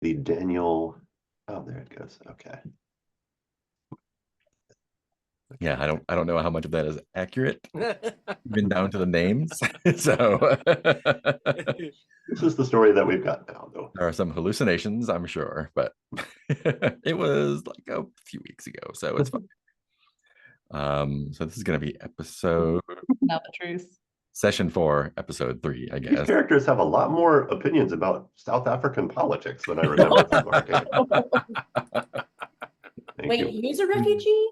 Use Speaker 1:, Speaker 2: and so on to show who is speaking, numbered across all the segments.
Speaker 1: The Daniel. Oh, there it goes. Okay.
Speaker 2: Yeah, I don't know how much of that is accurate, even down to the names. So
Speaker 1: This is the story that we've got now, though.
Speaker 2: there are some hallucinations, I'm sure, but it was like a few weeks ago, so it's fine. So this is going to be episode
Speaker 3: Not the truth.
Speaker 2: session 4, episode 3, I
Speaker 1: These
Speaker 2: guess.
Speaker 1: characters have a lot more opinions about South African politics than I remember from Arcane. Thank
Speaker 3: Wait,
Speaker 1: you.
Speaker 3: who's a refugee?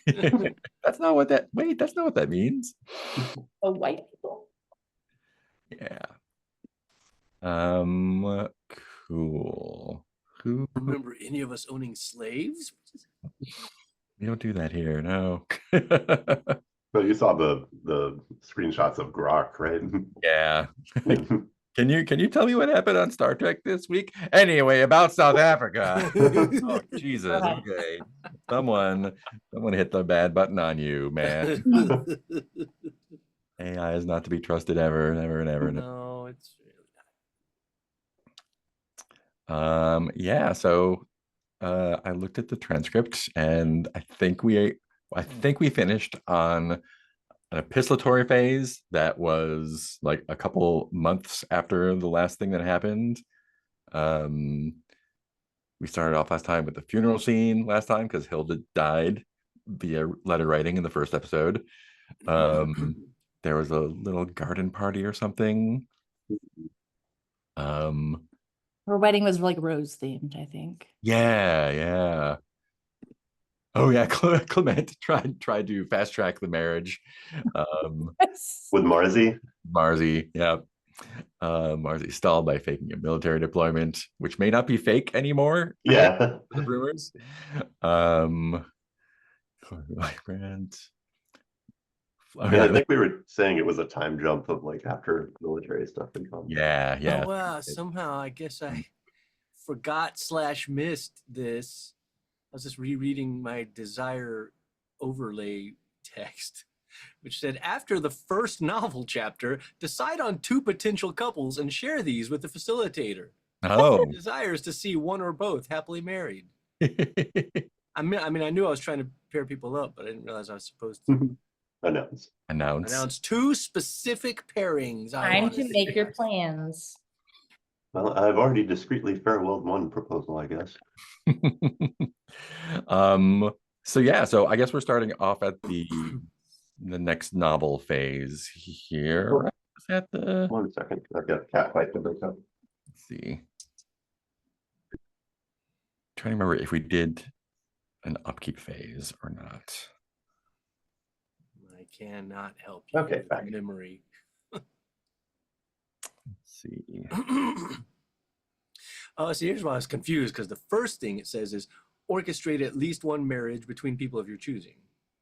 Speaker 2: That's not what that. Wait, that's not what that means.
Speaker 3: Oh, white people.
Speaker 2: Yeah. Cool. Who?
Speaker 4: Remember any of us owning slaves?
Speaker 2: We don't do that here. No.
Speaker 1: But you saw the screenshots of Grok, right?
Speaker 2: Yeah. Can you tell me what happened on Star Trek this week? Anyway, about South Africa. Oh, Jesus. Okay. Someone hit the bad button on you, man. AI is not to be trusted ever, never, never.
Speaker 4: No, it's
Speaker 2: Yeah, so I looked at the transcript and I think we finished on an epistolatory phase that was like a couple months after the last thing that happened. We started off last time with the funeral scene last time because Hilda died via letter writing in the first episode. There was a little garden party or something.
Speaker 3: Her wedding was like rose themed, I think.
Speaker 2: Yeah. Oh yeah, Clement tried to fast track the marriage.
Speaker 1: With Marzi.
Speaker 2: Marzi, yeah. Marzi stalled by faking a military deployment, which may not be fake anymore.
Speaker 1: Yeah.
Speaker 2: The rumors. Brand.
Speaker 1: I think we were saying it was a time jump of like after military stuff had come.
Speaker 2: Yeah.
Speaker 4: Oh, wow. Somehow I guess I forgot/missed this. I was just rereading my desire overlay text, which said, after the first novel chapter, decide on 2 potential couples and share these with the facilitator.
Speaker 2: Oh.
Speaker 4: Desire is to see one or both happily married. I mean, I knew I was trying to pair people up, but I didn't realize I was supposed to
Speaker 1: Announce
Speaker 4: 2 specific pairings.
Speaker 3: Time to make your plans.
Speaker 1: Well, I've already discreetly farewelled one proposal, I guess.
Speaker 2: So I guess we're starting off at the next novel phase here. Right? Is that the
Speaker 1: 1 second? I've got a cat fight to break up.
Speaker 2: Let's see. Trying to remember if we did an upkeep phase or not.
Speaker 4: I cannot help you
Speaker 1: Okay,
Speaker 4: with
Speaker 1: back.
Speaker 4: memory.
Speaker 2: Let's see.
Speaker 4: So here's why I was confused, because the first thing it says is orchestrate at least one marriage between people of your choosing,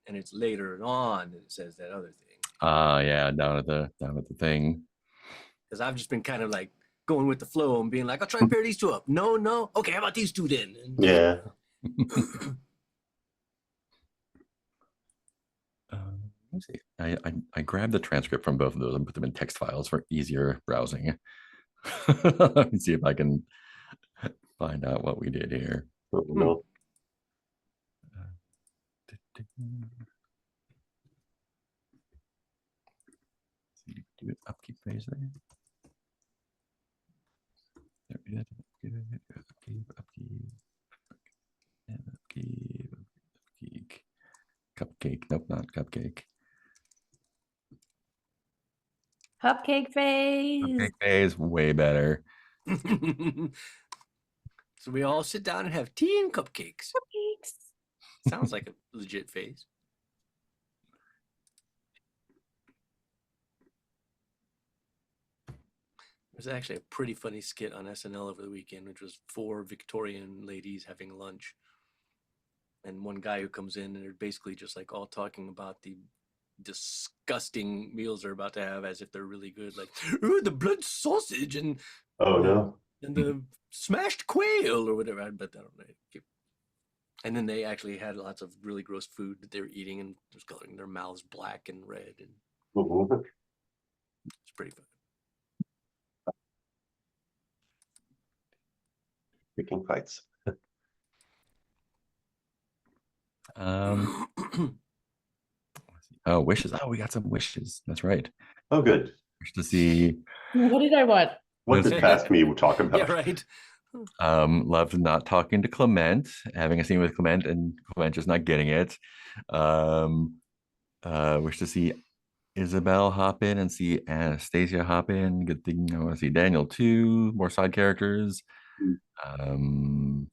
Speaker 4: and it's later on that it says that other thing.
Speaker 2: Yeah, down at the thing.
Speaker 4: Because I've just been kind of like going with the flow and being like, I'll try and pair these 2 up. No. Okay, how about these 2 then?
Speaker 1: Yeah.
Speaker 2: Let's see. I grabbed the transcript from both of those and put them in text files for easier browsing. Let me see if I can find out what we did here.
Speaker 1: Oh, no.
Speaker 2: Do an upkeep phase there. Upkeep. Cupcake. Nope, not cupcake.
Speaker 3: Cupcake phase.
Speaker 2: Cupcake phase, way better.
Speaker 4: So we all sit down and have tea and cupcakes.
Speaker 3: Cupcakes.
Speaker 4: Sounds like a legit phase. There's actually a pretty funny skit on SNL over the weekend, which was 4 Victorian ladies having lunch. And one guy who comes in and they're basically just like all talking about the disgusting meals they're about to have as if they're really good. Like, ooh, the blood sausage and
Speaker 1: Oh no.
Speaker 4: and the smashed quail or whatever. But I don't know. And then they actually had lots of really gross food that they were eating and just coloring their mouths black and red. And it's pretty fun.
Speaker 1: Picking fights.
Speaker 2: Um, oh, wishes. Oh, we got some wishes. That's right.
Speaker 1: Oh, good.
Speaker 2: Wish to see.
Speaker 3: What did I want?
Speaker 1: What did past me talk about?
Speaker 4: Yeah, right.
Speaker 2: Loved not talking to Clement, having a scene with Clement, and Clement just not getting it. Wish to see Isabel hop in and see Anastasia hop in. Good thing I want to see Daniel too. More side characters. I don't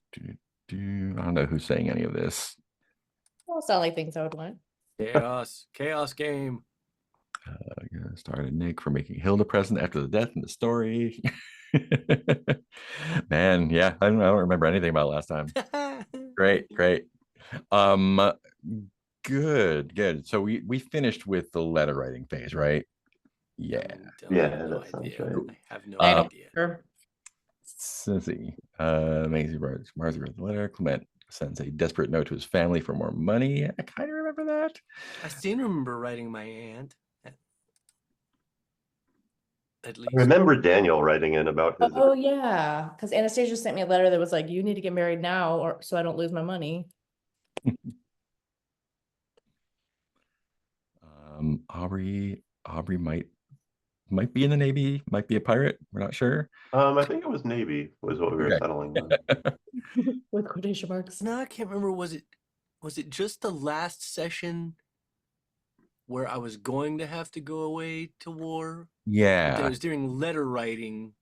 Speaker 2: know who's saying any of this.
Speaker 3: All sound like things I would want.
Speaker 4: Chaos game.
Speaker 2: Started Nick for making Hilda present after the death in the story. Man, yeah, I don't remember anything about last time. Great. Good. So we finished with the letter writing phase, right? Yeah.
Speaker 1: Yeah,
Speaker 4: I have no
Speaker 1: that sounds
Speaker 4: idea.
Speaker 1: right.
Speaker 4: I have no
Speaker 3: I don't
Speaker 4: idea.
Speaker 3: remember.
Speaker 2: Sissy. Maisie writes Marcy wrote the letter. Clement sends a desperate note to his family for more money. I kind of remember that.
Speaker 4: I still remember writing my aunt. At least.
Speaker 1: I remember Daniel writing in about his.
Speaker 3: Oh yeah, because Anastasia sent me a letter that was like, "You need to get married now, or so I don't lose my money."
Speaker 2: Aubrey might be in the Navy, might be a pirate. We're not sure.
Speaker 1: I think it was Navy was what we were
Speaker 2: Okay.
Speaker 1: settling on.
Speaker 3: With quotation marks.
Speaker 4: No, I can't remember. Was it just the last session where I was going to have to go away to war? But then
Speaker 2: Yeah.
Speaker 4: it was during letter writing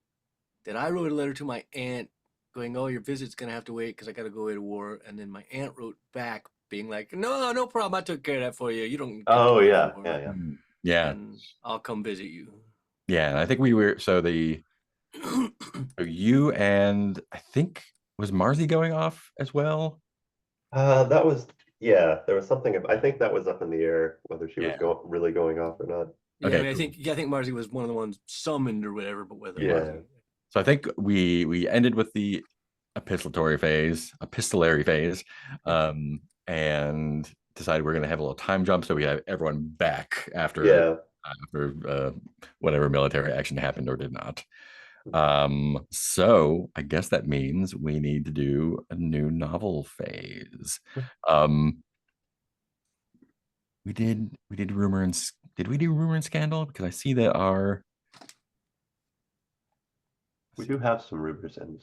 Speaker 4: that I wrote a letter to my aunt going, "Oh, your visit's gonna have to wait because I gotta go away to war." And then my aunt wrote back being like, "No problem. I took care of that for you. You don't." have to
Speaker 1: Oh
Speaker 4: go
Speaker 1: yeah,
Speaker 4: anymore,
Speaker 1: yeah.
Speaker 2: Yeah.
Speaker 4: And I'll come visit you.
Speaker 2: Yeah. And I think we were so you and I think was Marzi going off as well.
Speaker 1: That was there was something. I think that was up in the air whether she was
Speaker 2: Yeah.
Speaker 1: really going off or not.
Speaker 4: Yeah,
Speaker 2: Okay,
Speaker 4: I mean, I think Marzi was one of the ones summoned or whatever, but whether
Speaker 1: Yeah.
Speaker 4: Marzi.
Speaker 2: So I think we ended with the epistolary phase, and decided we're going to have a little time jump so we have everyone back after whatever military action happened or did not. So I guess that means we need to do a new novel phase. We did rumor and did we do rumor and scandal? Because I see that
Speaker 1: We do have some rumors and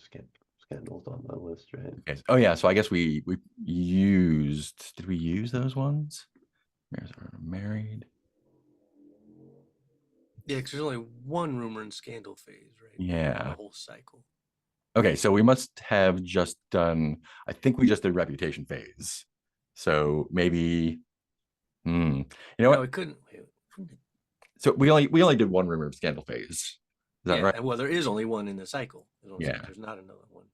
Speaker 1: scandals on the list, right?
Speaker 2: okay. Oh yeah, so I guess we used. Did we use those ones? Married.
Speaker 4: Yeah, because there's only one rumor and scandal phase, right?
Speaker 2: Yeah.
Speaker 4: The whole cycle.
Speaker 2: Okay, so we must have just done. I think we just did reputation phase. So maybe. You know
Speaker 4: No,
Speaker 2: what?
Speaker 4: we couldn't.
Speaker 2: So we only did one rumor and scandal phase. Is that
Speaker 4: Yeah,
Speaker 2: right?
Speaker 4: well, there is only one in the cycle.
Speaker 2: Yeah.
Speaker 4: There's not another one.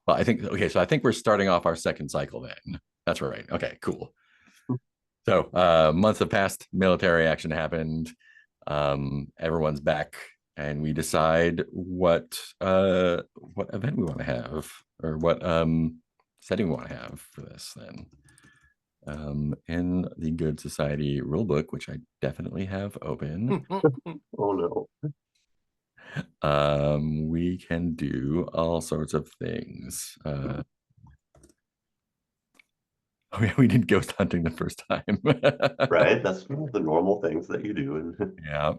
Speaker 2: Well, I think okay. So I think we're starting off our second cycle then. That's right. Okay, cool. So months have passed. Military action happened. Everyone's back, and we decide what event we want to have or what setting we want to have for this. Then, in the Good Society rulebook, which I definitely have open,
Speaker 1: Oh no.
Speaker 2: we can do all sorts of things. We did ghost hunting the first time.
Speaker 1: Right, that's one of the normal things that you do.
Speaker 2: Yeah.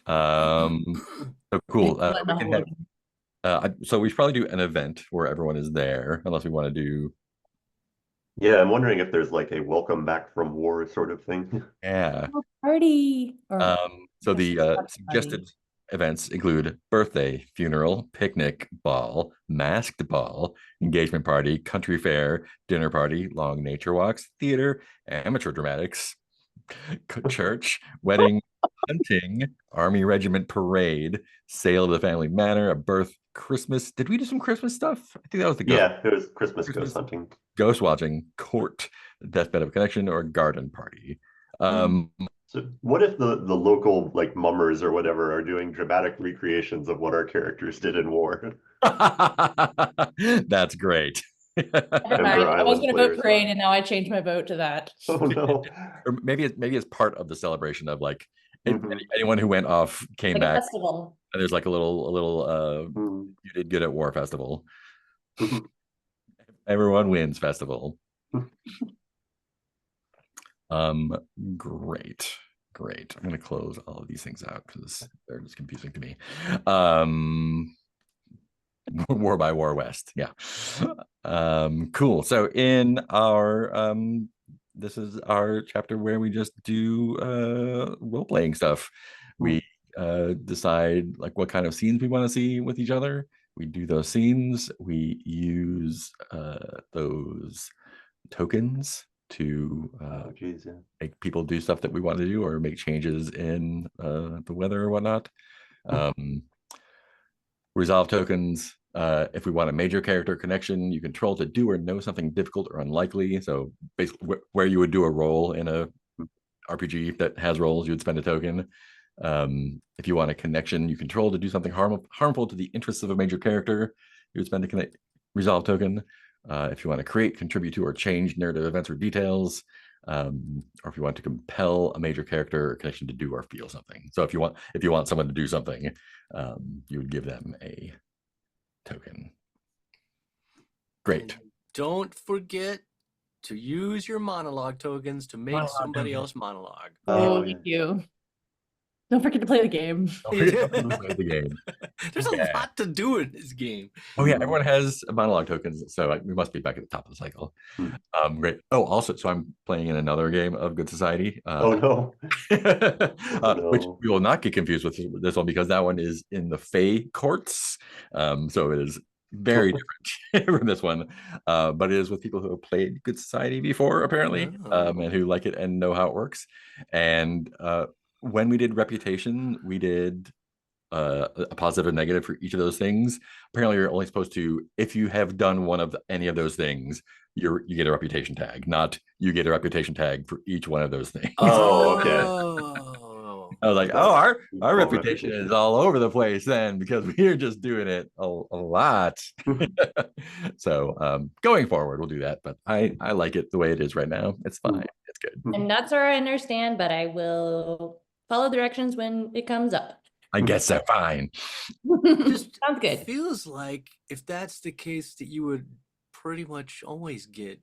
Speaker 2: So cool. We can have, so we should probably do an event where everyone is there, unless we want to do.
Speaker 1: Yeah, I'm wondering if there's like a welcome back from war sort of thing.
Speaker 2: Yeah.
Speaker 3: Party.
Speaker 2: So the
Speaker 3: Party.
Speaker 2: suggested events include birthday, funeral, picnic, ball, masked ball, engagement party, country fair, dinner party, long nature walks, theater, amateur dramatics, church, wedding, hunting, army regiment parade, sale of the family manor, a birth, Christmas. Did we do some Christmas stuff? I think that was the ghost,
Speaker 1: Yeah, it was Christmas ghost hunting.
Speaker 2: ghost watching, court, deathbed of connection, or garden party.
Speaker 1: So what if the local like mummers or whatever are doing dramatic recreations of what our characters did in war?
Speaker 2: That's great.
Speaker 3: I was going to vote
Speaker 1: Players
Speaker 3: parade,
Speaker 1: on.
Speaker 3: and now I changed my vote to that.
Speaker 1: Oh no.
Speaker 2: Or maybe it's part of the celebration of like
Speaker 1: Mhm.
Speaker 2: anyone who went off came
Speaker 3: Like a
Speaker 2: back,
Speaker 3: festival.
Speaker 2: and there's like a little
Speaker 1: Mhm.
Speaker 2: you did good at war festival. Everyone wins festival. Great. I'm gonna close all of these things out because they're just confusing to me. War by War West. Yeah. Cool. So in our this is our chapter where we just do role-playing stuff. We decide like what kind of scenes we want to see with each other. We do those scenes. We use those tokens to
Speaker 1: Oh, geez, yeah.
Speaker 2: make people do stuff that we want to do or make changes in the weather or whatnot. Resolve tokens. If we want a major character connection, you control to do or know something difficult or unlikely. So basically, where you would do a role in a RPG that has roles, you would spend a token. If you want a connection, you control to do something harmful to the interests of a major character, you would spend a resolve token. If you want to create, contribute to, or change narrative events or details, or if you want to compel a major character or connection to do or feel something. So if you want someone to do something, you would give them a token. Great.
Speaker 4: And don't forget to use your monologue tokens to make somebody else monologue.
Speaker 3: Oh,
Speaker 1: yeah.
Speaker 3: thank you. Don't forget to play the game.
Speaker 2: Don't forget to play the game.
Speaker 4: There's a
Speaker 2: Yeah.
Speaker 4: lot to do in this game.
Speaker 2: Oh yeah, everyone has monologue tokens, so we must be back at the top of the cycle. Great. Oh, also, so I'm playing in another game of Good Society.
Speaker 1: Oh no.
Speaker 2: Which
Speaker 1: No.
Speaker 2: we will not get confused with this one because that one is in the Fey courts. So it is very different from this one, but it is with people who have played Good Society before, apparently, and who like it and know how it works. And when we did Reputation, we did a positive and negative for each of those things. Apparently, you're only supposed to, if you have done one of any of those things, you get a reputation tag, not you get a reputation tag for each one of those things.
Speaker 1: Oh, okay.
Speaker 4: Oh.
Speaker 2: I was like,
Speaker 1: Well,
Speaker 2: oh, our
Speaker 1: well,
Speaker 2: reputation is all over the place then because we're just doing it a lot. So going forward, we'll do that. But I like it the way it is right now. It's fine. It's good.
Speaker 3: I'm not sure I understand, but I will follow directions when it comes up.
Speaker 2: I guess so. Fine.
Speaker 4: Just
Speaker 3: Sounds good.
Speaker 4: feels like if that's the case, that you would pretty much always get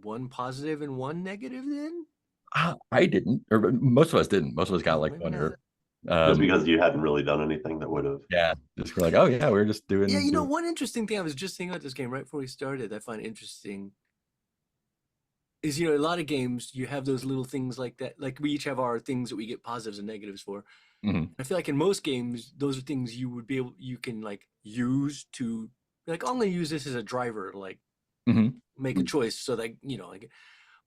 Speaker 4: one positive and one negative then?
Speaker 2: I didn't, or most of us didn't. Most of us got like
Speaker 4: Maybe
Speaker 2: one
Speaker 4: not.
Speaker 2: or
Speaker 1: Just because you hadn't really done anything that would have.
Speaker 2: yeah, just we're like, oh yeah, we're just doing.
Speaker 4: Yeah, you know, one interesting thing I was just thinking about this game right before we started, I find interesting is, you know, a lot of games you have those little things like that. Like we each have our things that we get positives and negatives for. I feel like in most games, those are things you would be able, you can like use to like, I'm going to use this as a driver to like make a choice so that, you know, like,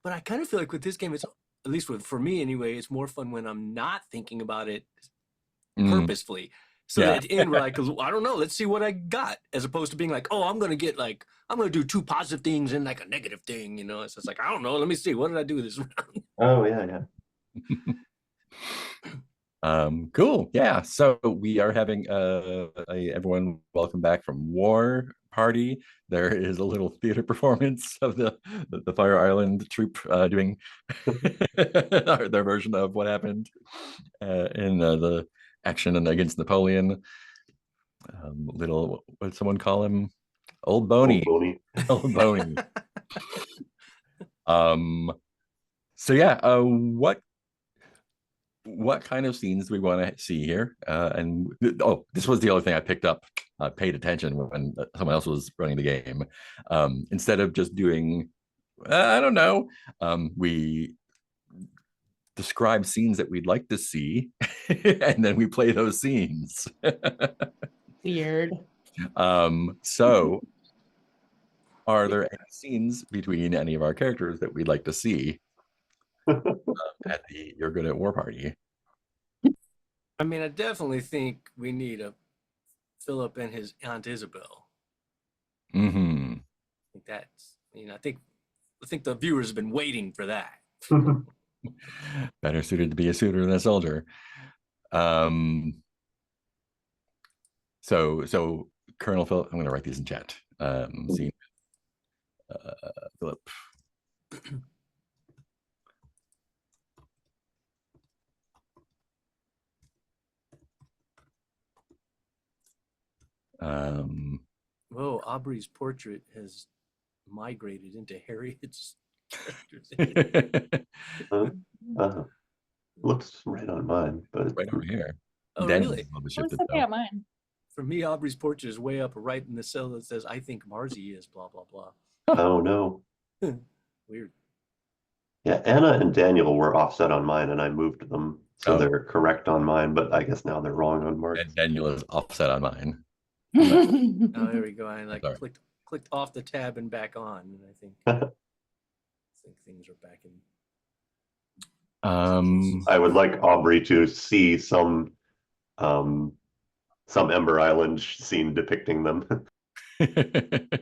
Speaker 4: but I kind of feel like with this game, it's at least for me anyway, it's more fun when I'm not thinking about it purposefully. So
Speaker 2: Yeah.
Speaker 4: at the end, we're like, I don't know, let's see what I got, as opposed to being like, oh, I'm gonna do two positive things and like a negative thing, you know. It's just like, I don't know, let me see, what did I do this round?
Speaker 1: Oh yeah.
Speaker 2: Cool. Yeah. So we are having everyone welcome back from War Party. There is a little theater performance of the Fire Island troupe doing their version of what happened in the action and against Napoleon. Little, what did someone call him? Old Boney. Old Boney. So yeah, what kind of scenes do we want to see here? And this was the other thing I picked up, paid attention when someone else was running the game. Instead of just doing, I don't know, we describe scenes that we'd like to see, and then we play those scenes.
Speaker 3: Weird.
Speaker 2: So are there any scenes between any of our characters that we'd like to see at the You're Good at War Party?
Speaker 4: I mean, I definitely think we need a Philip and his Aunt Isabel. I think that's, you know, I think the viewers have been waiting for that.
Speaker 2: Better suited to be a suitor than a soldier. So Colonel Philip, I'm going to write these in chat. Scene, Philip.
Speaker 4: Whoa, Aubrey's portrait has migrated into Harriet's characters.
Speaker 1: Uh, uh, looks right on mine, but
Speaker 2: Right over here.
Speaker 4: Oh,
Speaker 2: Daniel's
Speaker 4: really?
Speaker 2: a little bit
Speaker 3: I was
Speaker 2: shifted,
Speaker 3: looking
Speaker 2: though.
Speaker 3: at mine.
Speaker 4: For me, Aubrey's portrait is way up right in the cell that says, I think Marzi is blah, blah, blah.
Speaker 1: oh no.
Speaker 4: Weird.
Speaker 1: Yeah, Anna and Daniel were offset on mine, and I moved them so
Speaker 2: Oh.
Speaker 1: they're correct on mine, but I guess now they're wrong on Mark's.
Speaker 2: And Daniel is offset on mine.
Speaker 4: Oh, there we go. I like
Speaker 2: Sorry.
Speaker 4: clicked off the tab and back on, and I think things are back in.
Speaker 1: I would like Aubrey to see some Ember Island scene depicting them, but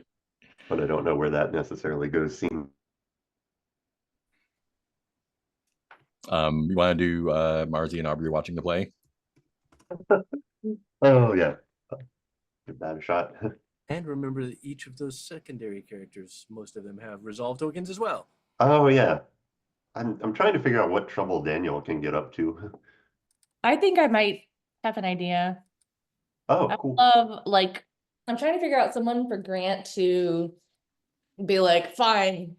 Speaker 1: I don't know where that necessarily goes. Scene.
Speaker 2: You want to do Marzi and Aubrey watching the play?
Speaker 1: Oh yeah, give that a shot.
Speaker 4: And remember that each of those secondary characters, most of them have resolve tokens as well.
Speaker 1: Oh yeah, I'm trying to figure out what trouble Daniel can get up to.
Speaker 3: I think I might have an idea.
Speaker 1: Oh
Speaker 3: I
Speaker 1: cool.
Speaker 3: love, like, I'm trying to figure out someone for Grant to be like, fine,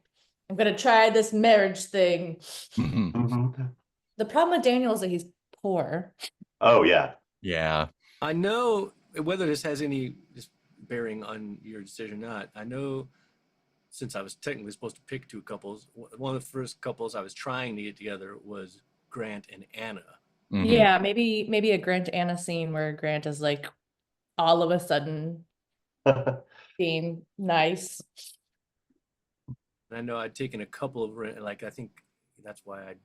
Speaker 3: I'm gonna try this marriage thing.
Speaker 1: Mhm.
Speaker 3: The problem with Daniel is that he's poor.
Speaker 1: Oh yeah.
Speaker 2: Yeah.
Speaker 4: I know whether this has any bearing on your decision or not. I know since I was technically supposed to pick two couples, one of the first couples I was trying to get together was Grant and Anna.
Speaker 2: Mhm.
Speaker 3: Yeah, maybe a Grant Anna scene where Grant is like all of a sudden being nice.
Speaker 4: And I know I'd taken a couple of like I think that's why I don't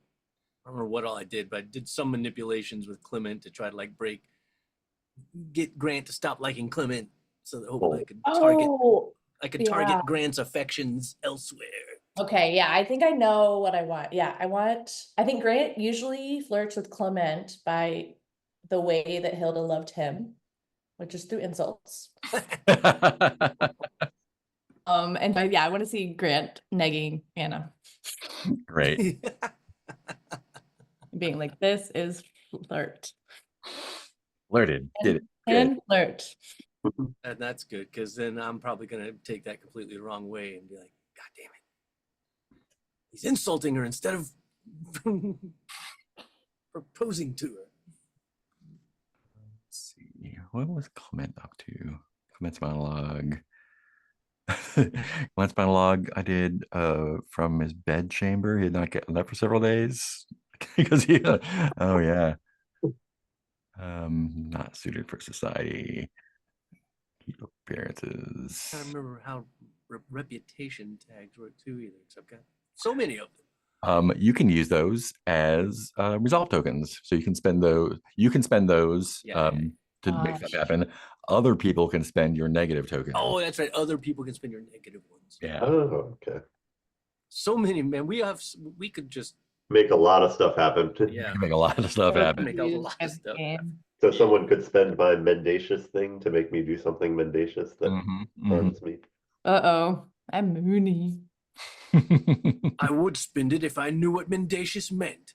Speaker 4: remember what all I did, but I did some manipulations with Clement to try to like get Grant to stop liking Clement, so that hopefully I could target
Speaker 3: yeah.
Speaker 4: Grant's affections elsewhere.
Speaker 3: Okay, yeah, I think I know what I want. Yeah, I think Grant usually flirts with Clement by the way that Hilda loved him, which is through insults. And I want to see Grant negging Anna,
Speaker 2: Great.
Speaker 3: being like, this is flirt.
Speaker 2: Flirted. Did it. Good.
Speaker 3: And flirt.
Speaker 4: And that's good, because then I'm probably gonna take that completely the wrong way and be like, God damn it. He's insulting her instead of proposing to her.
Speaker 2: Let's see. What was Clement up to? Clement's monologue. Clement's monologue I did from his bed chamber. He had not gotten up for several days because he oh yeah. Not suited for society. Keep appearances.
Speaker 4: I don't remember how reputation tags work too either, because I've got so many of them.
Speaker 2: You can use those as resolve tokens. So you can spend those. You can spend those to make stuff happen. Other people can spend your negative tokens.
Speaker 4: Oh, that's right. Other people can spend your negative ones.
Speaker 2: Yeah.
Speaker 1: Oh okay.
Speaker 4: So many, man. We could just
Speaker 1: Make a lot of stuff happen.
Speaker 2: You
Speaker 4: yeah.
Speaker 2: can make a lot of stuff happen.
Speaker 4: Make a lot of stuff.
Speaker 1: So someone could spend my mendacious thing to make me do something mendacious that harms me.
Speaker 3: Uh-oh, I'm Mooney.
Speaker 4: I would spend it if I knew what mendacious meant.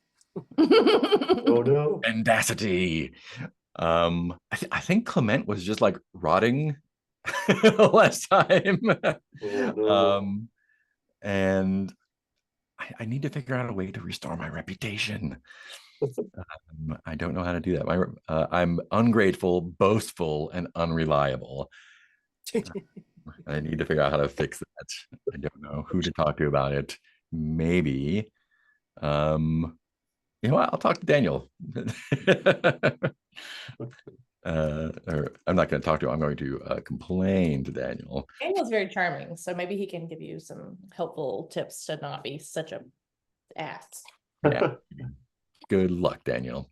Speaker 1: Oh no.
Speaker 2: Mendacity. I think Clement was just like rotting last time.
Speaker 1: Oh, no.
Speaker 2: And I need to figure out a way to restore my reputation. I don't know how to do that. I'm ungrateful, boastful, and unreliable. I need to figure out how to fix that. I don't know who to talk to about it. Maybe, you know what? I'll talk to Daniel. Or I'm not going to talk to him. I'm going to complain to Daniel.
Speaker 3: Daniel's very charming, so maybe he can give you some helpful tips to not be such a ass.
Speaker 2: Yeah. Good luck, Daniel.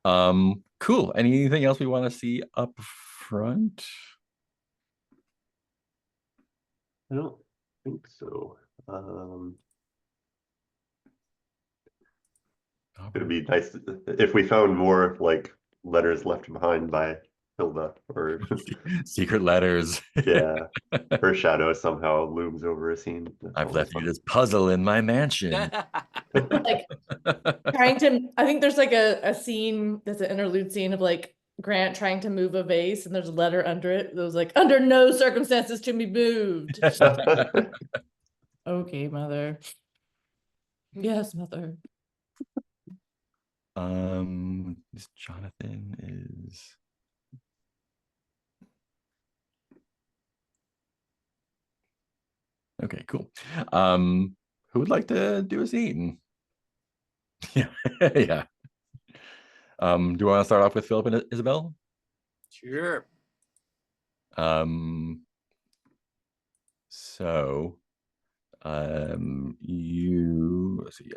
Speaker 2: Cool. Anything else we want to see up front?
Speaker 1: I don't think so. It'd be nice if we found more like letters left behind by Hilda, or
Speaker 2: Secret letters.
Speaker 1: yeah, her shadow somehow looms over a scene.
Speaker 2: I've left you this puzzle in my mansion.
Speaker 3: Like trying to, I think there's like a scene, there's an interlude scene of like Grant trying to move a vase and there's a letter under it that was like, under no circumstances to be moved. Okay, mother. Yes, mother.
Speaker 2: This Jonathan is. Okay, cool. Who would like to do a scene? Yeah, yeah. Do you want to start off with Philip and Isabel?
Speaker 4: Sure.
Speaker 2: So, let's see,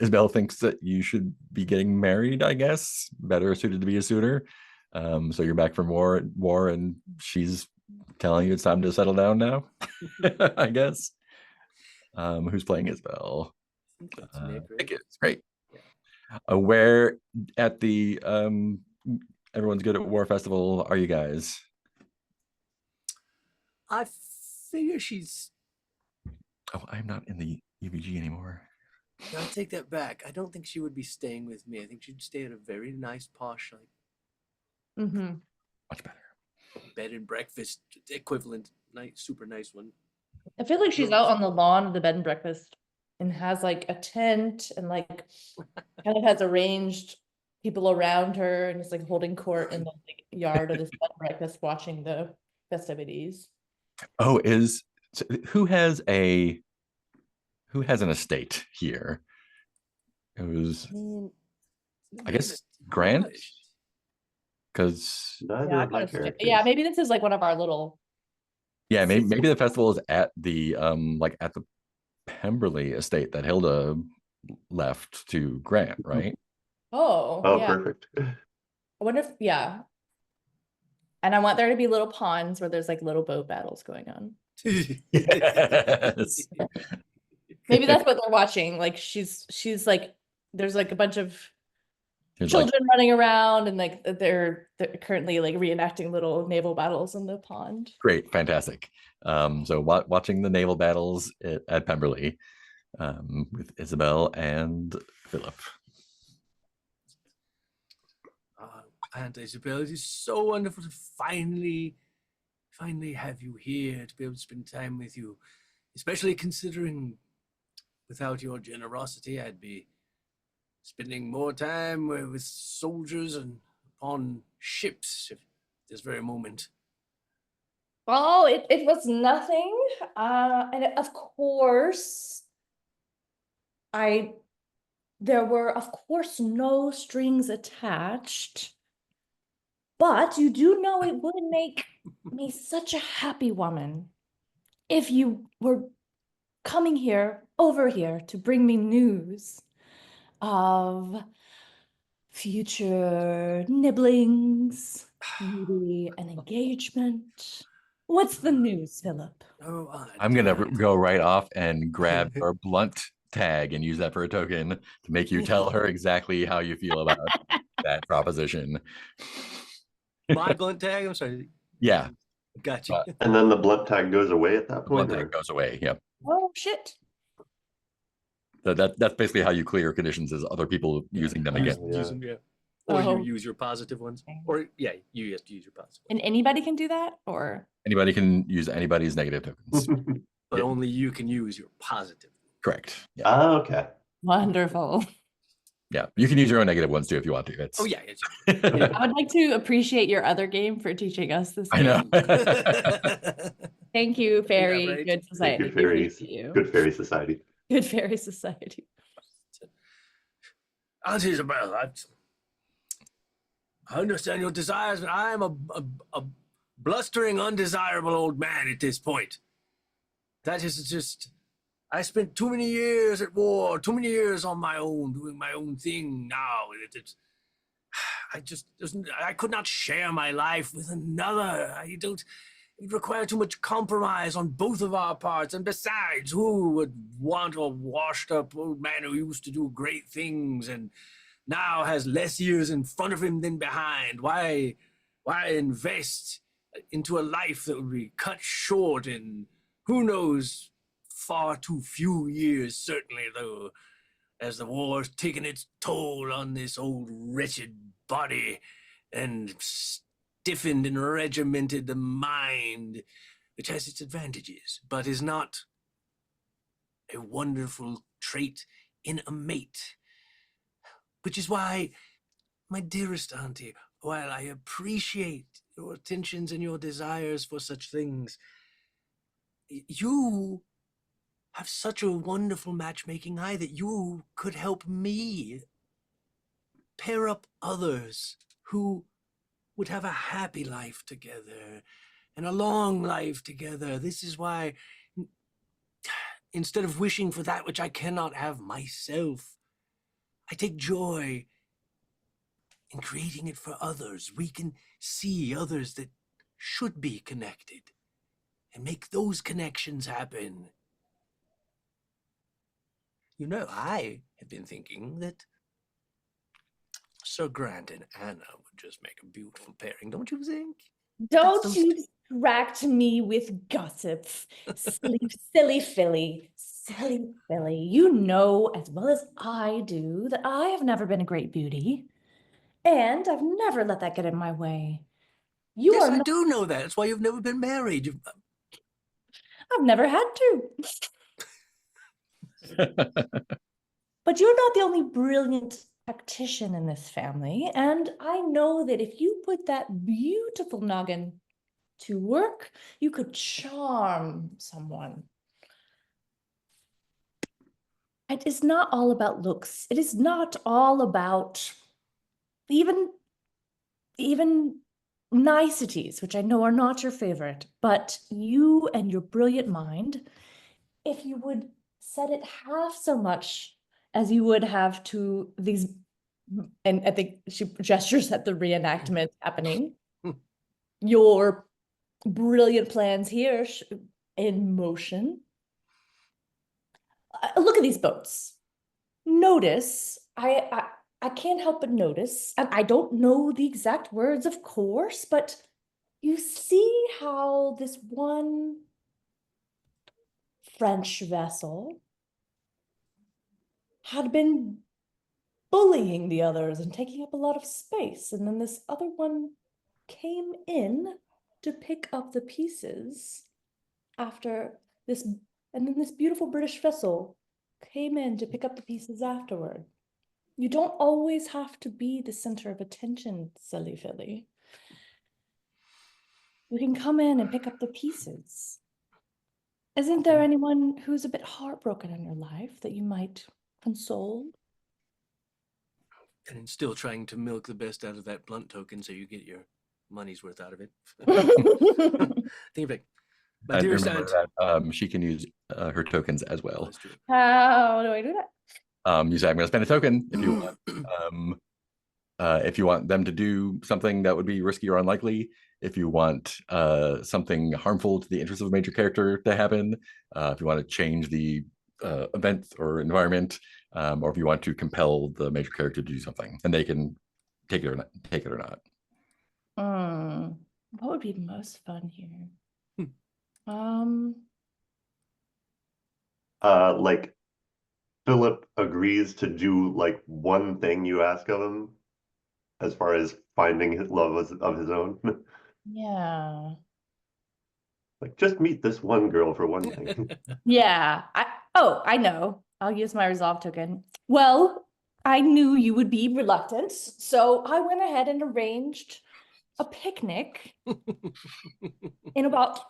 Speaker 2: Isabel thinks that you should be getting married, I guess, better suited to be a suitor. So you're back from war, and she's telling you it's time to settle down now, I guess. Who's playing Isabel?
Speaker 4: That's Nick,
Speaker 2: Nick
Speaker 4: right?
Speaker 2: is great. Where at the Everyone's Good at War Festival are you guys?
Speaker 4: I figure she's.
Speaker 2: Oh, I'm not in the UVG anymore.
Speaker 4: No, I take that back. I don't think she would be staying with me. I think she'd stay at a very nice, posh, like
Speaker 3: Mm-hmm.
Speaker 2: Much better.
Speaker 4: bed and breakfast equivalent, nice, super nice one.
Speaker 3: I feel like she's out on the lawn of the bed and breakfast and has like a tent and like kind of has arranged people around her and is like holding court in the like, yard of this bed and breakfast watching the festivities.
Speaker 2: Oh, so who has an estate here? It was, I guess, Grant, because
Speaker 1: Neither
Speaker 3: Yeah, I
Speaker 1: of my
Speaker 3: gotta skip-
Speaker 1: characters.
Speaker 3: yeah, maybe this is like one of our little.
Speaker 2: yeah, maybe the festival is at the like at the Pemberley estate that Hilda left to Grant, right?
Speaker 3: Oh,
Speaker 1: Oh,
Speaker 3: yeah.
Speaker 1: perfect.
Speaker 3: I wonder if And I want there to be little ponds where there's like little boat battles going on.
Speaker 2: Yes.
Speaker 3: Maybe that's what they're watching. Like she's like there's like a bunch of
Speaker 2: There's like,
Speaker 3: children running around and like they're currently like reenacting little naval battles in the pond.
Speaker 2: great, fantastic. So watching the naval battles at Pemberley with Isabel and Philip.
Speaker 4: Aunt Isabel, it is so wonderful to finally have you here to be able to spend time with you, especially considering without your generosity, I'd be spending more time with soldiers and on ships at this very moment.
Speaker 3: Oh, it was nothing. And of course, there were of course no strings attached. But you do know it would make me such a happy woman if you were coming over here to bring me news of future nibblings, maybe an engagement. What's the news, Philip?
Speaker 4: Oh, Aunt,
Speaker 2: I'm gonna
Speaker 4: Aunt.
Speaker 2: go right off and grab your blunt tag and use that for a token to make you tell her exactly how you feel about that proposition.
Speaker 4: My blunt tag. I'm sorry.
Speaker 2: Yeah,
Speaker 4: Gotcha.
Speaker 1: And then the blunt tag goes away at that
Speaker 2: the blunt
Speaker 1: point.
Speaker 2: tag goes away. Yep.
Speaker 3: Oh shit.
Speaker 2: That's basically how you clear conditions, is other people using them again.
Speaker 4: Use them, yeah. Or
Speaker 3: Oh.
Speaker 4: you use your positive ones. Or yeah, you have to use your positive ones.
Speaker 3: And anybody can do that, or
Speaker 2: Anybody can use anybody's negative tokens.
Speaker 4: But
Speaker 2: Yeah.
Speaker 4: only you can use your positive.
Speaker 2: Correct. Yeah.
Speaker 1: Ah, okay.
Speaker 3: wonderful.
Speaker 2: Yeah. You can use your own negative ones too if you want to. It's
Speaker 4: Oh yeah. It's,
Speaker 3: I would like to appreciate your other game for teaching us this.
Speaker 2: I know.
Speaker 4: yeah.
Speaker 3: Thank you, Fairy
Speaker 4: right.
Speaker 3: Good Society.
Speaker 1: Good
Speaker 3: We
Speaker 1: fairies.
Speaker 3: appreciate you.
Speaker 1: Good fairy society.
Speaker 3: Good Fairy Society.
Speaker 4: Aunt Isabel, I understand your desires, but I am a blustering, undesirable old man at this point. That is just. I spent too many years at war, too many years on my own, doing my own thing. Now I could not share my life with another. It would require too much compromise on both of our parts. And besides, who would want a washed up old man who used to do great things and now has less years in front of him than behind? Why invest into a life that would be cut short in who knows, far too few years, certainly, though, as the war's taken its toll on this old wretched body. and stiffened and regimented the mind, which has its advantages, but is not a wonderful trait in a mate. Which is why, my dearest auntie, while I appreciate your attentions and your desires for such things, you have such a wonderful matchmaking eye that you could help me pair up others who would have a happy life together and a long life together. This is why, instead of wishing for that which I cannot have myself, I take joy in creating it for others. We can see others that should be connected and make those connections happen. You know, I have been thinking that Sir Grant and Anna would just make a beautiful pairing, don't you think?
Speaker 3: Don't
Speaker 4: those
Speaker 3: you distract me with gossip, silly, silly Philly, silly Philly. You know as well as I do that I have never been a great beauty, and I've never let that get in my way. You
Speaker 4: Yes,
Speaker 3: are
Speaker 4: I
Speaker 3: not,
Speaker 4: do know that. That's why you've never been married.
Speaker 3: I've never had to. But you're not the only brilliant tactician in this family, and I know that if you put that beautiful noggin to work, you could charm someone. It is not all about looks. It is not all about even niceties, which I know are not your favorite, but you and your brilliant mind, if you would set it half so much as you would have to these, and I think she gestures at the reenactment happening, your brilliant plans here in motion. Look at these boats. Notice, I can't help but notice, and I don't know the exact words, of course, but you see how this one French vessel had been bullying the others and taking up a lot of space, and then this other one came in to pick up the pieces after this, and then this beautiful British vessel came in to pick up the pieces afterward. You don't always have to be the center of attention, silly Philly. You can come in and pick up the pieces. Isn't there anyone who's a bit heartbroken in your life that you might console?
Speaker 4: And still trying to milk the best out of that blunt token so you get your money's worth out of it. Think back. My
Speaker 2: And
Speaker 4: dearest
Speaker 2: remember
Speaker 4: aunt.
Speaker 2: that she can use her tokens as
Speaker 4: Oh,
Speaker 2: well.
Speaker 4: that's true.
Speaker 3: How do I do that?
Speaker 2: You say, I'm going to spend a token if you want. If you want them to do something that would be risky or unlikely, if you want something harmful to the interests of a major character to happen, if you want to change the event or environment, or if you want to compel the major character to do something, and they can take it or not. Take it or not.
Speaker 3: What would be most fun here?
Speaker 1: Like Philip agrees to do like one thing you ask of him as far as finding his love of his own.
Speaker 3: Yeah.
Speaker 1: Like just meet this one girl for one thing.
Speaker 3: Yeah. I know. I'll use my resolve token. Well, I knew you would be reluctant, so I went ahead and arranged a picnic in about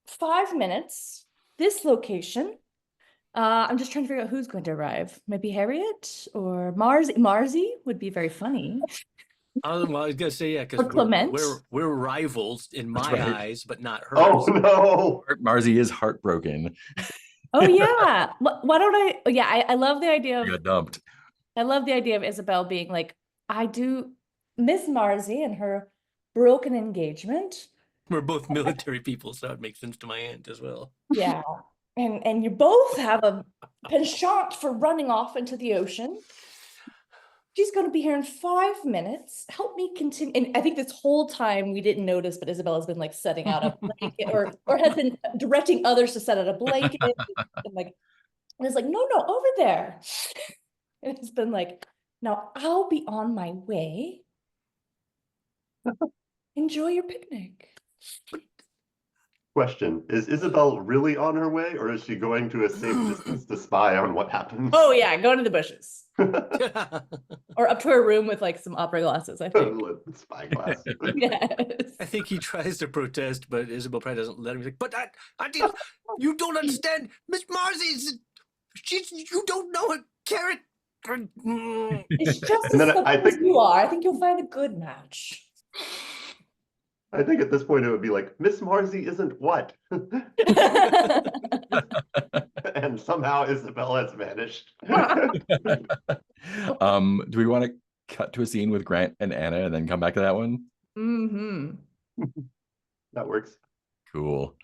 Speaker 3: 5 minutes. This location. I'm just trying to figure out who's going to arrive. Maybe Harriet or Marzi. Marzi would be very funny.
Speaker 4: Well, I was gonna say, yeah,
Speaker 3: Or
Speaker 4: because
Speaker 3: Clement.
Speaker 4: we're rivals in my
Speaker 2: right.
Speaker 4: eyes, but not hers.
Speaker 1: Oh no!
Speaker 2: Marzi is heartbroken.
Speaker 3: Oh yeah. Why don't I? Oh, yeah, I love the idea
Speaker 2: She
Speaker 3: of
Speaker 2: got dumped.
Speaker 3: I love the idea of Isabel being like, I do Miss Marzi and her broken engagement.
Speaker 4: We're both military people, so it makes sense to my aunt as well.
Speaker 3: Yeah. And you both have a penchant for running off into the ocean. She's going to be here in 5 minutes. Help me continue. And I think this whole time we didn't notice, but Isabella's been like setting out a blanket or has been directing others to set out a blanket. And like, and it's like, no, over there. And it's been like, now I'll be on my way. Enjoy your picnic.
Speaker 1: Question, is Isabel really on her way, or is she going to a safe distance to spy on what happens?
Speaker 3: Oh yeah, go to the bushes. Or up to her room with like some opera glasses, I think.
Speaker 1: Spy class.
Speaker 3: Yes.
Speaker 4: I think he tries to protest, but Isabel probably doesn't let him. He's like, but I did, you don't understand. Miss Marcy's, you don't know her character.
Speaker 3: It's just
Speaker 1: And
Speaker 3: as
Speaker 1: then I
Speaker 3: simple as
Speaker 1: think-
Speaker 3: you are. I think you'll find a good match.
Speaker 1: I think at this point it would be like, Miss Marcy isn't what? And somehow Isabel has vanished.
Speaker 2: Do we want to cut to a scene with Grant and Anna and then come back to that one?
Speaker 3: Mm-hmm.
Speaker 1: That works.
Speaker 2: Cool.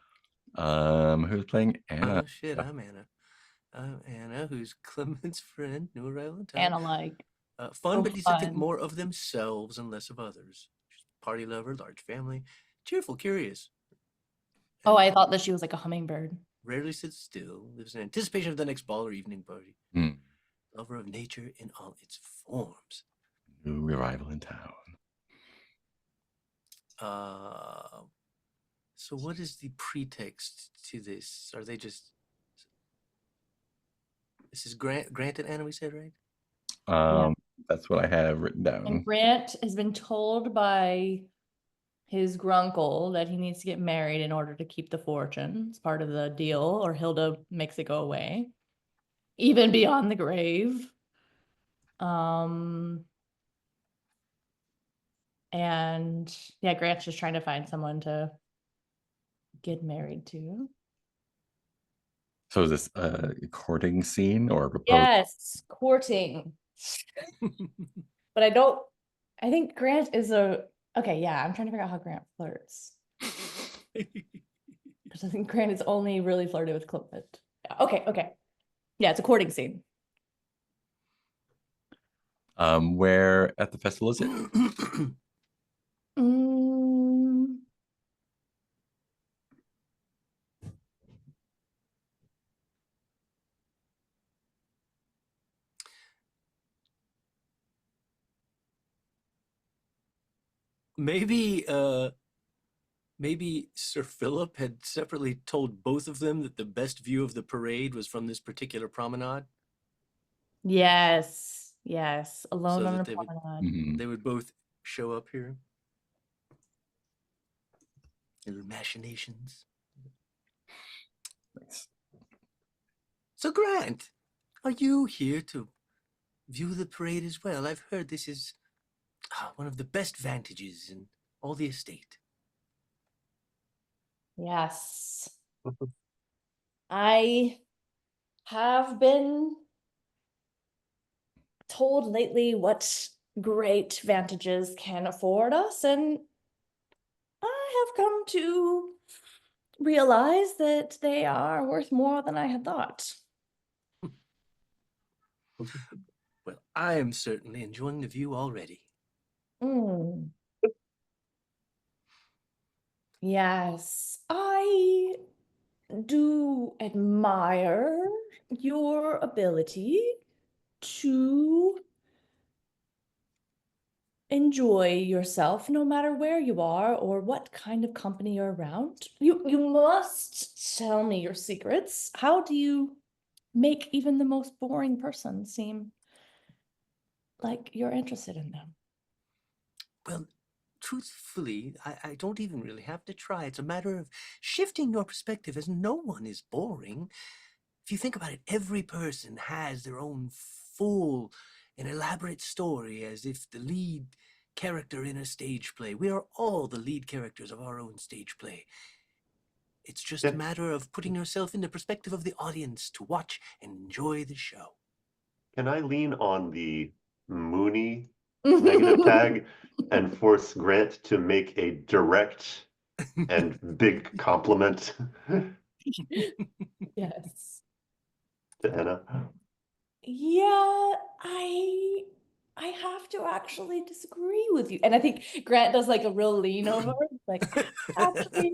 Speaker 2: Who's playing Anna?
Speaker 4: Oh shit, I'm Anna. I'm Anna, who's Clement's friend, new arrival in town.
Speaker 3: Anna like.
Speaker 4: Fun,
Speaker 3: Oh,
Speaker 4: but needs to think
Speaker 3: fun.
Speaker 4: more of themselves and less of others. She's a party lover, large family, cheerful, curious.
Speaker 3: Oh,
Speaker 4: and
Speaker 3: I thought that she was like a hummingbird.
Speaker 4: rarely sits still, lives in anticipation of the next ball or evening party.
Speaker 2: Hmm.
Speaker 4: Lover of nature in all its forms.
Speaker 2: New arrival in town.
Speaker 4: So what is the pretext to this? Are they just? This is Grant and Anna, we said, right?
Speaker 2: That's what I have written
Speaker 3: And
Speaker 2: down.
Speaker 3: Grant has been told by his grunkle that he needs to get married in order to keep the fortune. It's part of the deal, or Hilda makes it go away. Even beyond the grave. And yeah, Grant's just trying to find someone to get married to.
Speaker 2: So is this a courting scene or a proposal?
Speaker 3: Yes, courting. But I think Grant is okay, yeah, I'm trying to figure out how Grant flirts. Because I think Grant is only really flirted with Clement. Yeah, okay. Yeah, it's a courting scene.
Speaker 2: Where at the festival is it?
Speaker 3: Mm,
Speaker 4: maybe Sir Philip had separately told both of them that the best view of the parade was from this particular promenade.
Speaker 3: yes, alone
Speaker 4: So
Speaker 3: on
Speaker 4: that
Speaker 3: a
Speaker 4: they would-
Speaker 3: promenade.
Speaker 2: Mhm.
Speaker 4: They would both show up here. Little machinations.
Speaker 2: Nice.
Speaker 4: So Grant, are you here to view the parade as well? I've heard this is one of the best vantages in all the estate.
Speaker 3: Yes. I have been told lately what great vantages can afford us, and I have come to realize that they are worth more than I had thought.
Speaker 4: Well, I am certainly enjoying the view already.
Speaker 3: Mm. Yes, I do admire your ability to enjoy yourself no matter where you are or what kind of company you're around. You must tell me your secrets. How do you make even the most boring person seem like you're interested in them?
Speaker 4: Well, truthfully, I don't even really have to try. It's a matter of shifting your perspective, as no one is boring. If you think about it, every person has their own full and elaborate story, as if the lead character in a stage play. We are all the lead characters of our own stage play. It's just a
Speaker 1: Yeah.
Speaker 4: matter of putting yourself in the perspective of the audience to watch and enjoy the show.
Speaker 1: Can I lean on the Mooney negative tag and force Grant to make a direct and big compliment
Speaker 3: Yes.
Speaker 1: to Anna?
Speaker 3: Yeah, I have to actually disagree with you. And I think Grant does like a real lean over, like actually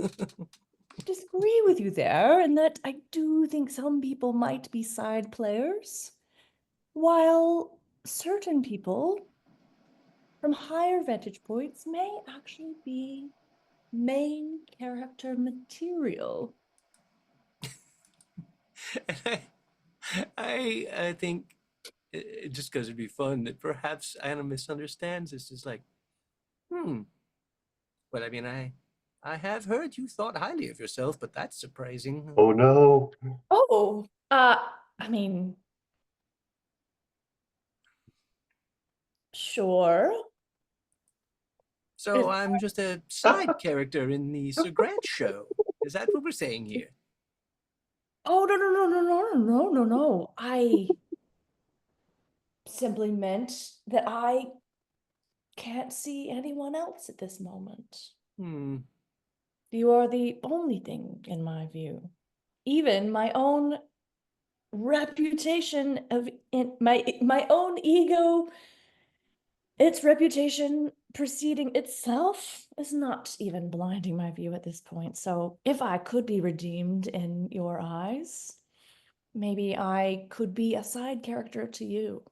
Speaker 3: disagree with you there, and that I do think some people might be side players, while certain people from higher vantage points may actually be main character material.
Speaker 4: And I think just because it'd be fun that perhaps Anna misunderstands this. Is like, well, I mean, I have heard you thought highly of yourself, but that's surprising.
Speaker 1: Oh no.
Speaker 3: Oh, I mean, sure.
Speaker 4: So I'm just a side character in the Sir Grant show. Is that what we're saying here?
Speaker 3: Oh, no, no, no, no, no, no, no, no. I simply meant that I can't see anyone else at this moment.
Speaker 4: Hmm.
Speaker 3: You are the only thing in my view. Even my own reputation of my own ego, its reputation preceding itself is not even blinding my view at this point. So if I could be redeemed in your eyes, maybe I could be a side character to you.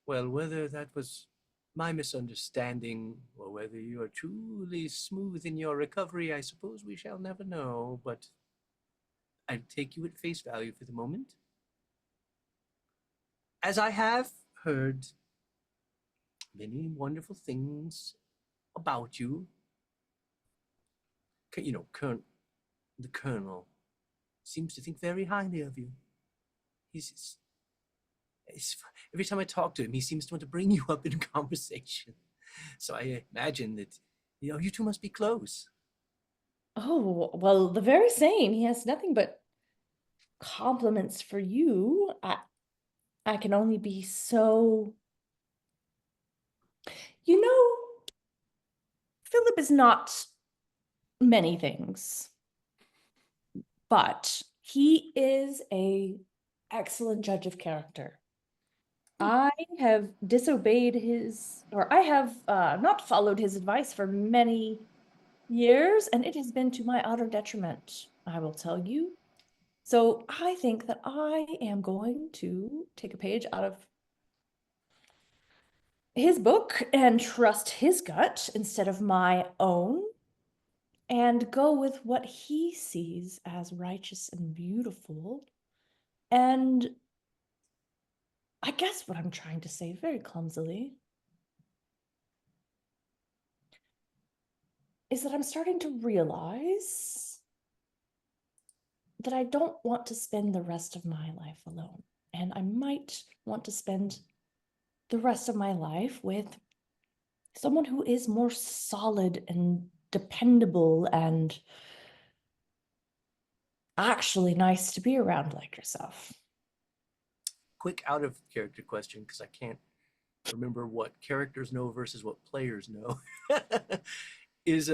Speaker 4: Well, whether that was my misunderstanding or whether you are truly smooth in your recovery, I suppose we shall never know, but I take you at face value for the moment. As I have heard many wonderful things about you, you know, the Colonel seems to think very highly of you. He's every time I talk to him, he seems to want to bring you up in conversation. So I imagine that, you know, you two must be close.
Speaker 3: Oh, well, the very same. He has nothing but compliments for you. I can only be so. You know, Philip is not many things, but he is a excellent judge of character. I have disobeyed his, or I have not followed his advice for many years, and it has been to my utter detriment, I will tell you. So I think that I am going to take a page out of his book and trust his gut instead of my own, and go with what he sees as righteous and beautiful. And I guess what I'm trying to say very clumsily is that I'm starting to realize that I don't want to spend the rest of my life alone. And I might want to spend the rest of my life with someone who is more solid and dependable and actually nice to be around like yourself.
Speaker 4: Quick out of character question, because I can't remember what characters know versus what players know. is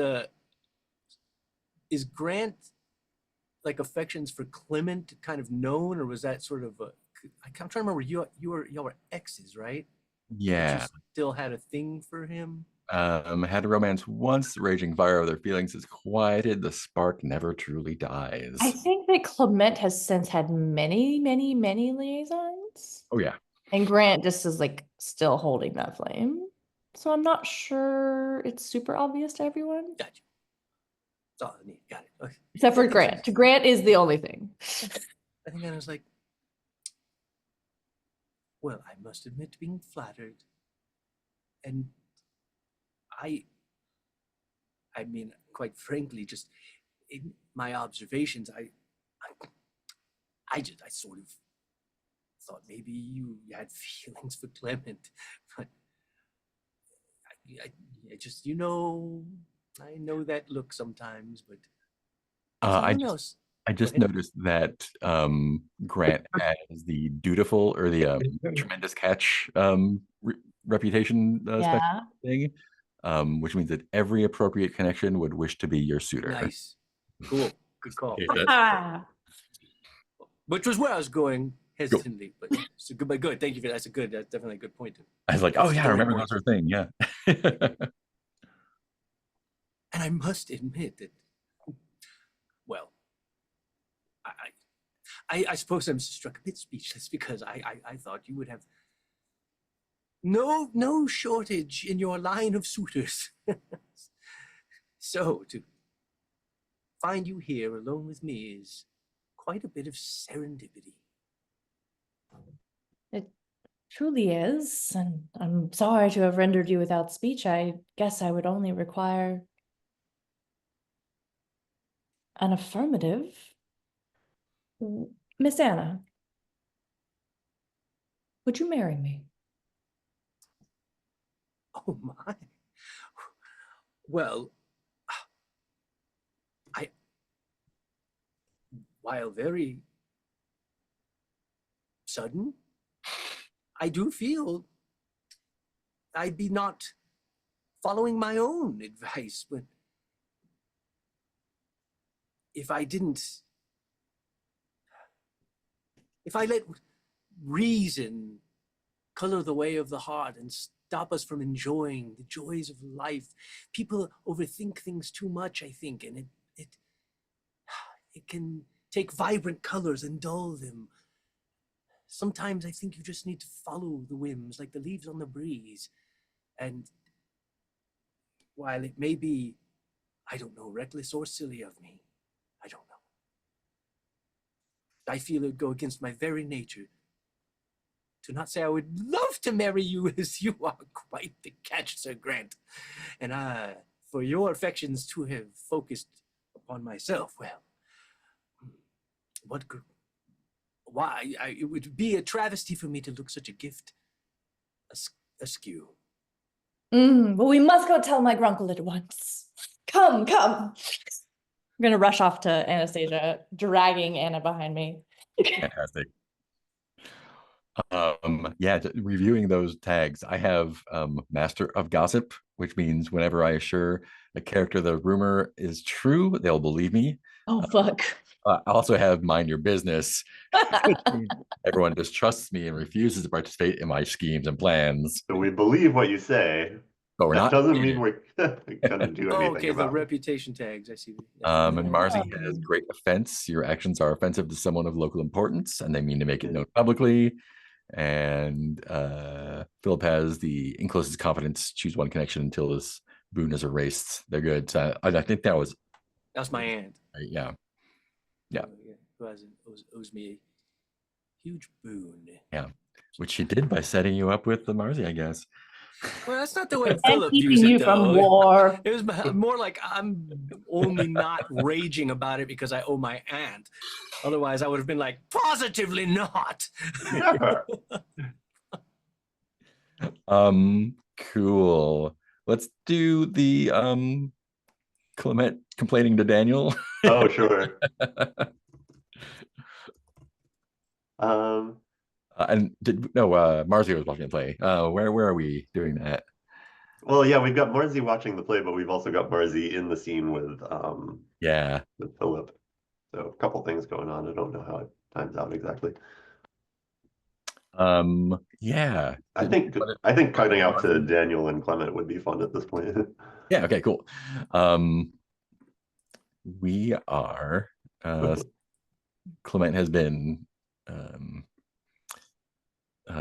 Speaker 4: Grant like affections for Clement kind of known, or was that sort of I'm trying to remember, y'all were exes, right? But you
Speaker 2: Yeah.
Speaker 4: still had a thing for him.
Speaker 2: Had a romance once, the raging fire of their feelings is quieted, the spark never truly dies.
Speaker 3: I think that Clement has since had many, many, many liaisons.
Speaker 2: Oh yeah.
Speaker 3: And Grant just is like still holding that flame. So I'm not sure it's super obvious to everyone.
Speaker 4: Gotcha. That's all I need. Got it. Okay.
Speaker 3: Except for
Speaker 4: I think
Speaker 3: Grant.
Speaker 4: so.
Speaker 3: Grant is the only thing.
Speaker 4: I think I was like, well, I must admit to being flattered. And I mean, quite frankly, just in my observations, I sort of thought maybe you had feelings for Clement, but I just, you know, I know that look sometimes, but
Speaker 2: I
Speaker 4: someone
Speaker 2: just
Speaker 4: else.
Speaker 2: I
Speaker 4: Go
Speaker 2: just
Speaker 4: ahead.
Speaker 2: noticed that Grant has the dutiful or the tremendous catch reputation special
Speaker 3: Yeah.
Speaker 2: thing, which means that every appropriate connection would wish to be your suitor.
Speaker 4: Nice. Cool. Good call.
Speaker 2: Okay, that's-
Speaker 3: Ah.
Speaker 4: Which was where I was going hesitantly, but so good. But good. Thank you for that. That's definitely a good point.
Speaker 2: I was like, oh
Speaker 4: It's
Speaker 2: yeah, I
Speaker 4: still
Speaker 2: remember
Speaker 4: important.
Speaker 2: those were a thing. Yeah.
Speaker 4: And I must admit that, well, I suppose I'm struck a bit speechless because I thought you would have no shortage in your line of suitors. So to find you here alone with me is quite a bit of serendipity.
Speaker 3: It truly is, and I'm sorry to have rendered you without speech. I guess I would only require an affirmative. Miss Anna, would you marry me?
Speaker 4: Oh my. Well, while very sudden, I do feel I'd be not following my own advice when if I let reason color the way of the heart and stop us from enjoying the joys of life. People overthink things too much, I think, and it can take vibrant colors and dull them. Sometimes I think you just need to follow the whims like the leaves on the breeze. And while it may be, I don't know, reckless or silly of me, I don't know. I feel it would go against my very nature to not say I would love to marry you, as you are quite the catch, Sir Grant. And for your affections to have focused upon myself, well, it would be a travesty for me to look such a gift askew.
Speaker 3: But we must go tell my grunkle at once. Come. I'm gonna rush off to Anastasia, dragging Anna behind me.
Speaker 2: Fantastic. Yeah, reviewing those tags, I have Master of Gossip, which means whenever I assure a character the rumor is true, they'll believe me.
Speaker 3: Oh, fuck.
Speaker 2: I also have Mind Your Business. Everyone distrusts me and refuses to participate in my schemes and plans.
Speaker 1: So we believe what you say.
Speaker 2: But we're
Speaker 1: That
Speaker 2: not.
Speaker 1: doesn't mean we're gonna do anything
Speaker 4: Okay, the
Speaker 1: about it.
Speaker 4: reputation tags, I see.
Speaker 2: And Marcy has great offense. Your actions are offensive to someone of local importance, and they mean to make it known publicly. And Philip has the in closest confidence, choose one connection until this boon is erased. They're good. So I think that's
Speaker 4: my aunt.
Speaker 2: yeah.
Speaker 4: Who owes me a huge boon.
Speaker 2: Yeah, which she did by setting you up with the Marcy, I guess.
Speaker 4: Well, that's not the way
Speaker 3: And
Speaker 4: Philip views
Speaker 3: keeping you
Speaker 4: it,
Speaker 3: from
Speaker 4: though.
Speaker 3: war.
Speaker 4: It was more like I'm only not raging about it because I owe my aunt. Otherwise, I would have been like, positively not.
Speaker 1: Never.
Speaker 2: Cool. Let's do the Clement complaining to Daniel.
Speaker 1: Oh, sure.
Speaker 2: And Marcy was watching the play. Where are we doing that?
Speaker 1: Well, yeah, we've got Marzi watching the play, but we've also got Marzi in the scene with Philip. So a couple things going on. I don't know how it times out exactly.
Speaker 2: Yeah.
Speaker 1: I think cutting out to Daniel and Clement would be fun at this point.
Speaker 2: Yeah, okay, cool. We are Clement has been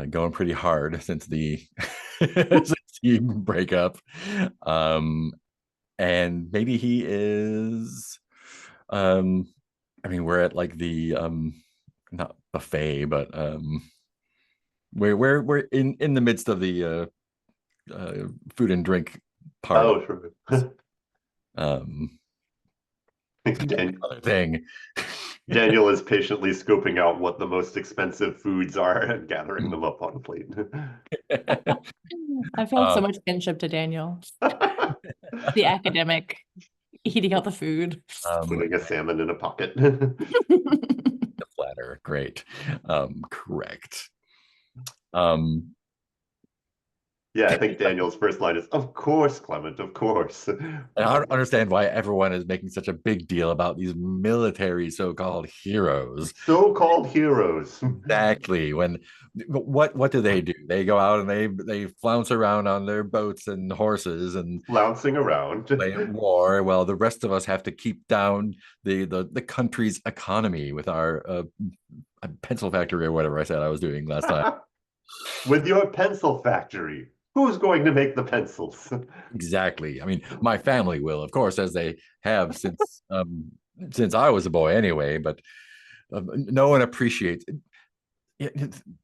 Speaker 2: going pretty hard since the breakup. And maybe he is I mean, we're at like the not buffet, but we're in the midst of the food and drink part.
Speaker 1: Oh, sure.
Speaker 2: Other thing.
Speaker 1: Daniel is patiently scoping out what the most expensive foods are and gathering them up on a plate.
Speaker 3: I felt so much kinship to Daniel. The academic eating out the food.
Speaker 1: Putting a salmon in a pocket.
Speaker 2: The platter, great. Correct.
Speaker 1: Yeah, I think Daniel's first line is, "Of course, Clement, of course."
Speaker 2: And I don't understand why everyone is making such a big deal about these military so-called heroes.
Speaker 1: So-called heroes.
Speaker 2: Exactly. What do? They go out and they flounce around on their boats and horses and
Speaker 1: flouncing around.
Speaker 2: Play war. Well, the rest of us have to keep down the country's economy with our pencil factory or whatever I said I was doing last time.
Speaker 1: with your pencil factory, who's going to make the pencils?
Speaker 2: Exactly. I mean, my family will, of course, as they have since I was a boy anyway. But no one appreciates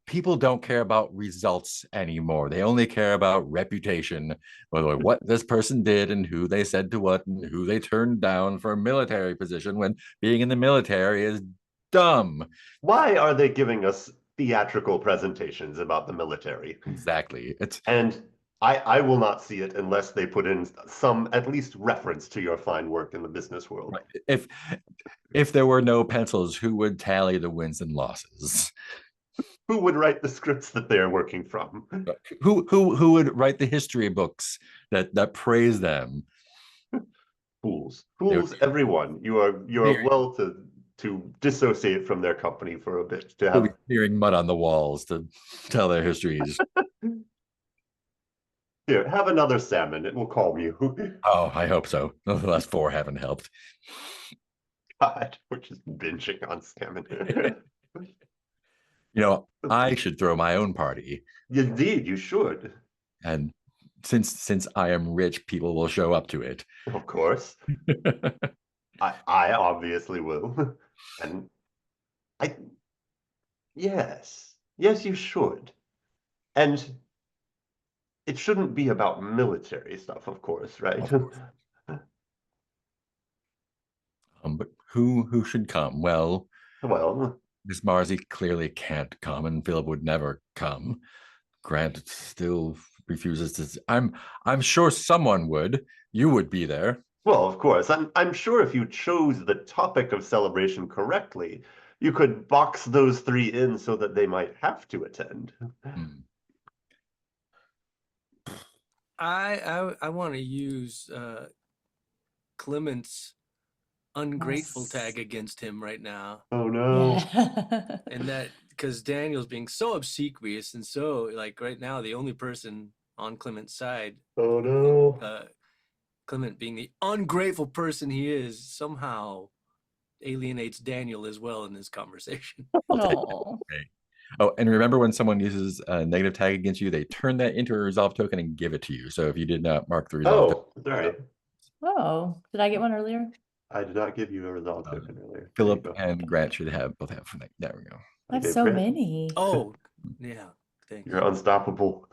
Speaker 2: people don't care about results anymore. They only care about reputation, whether what this person did and who they said to what and who they turned down for a military position when being in the military is dumb.
Speaker 1: Why are they giving us theatrical presentations about the military?
Speaker 2: Exactly.
Speaker 1: And I will not see it unless they put in some at least reference to your fine work in the business world.
Speaker 2: If there were no pencils, who would tally the wins and losses?
Speaker 1: Who would write the scripts that they are working from?
Speaker 2: Who would write the history books that praise them?
Speaker 1: Fools, everyone. You are well to dissociate from their company for a bit to have
Speaker 2: smearing mud on the walls to tell their histories.
Speaker 1: Here, have another salmon. It will calm you.
Speaker 2: Oh, I hope so. The last 4 haven't helped.
Speaker 1: God, we're just binging on salmon.
Speaker 2: I should throw my own party.
Speaker 1: Indeed, you should.
Speaker 2: And since I am rich, people will show up to it.
Speaker 1: Of course. I obviously will. And yes, you should. And it shouldn't be about military stuff, of course, right?
Speaker 2: Of course. But who should come? Well, Miss Marzi clearly can't come, and Philip would never come. Grant still refuses to. I'm sure someone would. You would be there.
Speaker 1: Well, of course. I'm sure if you chose the topic of celebration correctly, you could box those 3 in so that they might have to attend.
Speaker 4: I want to use Clement's ungrateful tag against him right now.
Speaker 1: Oh no.
Speaker 3: Yeah.
Speaker 4: And that because Daniel's being so obsequious and so like right now the only person on Clement's side.
Speaker 1: Oh no.
Speaker 4: Clement being the ungrateful person he is somehow alienates Daniel as well in this conversation.
Speaker 3: Oh.
Speaker 2: Oh, and remember when someone uses a negative tag against you, they turn that into a resolve token and give it to you. So if you did not mark the resolve token.
Speaker 1: Sorry.
Speaker 3: Oh, did I get one earlier?
Speaker 1: I did not give you a resolve token earlier.
Speaker 2: Philip and Grant should both have. There we go.
Speaker 3: I have so many.
Speaker 4: Oh, yeah. Thanks.
Speaker 1: You're unstoppable.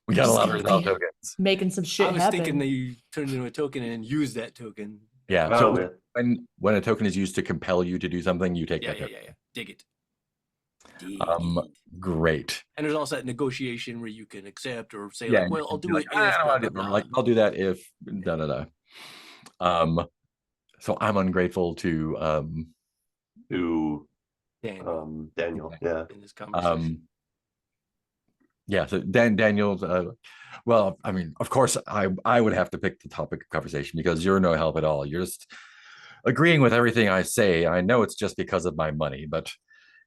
Speaker 2: We got a lot of resolve tokens.
Speaker 3: Making some shit
Speaker 4: I was
Speaker 3: happen.
Speaker 4: thinking that you turned into a token and use that token.
Speaker 2: Yeah.
Speaker 1: Oh,
Speaker 2: So when a token is used to compel you to do something, you take that token.
Speaker 4: Yeah. Dig it.
Speaker 2: Great.
Speaker 4: And there's also that negotiation where you can accept or say
Speaker 2: Yeah,
Speaker 4: like, well, I'll do
Speaker 2: like,
Speaker 4: it if
Speaker 2: I'll do that if da da da. So I'm ungrateful to
Speaker 1: Daniel. Yeah.
Speaker 4: in this conversation.
Speaker 2: Yeah, so Daniel's well, I mean, of course I would have to pick the topic of conversation because you're no help at all. You're just agreeing with everything I say. I know it's just because of my money, but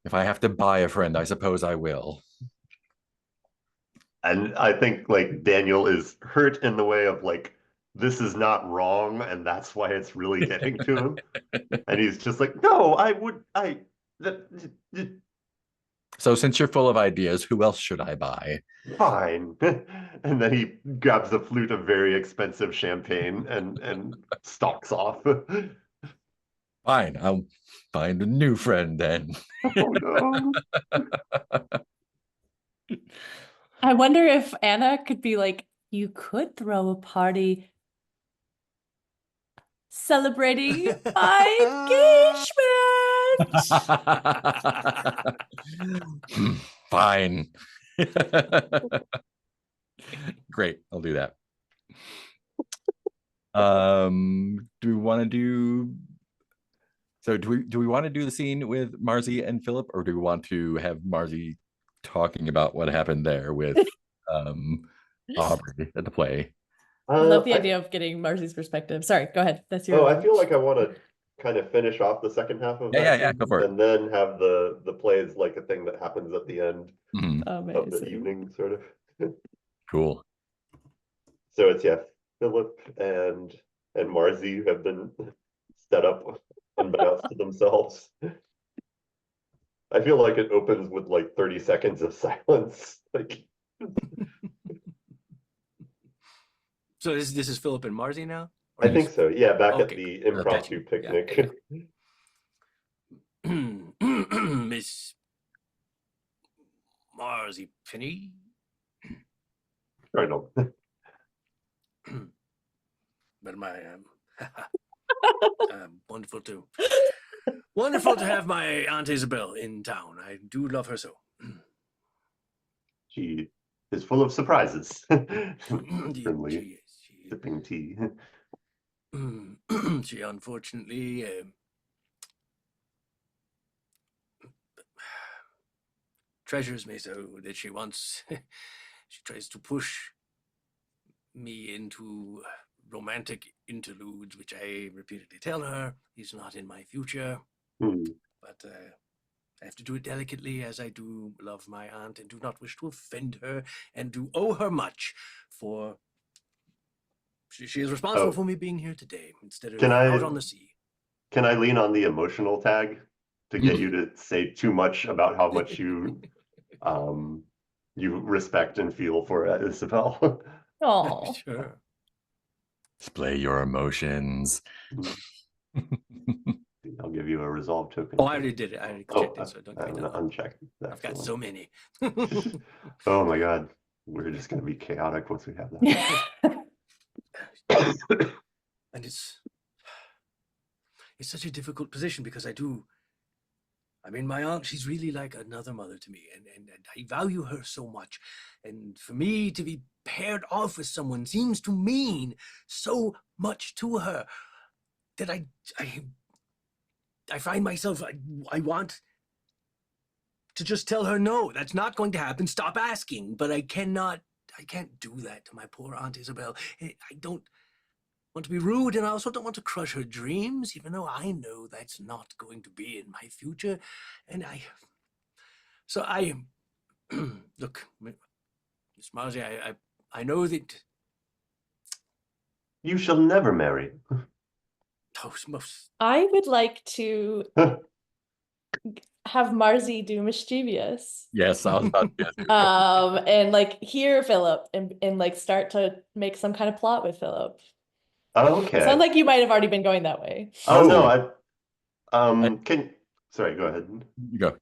Speaker 2: if I have to buy a friend, I suppose I will.
Speaker 1: And I think like Daniel is hurt in the way of like, this is not wrong, and that's why it's really getting to him. And he's just like, no,
Speaker 2: So since you're full of ideas, who else should I buy?
Speaker 1: Fine. And then he grabs the flute of very expensive champagne and stalks off.
Speaker 2: Fine, I'll find a new friend then.
Speaker 1: Oh no.
Speaker 3: I wonder if Anna could be like, you could throw a party celebrating my engagement.
Speaker 2: Fine. Great, I'll do that. Do we want to do do we want to do the scene with Marzi and Philip, or do we want to have Marzi talking about what happened there with Aubrey at the play?
Speaker 3: I love the idea of getting Marzi's perspective. Sorry, go ahead. That's your
Speaker 1: I feel like I want to kind of finish off the second half of that
Speaker 2: go for it.
Speaker 1: and then have the play as like a thing that happens at the end of the
Speaker 3: Amazing.
Speaker 1: evening, sort of.
Speaker 2: Cool.
Speaker 1: So it's Philip and Marzi have been set up unbeknownst to themselves. I feel like it opens with like 30 seconds of silence. Like,
Speaker 4: So this is Philip and Marzi now? Or
Speaker 1: I think
Speaker 4: just-
Speaker 1: so. Yeah, back at
Speaker 4: Okay,
Speaker 1: the
Speaker 4: cool.
Speaker 1: impromptu
Speaker 4: Gotcha. Yeah,
Speaker 1: picnic.
Speaker 4: Miss Marzi Penny.
Speaker 1: I don't.
Speaker 4: But my wonderful to have my Aunt Isabel in town. I do love her so.
Speaker 1: She is full of surprises.
Speaker 4: Indeed,
Speaker 1: Friendly,
Speaker 4: she is.
Speaker 1: sipping tea.
Speaker 4: She unfortunately treasures me so that she wants. She tries to push me into romantic interludes, which I repeatedly tell her is not in my future.
Speaker 1: Hmm.
Speaker 4: But I have to do it delicately, as I do love my aunt and do not wish to offend her and do owe her much for. She is responsible
Speaker 1: Oh.
Speaker 4: for me being here today instead of
Speaker 1: Can I-
Speaker 4: out on the sea.
Speaker 1: Can I lean on the emotional tag to get you to say too much about how much you respect and feel for Isabel?
Speaker 3: Oh,
Speaker 4: Sure.
Speaker 2: Display your emotions.
Speaker 1: I'll give you a resolve token.
Speaker 4: Oh, I already did it. I already
Speaker 1: Oh,
Speaker 4: checked it, so don't give me that one.
Speaker 1: unchecked.
Speaker 4: I've got so many.
Speaker 1: Oh my god, we're just gonna be chaotic once we have that.
Speaker 4: And it's such a difficult position because I mean, my aunt, she's really like another mother to me, and I value her so much. And for me to be paired off with someone seems to mean so much to her that I find myself, I want to just tell her, no, that's not going to happen. Stop asking. But I can't do that to my poor Aunt Isabel. I don't want to be rude, and I also don't want to crush her dreams, even though I know that's not going to be in my future. And look, Miss Marzi, I know that
Speaker 1: You shall never marry.
Speaker 4: most
Speaker 3: I would like to have Marzi do mischievous.
Speaker 2: Yes, I was about to do that.
Speaker 3: And like hear Philip and like start to make some kind of plot with Philip.
Speaker 1: Okay.
Speaker 3: It sounds like you might have already been going that way.
Speaker 1: Oh no,
Speaker 2: I-
Speaker 1: sorry, go ahead.
Speaker 2: You go.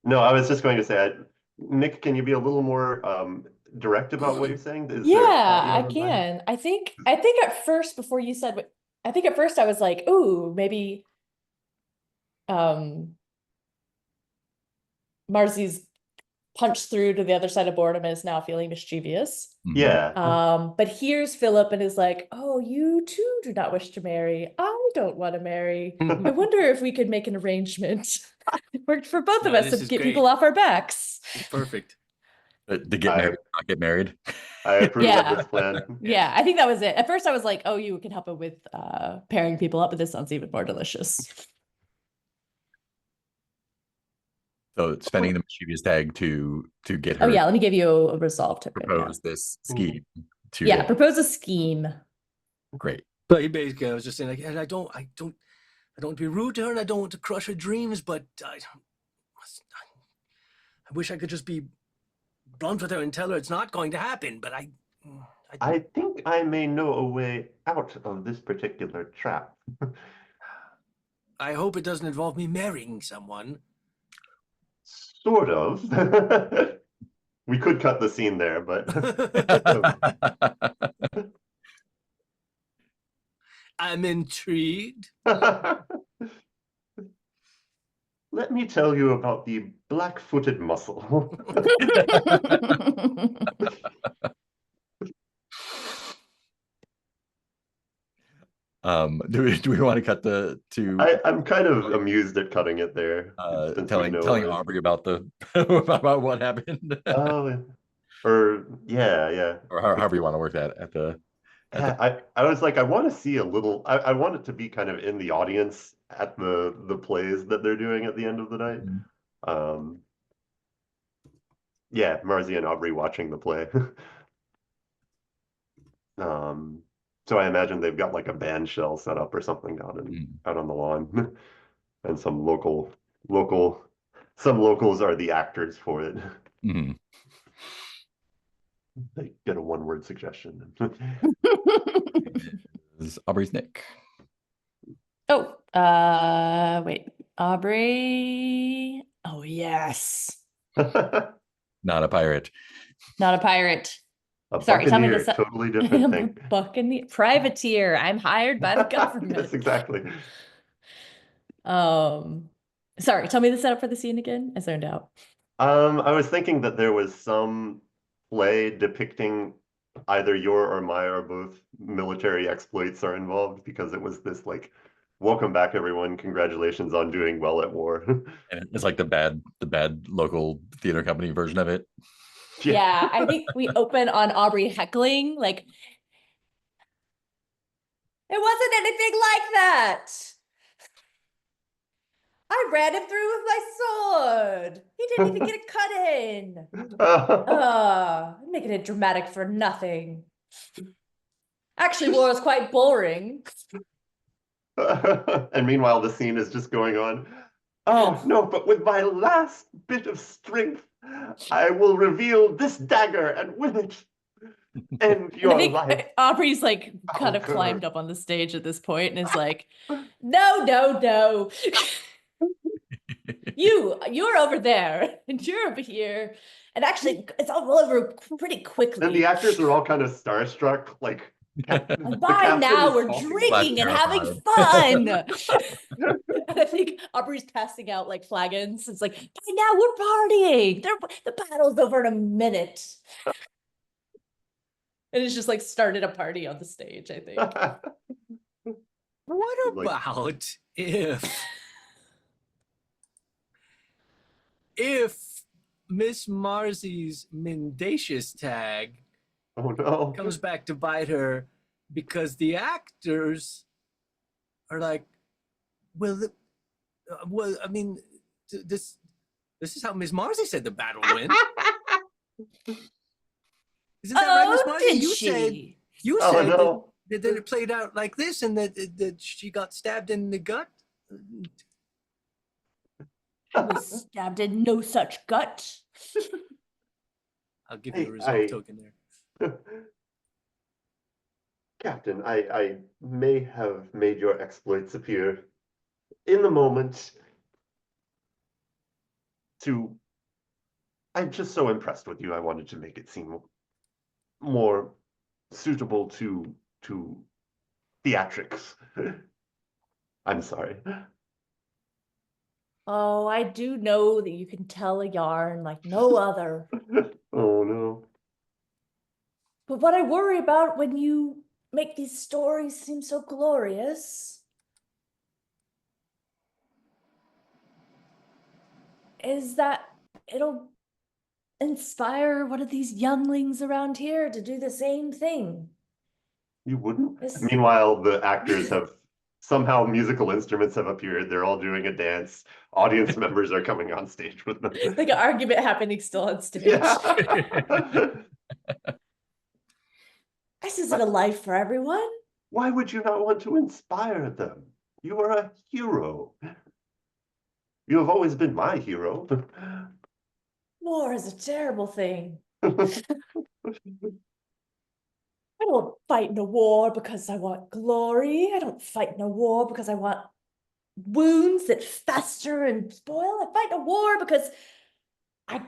Speaker 1: No, I was just going to say, Nick, can you be a little more direct about what you're saying? Is there
Speaker 3: Yeah,
Speaker 1: thought you
Speaker 3: I
Speaker 1: have in mind?
Speaker 3: can. I think at first before you said what I think at first I was like, ooh, maybe Marzi's punched through to the other side of boredom and is now feeling mischievous.
Speaker 2: Mhm.
Speaker 1: Yeah.
Speaker 3: But here's Philip and is like, oh, you too do not wish to marry. I don't want to marry. I wonder if we could make an arrangement. It worked for both of
Speaker 4: No,
Speaker 3: us
Speaker 4: this
Speaker 3: to
Speaker 4: is
Speaker 3: get
Speaker 4: great.
Speaker 3: people off our backs.
Speaker 4: It's perfect.
Speaker 2: To get married, not get married.
Speaker 1: I approve
Speaker 3: Yeah.
Speaker 1: of this plan.
Speaker 3: Yeah, I think that was it. At first I was like, oh, you can help him with pairing people up, but this sounds even more delicious.
Speaker 2: So spending the mischievous tag to get her
Speaker 3: Oh yeah, let me give you a resolve token. Yeah.
Speaker 2: propose this scheme to
Speaker 3: Yeah, propose a scheme.
Speaker 2: great.
Speaker 4: But basically, I was just saying, like, and I don't want to be rude to her, and I don't want to crush her dreams, but I wish I could just be blunt with her and tell her it's not going to happen. But
Speaker 1: I think I may know a way out of this particular trap.
Speaker 4: I hope it doesn't involve me marrying someone.
Speaker 1: Sort of. We could cut the scene there, but
Speaker 4: I'm intrigued.
Speaker 1: let me tell you about the black-footed mussel.
Speaker 2: Do we want to cut to
Speaker 1: I'm kind of amused at cutting it there. since we
Speaker 2: telling
Speaker 1: know
Speaker 2: Aubrey about the about what happened?
Speaker 1: Oh, or yeah.
Speaker 2: Or however you want to work that at the
Speaker 1: Yeah, I was like, I want to see a little. I want it to be kind of in the audience at the plays that they're doing at the end of the night.
Speaker 2: Mhm.
Speaker 1: Yeah, Marzi and Aubrey watching the play. So I imagine they've got like a band shell set up or something out on the lawn, and some local some locals are the actors for it.
Speaker 2: Mhm.
Speaker 1: They get a one-word suggestion.
Speaker 2: Is Aubrey's Nick.
Speaker 3: Oh, wait. Aubrey. Oh, yes.
Speaker 2: Not a pirate.
Speaker 3: Not a pirate.
Speaker 1: A
Speaker 3: Sorry, tell me
Speaker 1: buccaneer,
Speaker 3: this.
Speaker 1: totally different thing.
Speaker 3: Buccaneer, privateer. I'm hired by the government.
Speaker 1: Yes, exactly.
Speaker 3: Sorry, tell me the setup for the scene again. I zoned out.
Speaker 1: I was thinking that there was some play depicting either your or my or both military exploits are involved, because it was this like, welcome back everyone, congratulations on doing well at war.
Speaker 2: And it's like the bad local theater company version of it.
Speaker 3: Yeah, I think we open on Aubrey heckling, like, it wasn't anything like that. I ran him through with my sword. He didn't even get a cut in. I'm making it dramatic for nothing. Actually, war was quite boring.
Speaker 1: And meanwhile, the scene is just going on. Oh, no, but with my last bit of strength, I will reveal this dagger, and with it, end
Speaker 3: And I
Speaker 1: your
Speaker 3: think
Speaker 1: life.
Speaker 3: Aubrey's like kind of
Speaker 1: Conquer.
Speaker 3: climbed up on the stage at this point and is like, no. You're over there and you're over here. And actually, it's all over pretty quickly.
Speaker 1: And the actors are all kind of starstruck, like.
Speaker 3: And by now we're drinking and having fun. And I think Aubrey's passing out like flagons. It's like, by now we're partying. The battle's over in a minute. And it's just like started a party on the stage, I think.
Speaker 4: What
Speaker 1: Like-
Speaker 4: about if Miss Marzy's mendacious tag
Speaker 1: Oh no.
Speaker 4: comes back to bite her because the actors are like, well, I mean, this is how Miss Marzy said the battle went. Isn't that right, Miss Marzy?
Speaker 3: Did
Speaker 4: You said
Speaker 3: she?
Speaker 4: you
Speaker 1: Oh
Speaker 4: said
Speaker 1: no.
Speaker 4: that it played out like this, and that she got stabbed in the gut.
Speaker 3: I was stabbed in no such gut.
Speaker 4: I'll give you a
Speaker 1: Hey,
Speaker 4: resolve token there.
Speaker 1: Captain, I may have made your exploits appear in the moment I'm just so impressed with you, I wanted to make it seem more suitable to theatrics. I'm sorry.
Speaker 3: Oh, I do know that you can tell a yarn like no other.
Speaker 1: Oh no.
Speaker 3: But what I worry about when you make these stories seem so glorious is that it'll inspire one of these younglings around here to do the same thing.
Speaker 1: You wouldn't?
Speaker 3: This-
Speaker 1: Meanwhile, the actors have somehow musical instruments have appeared. They're all doing a dance. Audience members are coming on stage with them.
Speaker 3: Like an argument happening still on stage.
Speaker 1: Yeah.
Speaker 3: This isn't a life for everyone.
Speaker 1: Why would you not want to inspire them? You are a hero. You have always been my hero.
Speaker 3: War is a terrible thing. I don't fight in a war because I want glory. I don't fight in a war because I want wounds that fester and spoil. I fight in a war because I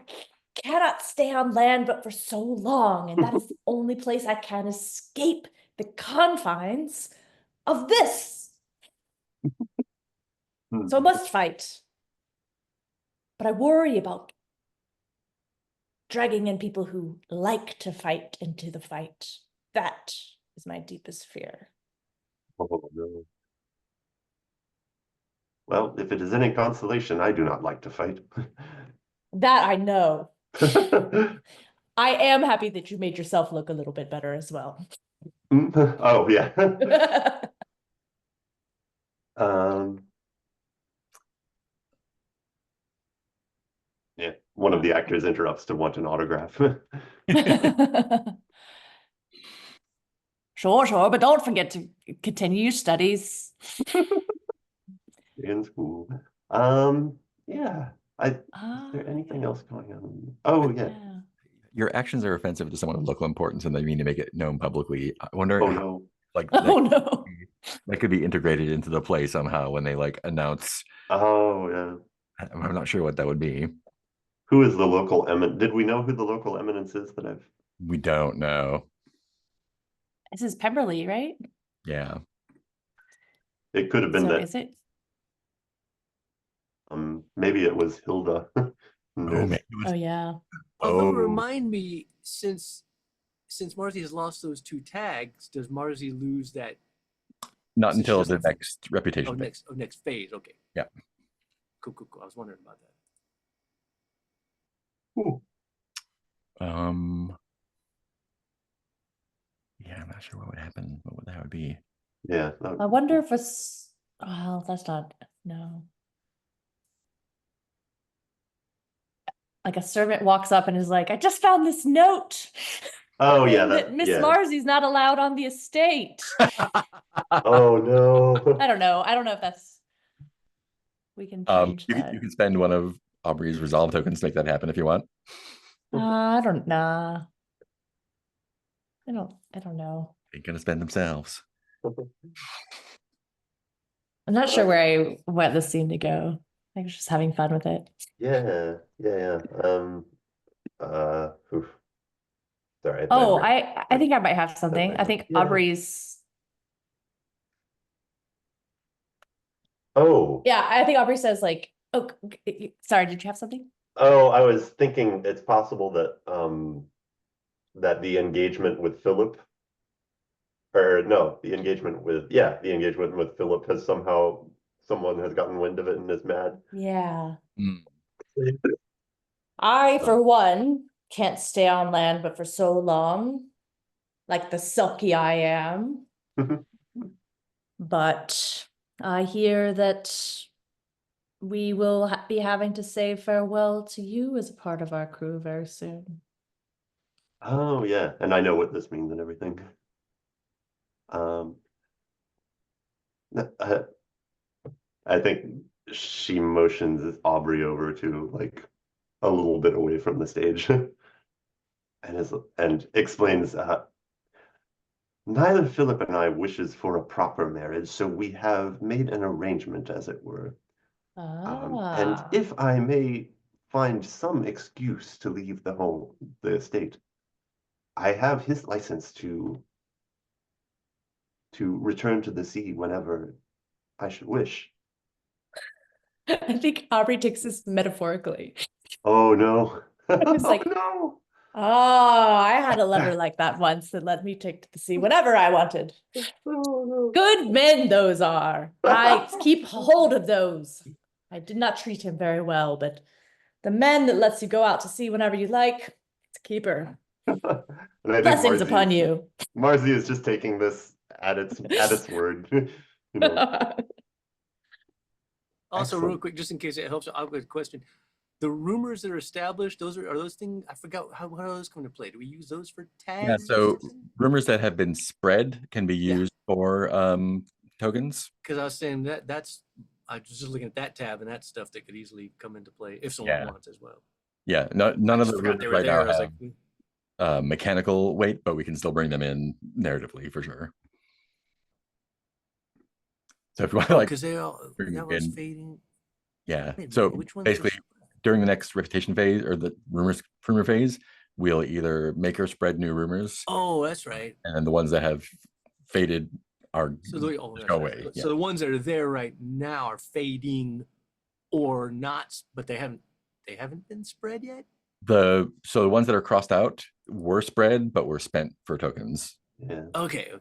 Speaker 3: cannot stay on land but for so long, and that is the only place I can escape the confines of this. So I must fight. But I worry about dragging in people who like to fight into the fight. That is my deepest fear.
Speaker 1: Oh, no. Well, if it is any consolation, I do not like to fight.
Speaker 3: That I know. I am happy that you made yourself look a little bit better as well.
Speaker 1: Oh, yeah. Yeah, one of the actors interrupts to want an autograph.
Speaker 3: Sure, but don't forget to continue your studies.
Speaker 1: In school. Yeah, I something else going on. Oh, yeah.
Speaker 3: Yeah.
Speaker 2: Your actions are offensive to someone of local importance, and they mean to make it known publicly. I wonder,
Speaker 1: Oh,
Speaker 2: how,
Speaker 1: no.
Speaker 2: like,
Speaker 3: Oh no.
Speaker 2: that could be integrated into the play somehow when they like announce.
Speaker 1: Oh, yeah.
Speaker 2: I'm not sure what that would be.
Speaker 1: Who is the local eminence? Did we know who the local eminence is that I've?
Speaker 2: We don't know.
Speaker 3: This is Pemberley, right?
Speaker 2: Yeah.
Speaker 1: It could have been
Speaker 3: So
Speaker 1: that.
Speaker 3: is it?
Speaker 1: Maybe it was Hilda. Who
Speaker 2: Oh,
Speaker 1: knows?
Speaker 2: man. It was-
Speaker 3: Oh yeah.
Speaker 4: Although
Speaker 2: Oh.
Speaker 4: remind me, since Marzi has lost those 2 tags, does Marzi lose that?
Speaker 2: Not
Speaker 4: So she
Speaker 2: until the
Speaker 4: doesn't-
Speaker 2: next reputation.
Speaker 4: Oh,
Speaker 2: phase.
Speaker 4: next phase. Okay.
Speaker 2: Yeah.
Speaker 4: Cool. I was wondering about that.
Speaker 1: Ooh.
Speaker 2: Yeah, I'm not sure what would happen. What that would be.
Speaker 1: Yeah.
Speaker 3: I wonder if it's, well, that's not, no. Like a servant walks up and is like, I just found this note.
Speaker 1: Oh, yeah.
Speaker 3: saying that Miss
Speaker 1: yeah.
Speaker 3: Marzi's not allowed on the estate.
Speaker 1: Oh, no.
Speaker 3: I don't know. I don't know if that's, we can change
Speaker 2: You
Speaker 3: that.
Speaker 2: can spend one of Aubrey's resolve tokens to make that happen if you want.
Speaker 3: I don't know. I don't know.
Speaker 2: They're gonna spend themselves.
Speaker 3: I'm not sure where I want this scene to go. I was just having fun with it.
Speaker 1: Yeah. Oof. Sorry.
Speaker 3: Oh, I think I might have something. I think
Speaker 1: Yeah.
Speaker 3: Aubrey's,
Speaker 1: Oh.
Speaker 3: yeah, I think Aubrey says like, oh, sorry, did you have something?
Speaker 1: Oh, I was thinking it's possible that that the engagement with Philip, or no, the engagement with Philip has someone has gotten wind of it and is mad.
Speaker 3: Yeah.
Speaker 2: Mm.
Speaker 3: I, for one, can't stay on land, but for so long, like the silky I am. But I hear that we will be having to say farewell to you as a part of our crew very soon.
Speaker 1: Oh, yeah, and I know what this means and everything. I think she motions Aubrey over to like a little bit away from the stage, and explains, neither Philip and I wishes for a proper marriage, so we have made an arrangement, as it were. And
Speaker 3: Ah,
Speaker 1: if I may find some excuse to leave the estate, I have his license to return to the sea whenever I should wish.
Speaker 3: I think Aubrey takes this metaphorically.
Speaker 1: Oh no.
Speaker 3: It's like-
Speaker 1: Oh, no.
Speaker 3: Oh, I had a lover like that once that let me take to the sea whenever I wanted.
Speaker 1: Oh,
Speaker 3: Good men those are. I keep hold of those. I did not treat him very well, but the man that lets you go out to sea whenever you like, it's a keeper.
Speaker 1: no. And I think
Speaker 3: Blessings
Speaker 1: Marzi
Speaker 3: upon you.
Speaker 1: Marzi is just taking this at its word. You know.
Speaker 4: Also, real
Speaker 1: Excellent.
Speaker 4: quick, just in case it helps, I've got a question. The rumors that are established, are those things? I forgot how are those coming to play? Do we use those for tags?
Speaker 2: Yeah,
Speaker 4: or
Speaker 2: so
Speaker 4: something?
Speaker 2: rumors that have been spread can be
Speaker 4: Yeah.
Speaker 2: used for tokens.
Speaker 4: Because I was saying that's I was just looking at that tab and that stuff that could easily come into play if someone
Speaker 2: Yeah.
Speaker 4: wants as well.
Speaker 2: Yeah, none
Speaker 4: I
Speaker 2: of
Speaker 4: just
Speaker 2: the
Speaker 4: forgot they
Speaker 2: rumors
Speaker 4: were
Speaker 2: right
Speaker 4: there.
Speaker 2: now
Speaker 4: I was
Speaker 2: have
Speaker 4: like,
Speaker 2: mechanical weight, but we can still bring them in narratively for sure. So if you want to like,
Speaker 4: because they all
Speaker 2: bring
Speaker 4: that was
Speaker 2: in-
Speaker 4: fading.
Speaker 2: yeah.
Speaker 4: Wait a
Speaker 2: So
Speaker 4: minute, which ones were
Speaker 2: basically,
Speaker 4: spread?
Speaker 2: during the next reputation phase or the rumor phase, we'll either make or spread new rumors,
Speaker 4: Oh, that's right.
Speaker 2: and then the ones that have faded are
Speaker 4: So the,
Speaker 2: just
Speaker 4: that's
Speaker 2: go
Speaker 4: right.
Speaker 2: away.
Speaker 4: So the ones that are there right now are fading or not, but they haven't been spread yet.
Speaker 2: So the ones that are crossed out were spread, but were spent for tokens.
Speaker 1: Yeah.
Speaker 4: Okay.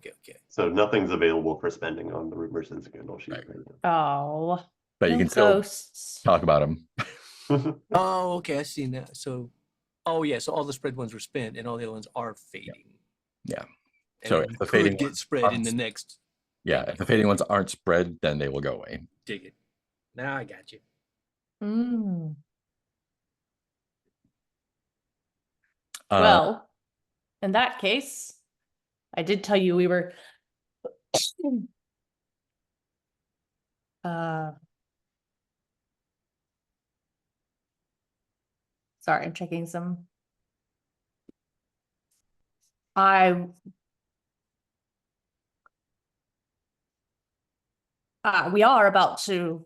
Speaker 1: So nothing's available for spending on the rumors and scandal sheet
Speaker 2: Right.
Speaker 1: right
Speaker 3: Oh,
Speaker 2: But you
Speaker 3: no
Speaker 2: can still
Speaker 3: ghosts.
Speaker 2: talk about them.
Speaker 1: now.
Speaker 4: Oh, okay. I see now. So, oh yeah. So all the spread ones were spent, and all the other ones are fading.
Speaker 2: Yeah.
Speaker 4: And
Speaker 2: So
Speaker 4: then
Speaker 2: if the
Speaker 4: could
Speaker 2: fading
Speaker 4: get
Speaker 2: ones
Speaker 4: spread in the
Speaker 2: aren't-
Speaker 4: next.
Speaker 2: Yeah, if the fading ones aren't spread, then they will go away.
Speaker 4: Dig it. Now I got you.
Speaker 3: Mm.
Speaker 2: Uh,
Speaker 3: Well, in that case, I did tell you we were Sorry, I'm checking some. I we are about to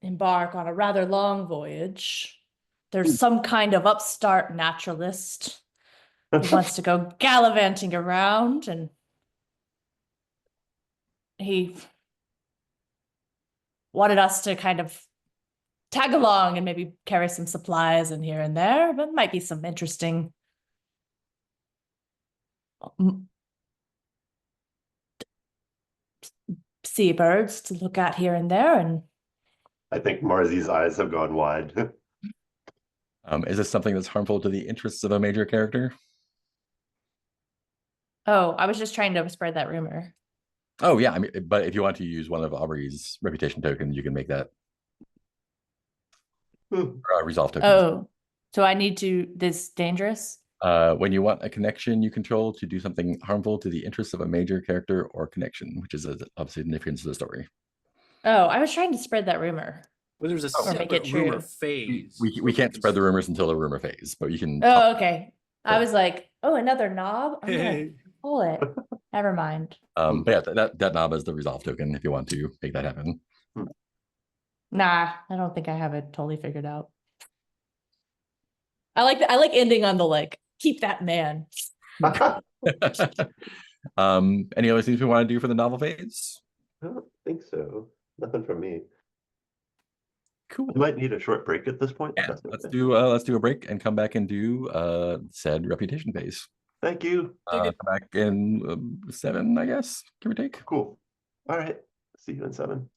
Speaker 3: embark on a rather long voyage. There's some kind of upstart naturalist who wants to go gallivanting around, and he wanted us to kind of tag along and maybe carry some supplies in here and there, but might be some interesting seabirds to look at here and there. And
Speaker 1: I think Marzi's eyes have gone wide.
Speaker 2: Is this something that's harmful to the interests of a major character?
Speaker 3: oh, I was just trying to spread that rumor.
Speaker 2: Oh yeah, I mean, but if you want to use one of Aubrey's reputation tokens, you can make that resolve token.
Speaker 3: Oh, so I need to this dangerous?
Speaker 2: When you want a connection you control to do something harmful to the interests of a major character or connection, which is of significance to the story.
Speaker 3: Oh, I was trying to spread that rumor.
Speaker 4: Well, there's a
Speaker 3: Or make it
Speaker 4: separate rumor
Speaker 3: true.
Speaker 4: phase.
Speaker 2: We can't spread the rumors until the rumor phase, but you can.
Speaker 3: Oh, okay. I was like, oh, another knob? I'm gonna pull it. Never mind.
Speaker 2: But yeah, that knob is the resolve token if you want to make that happen.
Speaker 3: Nah, I don't think I have it totally figured out. I like ending on the like, keep that man.
Speaker 2: Any other things we want to do for the novel phase?
Speaker 1: I don't think so. Nothing from me.
Speaker 2: Cool.
Speaker 1: We might need a short break at this point.
Speaker 2: Yeah,
Speaker 1: That's
Speaker 2: let's
Speaker 1: okay.
Speaker 2: do a break and come back and do said reputation phase.
Speaker 1: Thank you.
Speaker 2: Come back in 7, I guess, give or take.
Speaker 1: Cool. All right. See you in 7.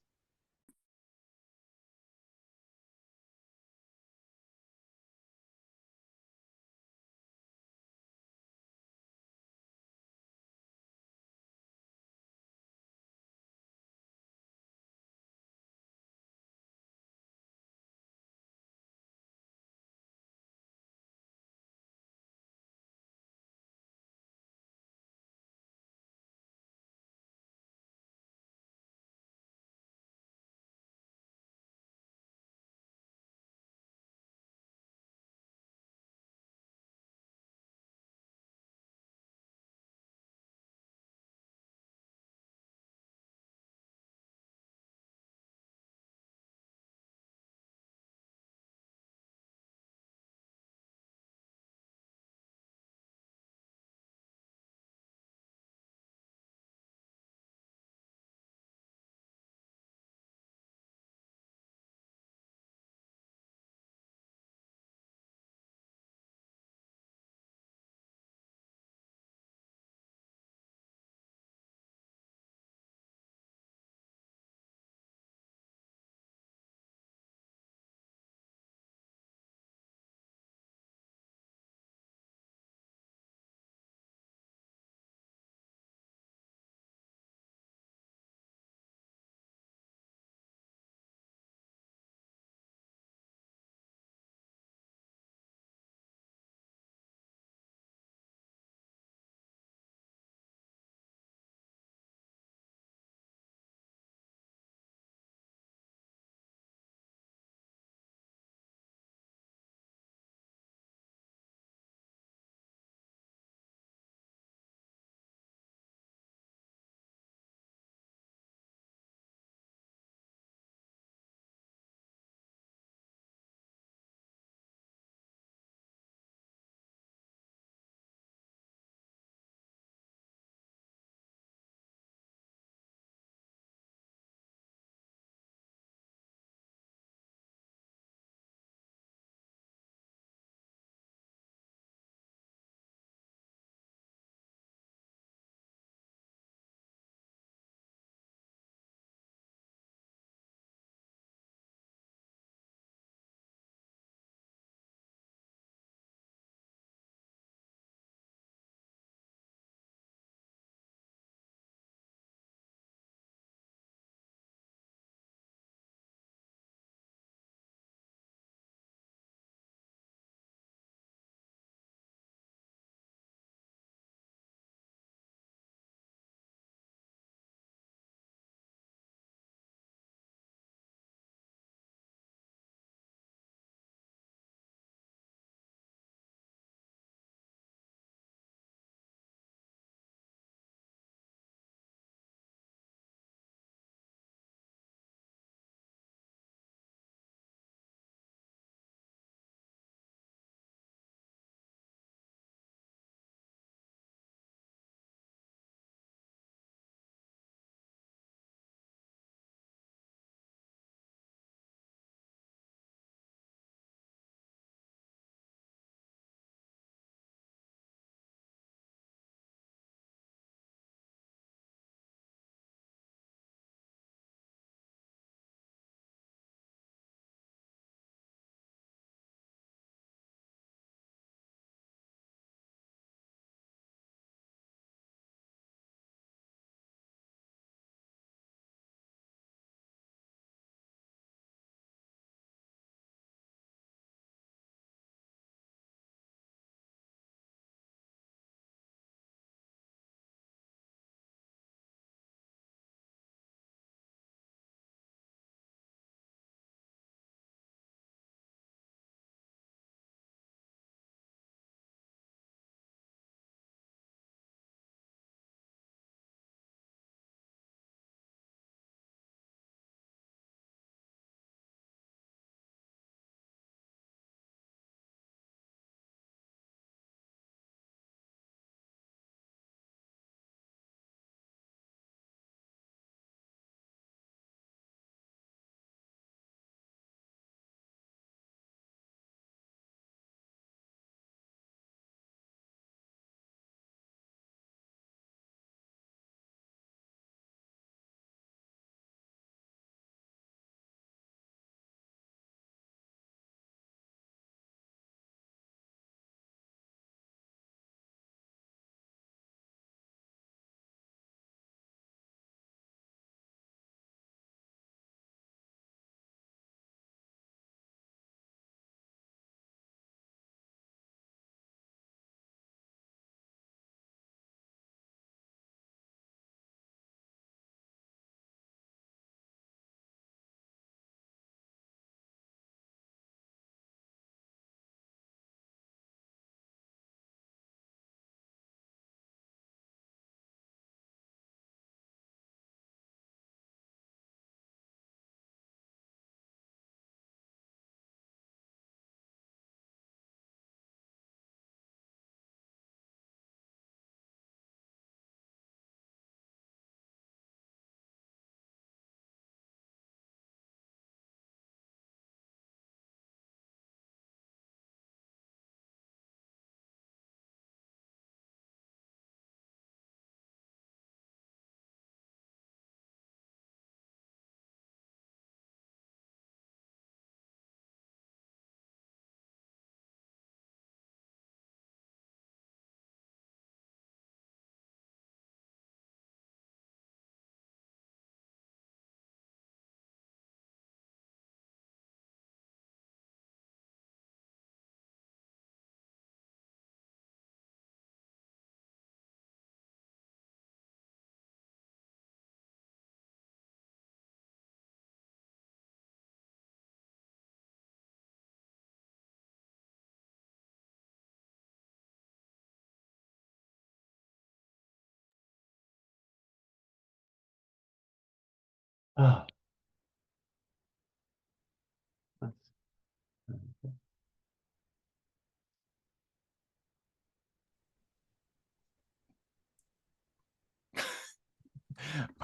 Speaker 1: Ah.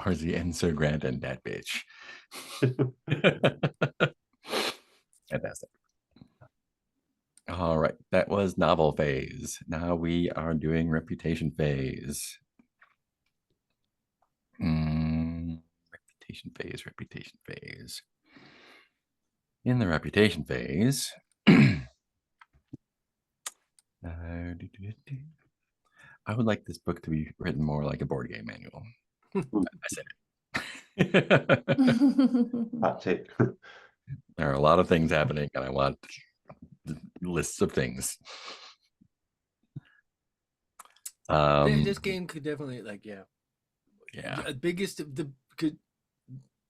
Speaker 2: Or the Enzo Grant and that bitch. Fantastic. All right, that was novel phase. Now we are doing reputation phase. Reputation phase, reputation phase. In the reputation phase, I would like this book to be written more like a board game manual. I said it.
Speaker 1: Hot take.
Speaker 2: There are a lot of things happening, and I want lists of things.
Speaker 4: This game could definitely
Speaker 2: yeah.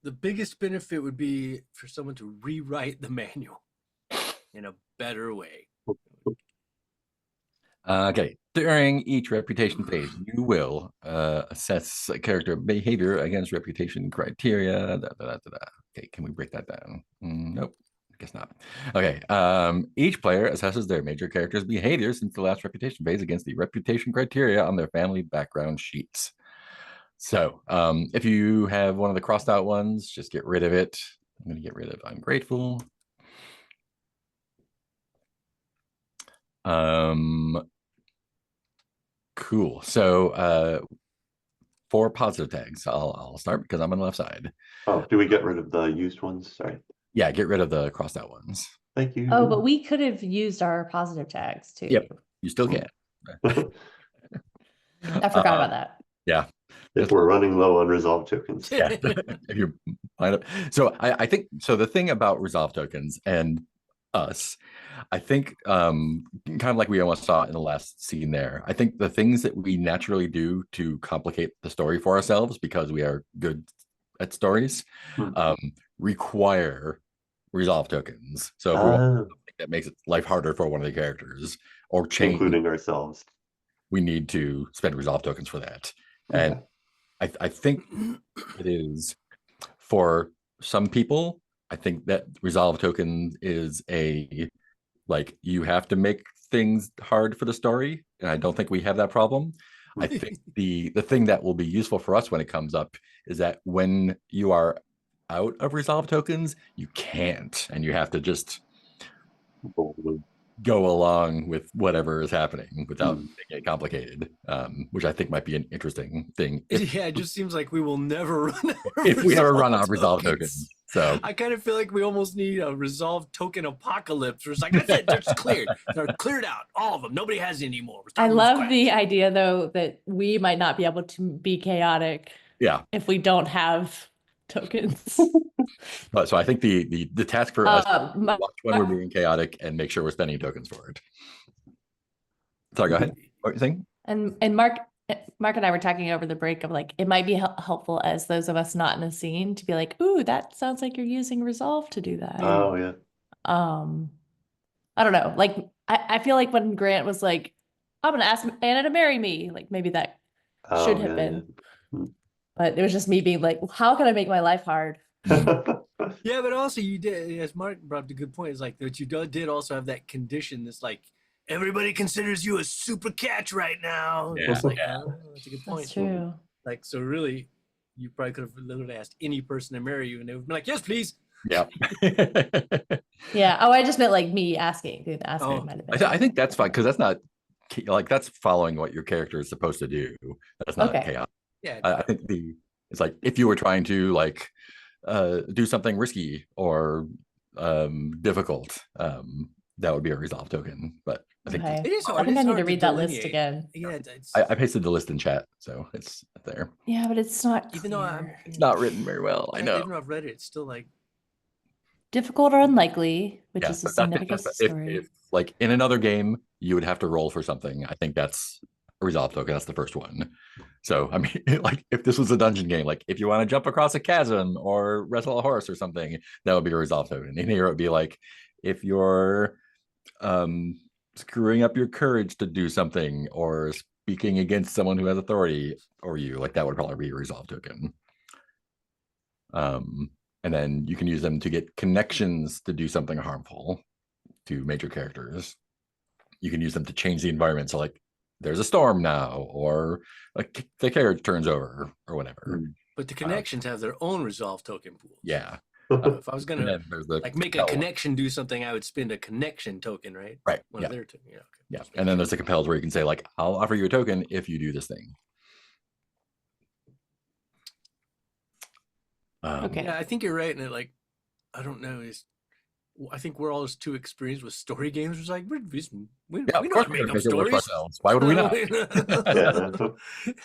Speaker 4: The biggest benefit would be for someone to rewrite the manual in a better way.
Speaker 2: Okay, during each reputation phase, you will assess a character behavior against reputation criteria. Okay, can we break that down? Nope, I guess not. Okay, each player assesses their major character's behavior since the last reputation phase against the reputation criteria on their family background sheets. So if you have one of the crossed out ones, just get rid of it. I'm going to get rid of ungrateful. Cool. So for positive tags, I'll start because I'm on the left side.
Speaker 1: Oh, do we get rid of the used ones? Sorry.
Speaker 2: Yeah, get rid of the crossed out ones.
Speaker 1: Thank you.
Speaker 3: Oh, but we could have used our positive tags too.
Speaker 2: Yep. You still can.
Speaker 3: I forgot about that.
Speaker 2: Yeah.
Speaker 1: If we're running low on resolve tokens.
Speaker 2: Yeah. If you line up. So I think so. The thing about resolve tokens and us, I think kind of like we almost saw in the last scene there, I think the things that we naturally do to complicate the story for ourselves because we are good at stories require resolve tokens. So if we want something that makes it life harder for one of the characters or change,
Speaker 1: including ourselves,
Speaker 2: we need to spend resolve tokens for that. And I think it is for some people, I think that resolve token is like you have to make things hard for the story. And I don't think we have that problem. I think the thing that will be useful for us when it comes up is that when you are out of resolve tokens, you can't, and you have to just go along with whatever is happening without making it complicated, which I think might be an interesting thing.
Speaker 4: Yeah, it just seems like we will never run out
Speaker 2: if we ever run out of resolve tokens. So
Speaker 4: I kind of feel like we almost need a resolve token apocalypse. Where it's like, that's it, they're just cleared. They're cleared out. All of them. Nobody has any anymore.
Speaker 3: I love the idea though that we might not be able to be chaotic if we don't have tokens.
Speaker 2: But so I think the task for us watch when we're being chaotic and make sure we're spending tokens for it. Sorry, go ahead. What are you saying?
Speaker 3: And Mark and I were talking over the break of like, it might be helpful as those of us not in a scene to be like, ooh, that sounds like you're using resolve to do that.
Speaker 1: Oh yeah.
Speaker 3: I don't know. Like, I feel like when Grant was like, I'm gonna ask Anna to marry me, like maybe that should have been. But it was just me being like, how can I make my life hard?
Speaker 4: Yeah, but also you did, as Mark brought up a good point, is like that you did also have that condition that's like, everybody considers you a super catch right now.
Speaker 2: Yeah,
Speaker 4: it's like, oh, that's a good point.
Speaker 3: That's true.
Speaker 4: Like, so really, you probably could have literally asked any person to marry you, and they would be like, yes, please.
Speaker 2: Yeah.
Speaker 3: Yeah. Oh, I just meant like me asking. Dude, asking might have been.
Speaker 2: I think that's fine because that's not like that's following what your character is supposed to do. That's not chaos.
Speaker 4: Yeah.
Speaker 2: I think it's like if you were trying to like do something risky or difficult, that would be a resolve token. But I think
Speaker 3: Okay.
Speaker 4: it is hard.
Speaker 3: I think I need to
Speaker 4: hard
Speaker 3: read that list
Speaker 4: delineate.
Speaker 3: again.
Speaker 4: Yeah,
Speaker 2: I pasted the list in chat, so it's there.
Speaker 3: Yeah, but it's not
Speaker 4: even though
Speaker 2: it's not written very well. I know.
Speaker 4: Even though I've read it, it's still like
Speaker 3: difficult or unlikely, which is a
Speaker 2: but that's
Speaker 3: significant story.
Speaker 2: if like in another game you would have to roll for something, I think that's a resolve token. That's the first one. So I mean, like if this was a dungeon game, like if you want to jump across a chasm or wrestle a horse or something, that would be a resolve token. And here it would be like if you're screwing up your courage to do something or speaking against someone who has authority or you, like that would probably be a resolve token. And then you can use them to get connections to do something harmful to major characters. You can use them to change the environment. So like there's a storm now, or like the carriage turns over or whatever.
Speaker 4: But the connections have their own resolve token pools.
Speaker 2: Yeah.
Speaker 4: If I was
Speaker 2: And
Speaker 4: gonna
Speaker 2: then there's the
Speaker 4: like make a
Speaker 2: compel one.
Speaker 4: connection do something, I would spend a connection token, right?
Speaker 2: Right.
Speaker 4: One
Speaker 2: Yeah.
Speaker 4: of their two. Yeah. Okay.
Speaker 2: Yeah.
Speaker 4: Just
Speaker 2: And then
Speaker 4: making
Speaker 2: there's the compels where you can say, like, I'll offer you a token if you do this thing.
Speaker 3: Okay.
Speaker 4: Yeah, I think you're right. And it, like, I don't know, I think we're all just too experienced with story games. It's like, we
Speaker 2: Yeah,
Speaker 4: know
Speaker 2: of
Speaker 4: how
Speaker 2: course
Speaker 4: to
Speaker 2: we're
Speaker 4: make
Speaker 2: gonna
Speaker 4: up
Speaker 2: make it work for
Speaker 4: stories.
Speaker 2: ourselves. Why would we not?
Speaker 1: Yeah.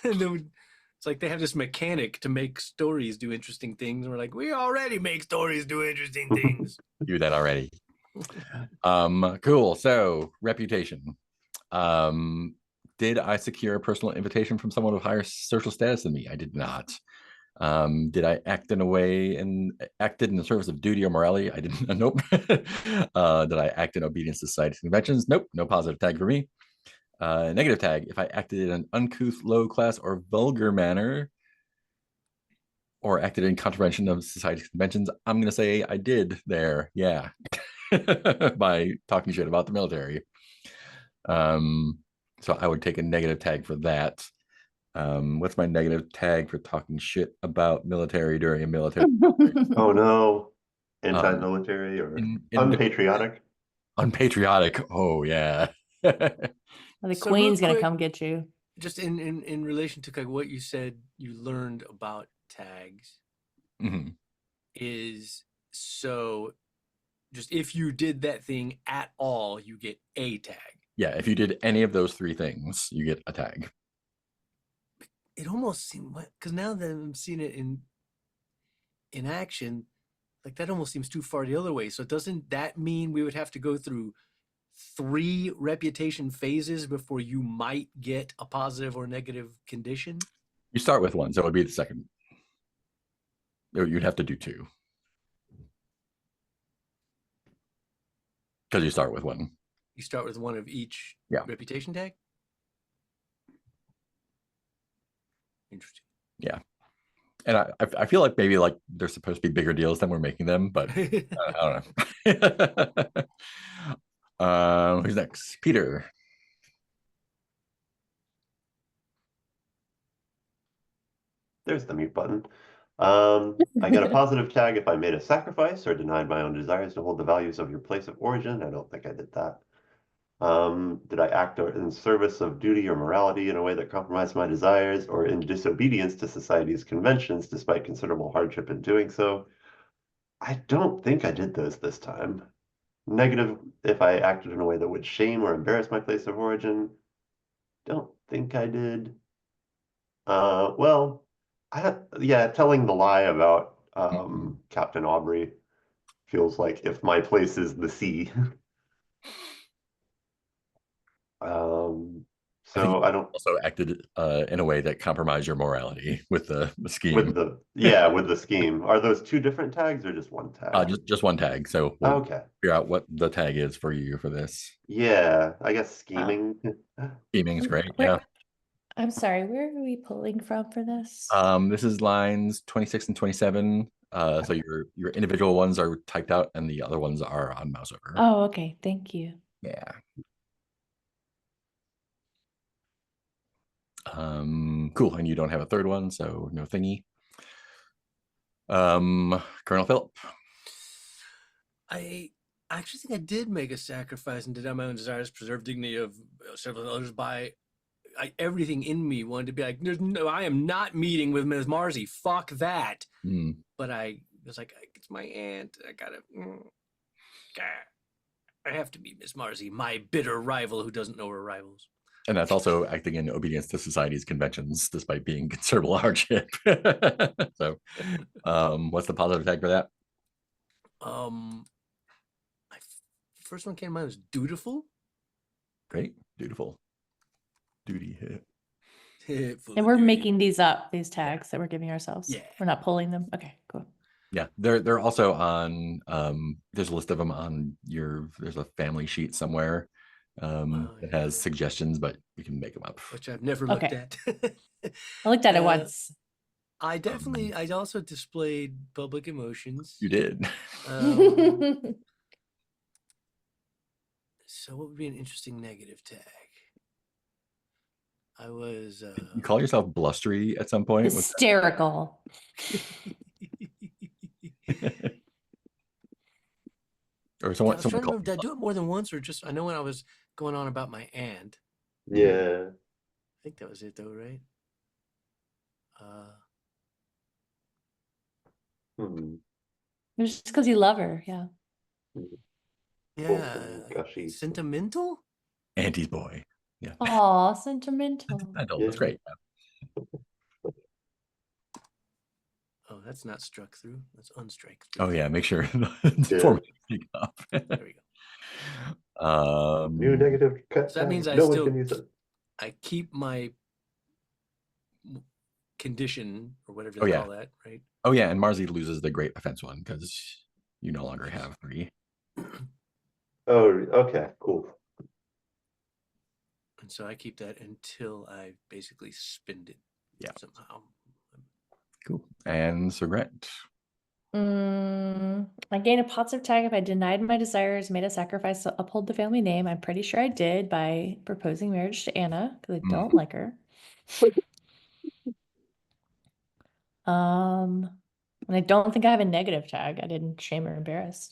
Speaker 4: And then it's like they have this mechanic to make stories do interesting things. And we're like, we already make stories do interesting things.
Speaker 2: Do that already. Cool. So reputation. Did I secure a personal invitation from someone with higher social status than me? I did not. Did I act in a way and acted in the service of duty or morality? I didn't. Nope. Did I act in obedience to society's conventions? Nope. No positive tag for me. Negative tag. If I acted in an uncouth, low class, or vulgar manner, or acted in contravention of society's conventions, I'm going to say I did there. Yeah. By talking shit about the military. So I would take a negative tag for that. What's my negative tag for talking shit about military during a military?
Speaker 1: Oh no. Anti-military or unpatriotic?
Speaker 2: Unpatriotic. Oh yeah.
Speaker 3: The
Speaker 4: So
Speaker 3: queen's
Speaker 4: real
Speaker 3: gonna
Speaker 4: quick,
Speaker 3: come get you.
Speaker 4: Just in relation to like what you said, you learned about tags
Speaker 2: Mhm.
Speaker 4: is so just if you did that thing at all, you get a tag.
Speaker 2: Yeah, if you did any of those three things, you get a tag.
Speaker 4: It almost seemed because now that I'm seeing it in action, like that almost seems too far the other way. So doesn't that mean we would have to go through 3 reputation phases before you might get a positive or negative condition?
Speaker 2: You start with one, so it would be the second. You'd have to do 2. Because you start with one.
Speaker 4: You start with one of each
Speaker 2: Yeah.
Speaker 4: reputation tag? Interesting.
Speaker 2: Yeah. And I feel like maybe like they're supposed to be bigger deals than we're making them, but I don't know. Who's next? Peter.
Speaker 1: There's the mute button. I get a positive tag if I made a sacrifice or denied my own desires to hold the values of your place of origin. I don't think I did that. Did I act in service of duty or morality in a way that compromised my desires or in disobedience to society's conventions despite considerable hardship in doing so? I don't think I did those this time. Negative if I acted in a way that would shame or embarrass my place of origin. Don't think I did. Well, yeah, telling the lie about Captain Aubrey feels like if my place is the sea. So I don't
Speaker 2: Also acted in a way that compromised your morality with the scheme.
Speaker 1: with the scheme. Are those 2 different tags or just one tag?
Speaker 2: Just one tag. So we'll
Speaker 1: Okay.
Speaker 2: figure out what the tag is for you for this.
Speaker 1: Yeah, I guess scheming.
Speaker 2: Scheming is great.
Speaker 3: Where-
Speaker 2: Yeah.
Speaker 3: I'm sorry, where are we pulling from for this?
Speaker 2: This is lines 26 and 27. So your individual ones are typed out and the other ones are on mouse over.
Speaker 3: Oh, okay. Thank you.
Speaker 2: Yeah. Cool. And you don't have a third one, so no thingy. Colonel Philip.
Speaker 4: I actually think I did make a sacrifice and deny my own desires, preserve dignity of several others by everything in me wanted to be like, no, I am not meeting with Ms. Marzi. Fuck that. But I was like, it's my aunt. I have to meet Miss Marzi, my bitter rival who doesn't know her rivals.
Speaker 2: And that's also acting in obedience to society's conventions, despite being considerable hardship. So, what's the positive tag for that?
Speaker 4: First one came to mind was dutiful.
Speaker 2: Great, dutiful, duty hit.
Speaker 3: And we're making these up, these tags that we're giving ourselves.
Speaker 4: Yeah.
Speaker 3: We're not pulling them. Okay, cool.
Speaker 2: Yeah, they're also on. There's a list of them on there's a family sheet somewhere. It has suggestions, but you can make them up.
Speaker 4: Which I've never looked
Speaker 3: Okay.
Speaker 4: at.
Speaker 3: I looked at it once.
Speaker 4: I also displayed public emotions.
Speaker 2: You did.
Speaker 4: Um, so what would be an interesting negative tag? I was
Speaker 2: You call yourself blustery at some point? What's
Speaker 3: Hysterical.
Speaker 2: or
Speaker 4: Yeah,
Speaker 2: someone
Speaker 4: I was trying
Speaker 2: someone
Speaker 4: to
Speaker 2: called
Speaker 4: remember, did I do it more than once, or just I know when I was going on about my aunt.
Speaker 1: Yeah.
Speaker 4: I think that was it though, right?
Speaker 1: Hmm.
Speaker 3: It's just because you love her. Yeah.
Speaker 4: Yeah,
Speaker 1: Gushy.
Speaker 4: sentimental.
Speaker 2: Auntie's boy. Yeah.
Speaker 3: Aw, sentimental.
Speaker 2: Sentimental.
Speaker 1: Yeah.
Speaker 2: That's great.
Speaker 4: Oh, that's not struck through. That's unstrike through.
Speaker 2: Oh yeah, make sure
Speaker 1: Yeah.
Speaker 2: format speak up.
Speaker 4: There we go.
Speaker 1: New negative cut.
Speaker 4: So that means I
Speaker 1: no one
Speaker 4: still-
Speaker 1: can use it.
Speaker 4: I keep my condition or whatever
Speaker 2: Oh,
Speaker 4: they
Speaker 2: yeah.
Speaker 4: call that, right?
Speaker 2: Oh yeah, and Marzi loses the great offense one because you no longer have 3.
Speaker 1: Oh, okay, cool.
Speaker 4: And so I keep that until I basically spend it.
Speaker 2: Yeah.
Speaker 4: Somehow.
Speaker 2: Cool. And Segret.
Speaker 3: I gained a positive tag if I denied my desires, made a sacrifice to uphold the family name. I'm pretty sure I did by proposing marriage to Anna because I don't like her. And I don't think I have a negative tag. I didn't shame or embarrass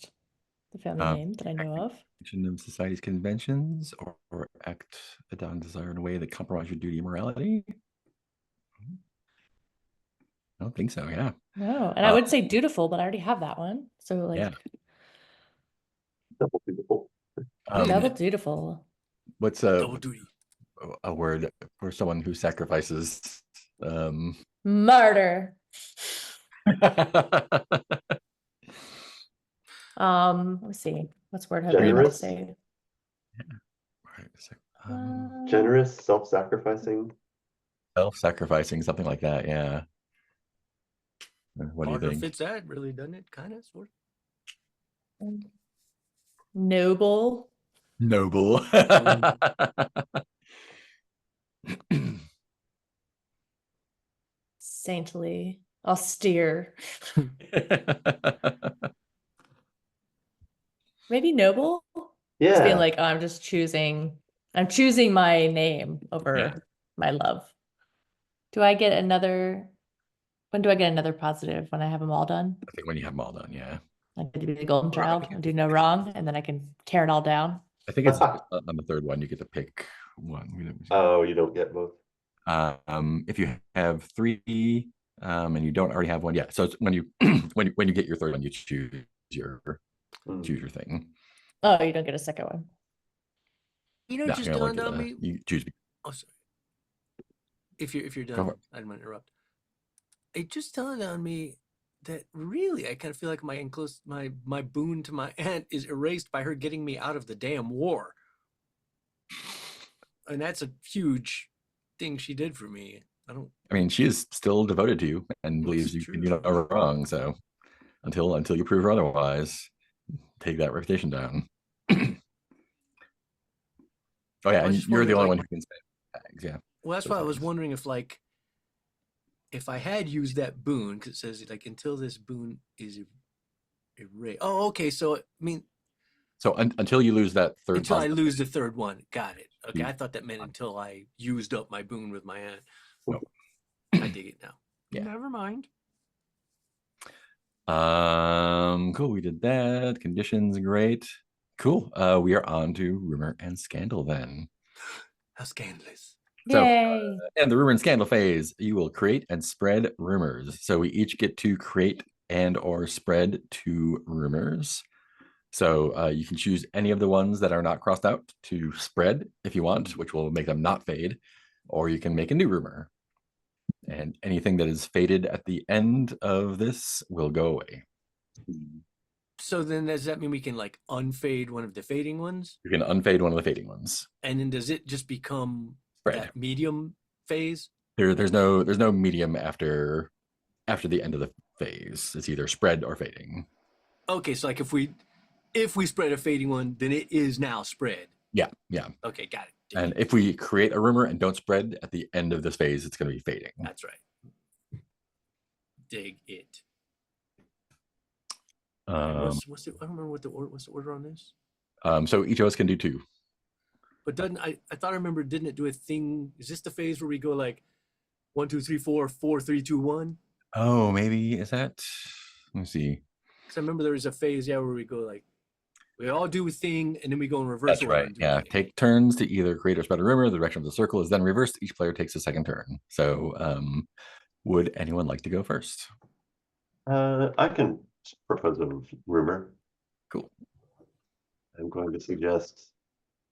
Speaker 3: the family name that I know of.
Speaker 2: Action of society's conventions or act on desire in a way that compromise your duty and morality. I don't think so. Yeah.
Speaker 3: No, and I would say dutiful, but I already have that one. So like
Speaker 2: Yeah.
Speaker 1: Double beautiful.
Speaker 3: double dutiful.
Speaker 2: What's
Speaker 4: Double duty.
Speaker 2: a word for someone who sacrifices?
Speaker 3: Murder. Let's see. What's word have I meant to
Speaker 1: Generous?
Speaker 3: say?
Speaker 1: Generous, self-sacrificing.
Speaker 2: Self-sacrificing, something like that. Yeah. What do you
Speaker 4: Partner
Speaker 2: think?
Speaker 4: fits that, really, doesn't it? Kind of, sort of.
Speaker 3: Noble.
Speaker 2: Noble.
Speaker 3: Saintly. Austere. Maybe noble? Just being
Speaker 1: Yeah.
Speaker 3: like, oh, I'm choosing my name over
Speaker 2: Yeah.
Speaker 3: my love. When do I get another positive? When I have them all done?
Speaker 2: I think when you have them all done, yeah.
Speaker 3: I get to be the golden
Speaker 2: Or I
Speaker 3: child
Speaker 2: think
Speaker 3: and do no wrong, and then I can tear it all down.
Speaker 2: I think it's on the third one, you get to pick one.
Speaker 1: Oh, you don't get both.
Speaker 2: If you have 3, and you don't already have one, yeah. So it's when you when you get your third one, you choose your thing.
Speaker 3: Oh, you don't get a second one.
Speaker 4: You know,
Speaker 2: No,
Speaker 4: it just
Speaker 2: you only
Speaker 4: dawned
Speaker 2: get
Speaker 4: on
Speaker 2: a-
Speaker 4: me.
Speaker 2: You choose.
Speaker 4: Oh, sorry. If you're
Speaker 2: Go
Speaker 4: done,
Speaker 2: for it.
Speaker 4: I didn't want to interrupt. It just dawned on me that really I kind of feel like my boon to my aunt is erased by her getting me out of the damn war. And that's a huge thing she did for me.
Speaker 2: I mean, she is still devoted to you and
Speaker 4: Well,
Speaker 2: believes
Speaker 4: it's
Speaker 2: you can do no
Speaker 4: true.
Speaker 2: wrong. So until you prove her otherwise, take that reputation down. Oh yeah,
Speaker 4: I was
Speaker 2: and
Speaker 4: just
Speaker 2: you're the
Speaker 4: wondering,
Speaker 2: only
Speaker 4: like-
Speaker 2: one who can say tags. Yeah.
Speaker 4: Well, that's
Speaker 2: Those
Speaker 4: why I was
Speaker 2: things.
Speaker 4: wondering if I had used that boon, because it says like until this boon is erased. Oh, okay. So I mean,
Speaker 2: So until you lose that third,
Speaker 4: until I
Speaker 2: positive,
Speaker 4: lose the third one. Got it. Okay,
Speaker 2: You-
Speaker 4: I thought that meant until I used up my boon with my aunt.
Speaker 2: Nope.
Speaker 4: I dig it now.
Speaker 2: Yeah.
Speaker 4: Never mind.
Speaker 2: Cool. We did that. Conditions, great. Cool. We are on to rumor and scandal then.
Speaker 4: How scandalous.
Speaker 2: So,
Speaker 3: Yay.
Speaker 2: And the rumor and scandal phase, you will create and spread rumors. So we each get to create and or spread 2 rumors. So you can choose any of the ones that are not crossed out to spread if you want, which will make them not fade, or you can make a new rumor. And anything that is faded at the end of this will go away.
Speaker 4: So then does that mean we can like unfade one of the fading ones?
Speaker 2: You can unfade one of the fading ones.
Speaker 4: And then does it just become
Speaker 2: Spread.
Speaker 4: that medium phase?
Speaker 2: There's no medium after the end of the phase. It's either spread or fading.
Speaker 4: Okay, so like if we spread a fading one, then it is now spread.
Speaker 2: Yeah.
Speaker 4: Okay, got it.
Speaker 2: And if we create a rumor and don't spread at the end of this phase, it's going to be fading.
Speaker 4: That's right. dig it. And what's the, I don't remember what's the order on this.
Speaker 2: So each of us can do 2.
Speaker 4: But doesn't I thought I remember, didn't it do a thing? Is this the phase where we go like 1, 2, 3, 4, 4, 3, 2, 1?
Speaker 2: Oh, maybe is that? Let me see.
Speaker 4: Because I remember there was a phase, where we go like, we all do a thing and then we go in reverse.
Speaker 2: That's
Speaker 4: order
Speaker 2: right.
Speaker 4: and do a
Speaker 2: Yeah.
Speaker 4: thing.
Speaker 2: Take turns to either create or spread a rumor. The direction of the circle is then reversed. Each player takes a second turn. So would anyone like to go first?
Speaker 1: I can propose a rumor.
Speaker 2: Cool.
Speaker 1: I'm going to suggest,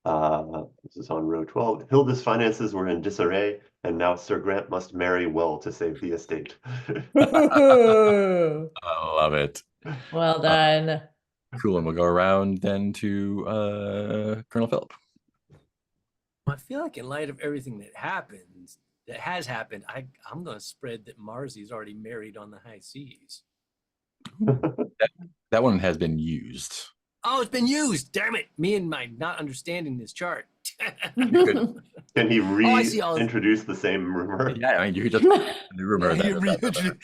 Speaker 1: this is on row 12. Hilda's finances were in disarray, and now Sir Grant must marry well to save the estate.
Speaker 2: I love it.
Speaker 3: Well done.
Speaker 2: Cool. And we'll go around then to Colonel Philip.
Speaker 4: I feel like in light of everything that has happened, I'm going to spread that Marzi's already married on the high seas.
Speaker 2: That one has been used.
Speaker 4: Oh, it's been used. Damn it. Me and my not understanding this chart.
Speaker 2: Good.
Speaker 1: Can he
Speaker 4: I see all-
Speaker 1: reintroduce the same rumor?
Speaker 2: Yeah, I mean, you could just the rumor.
Speaker 4: Yeah,
Speaker 2: that-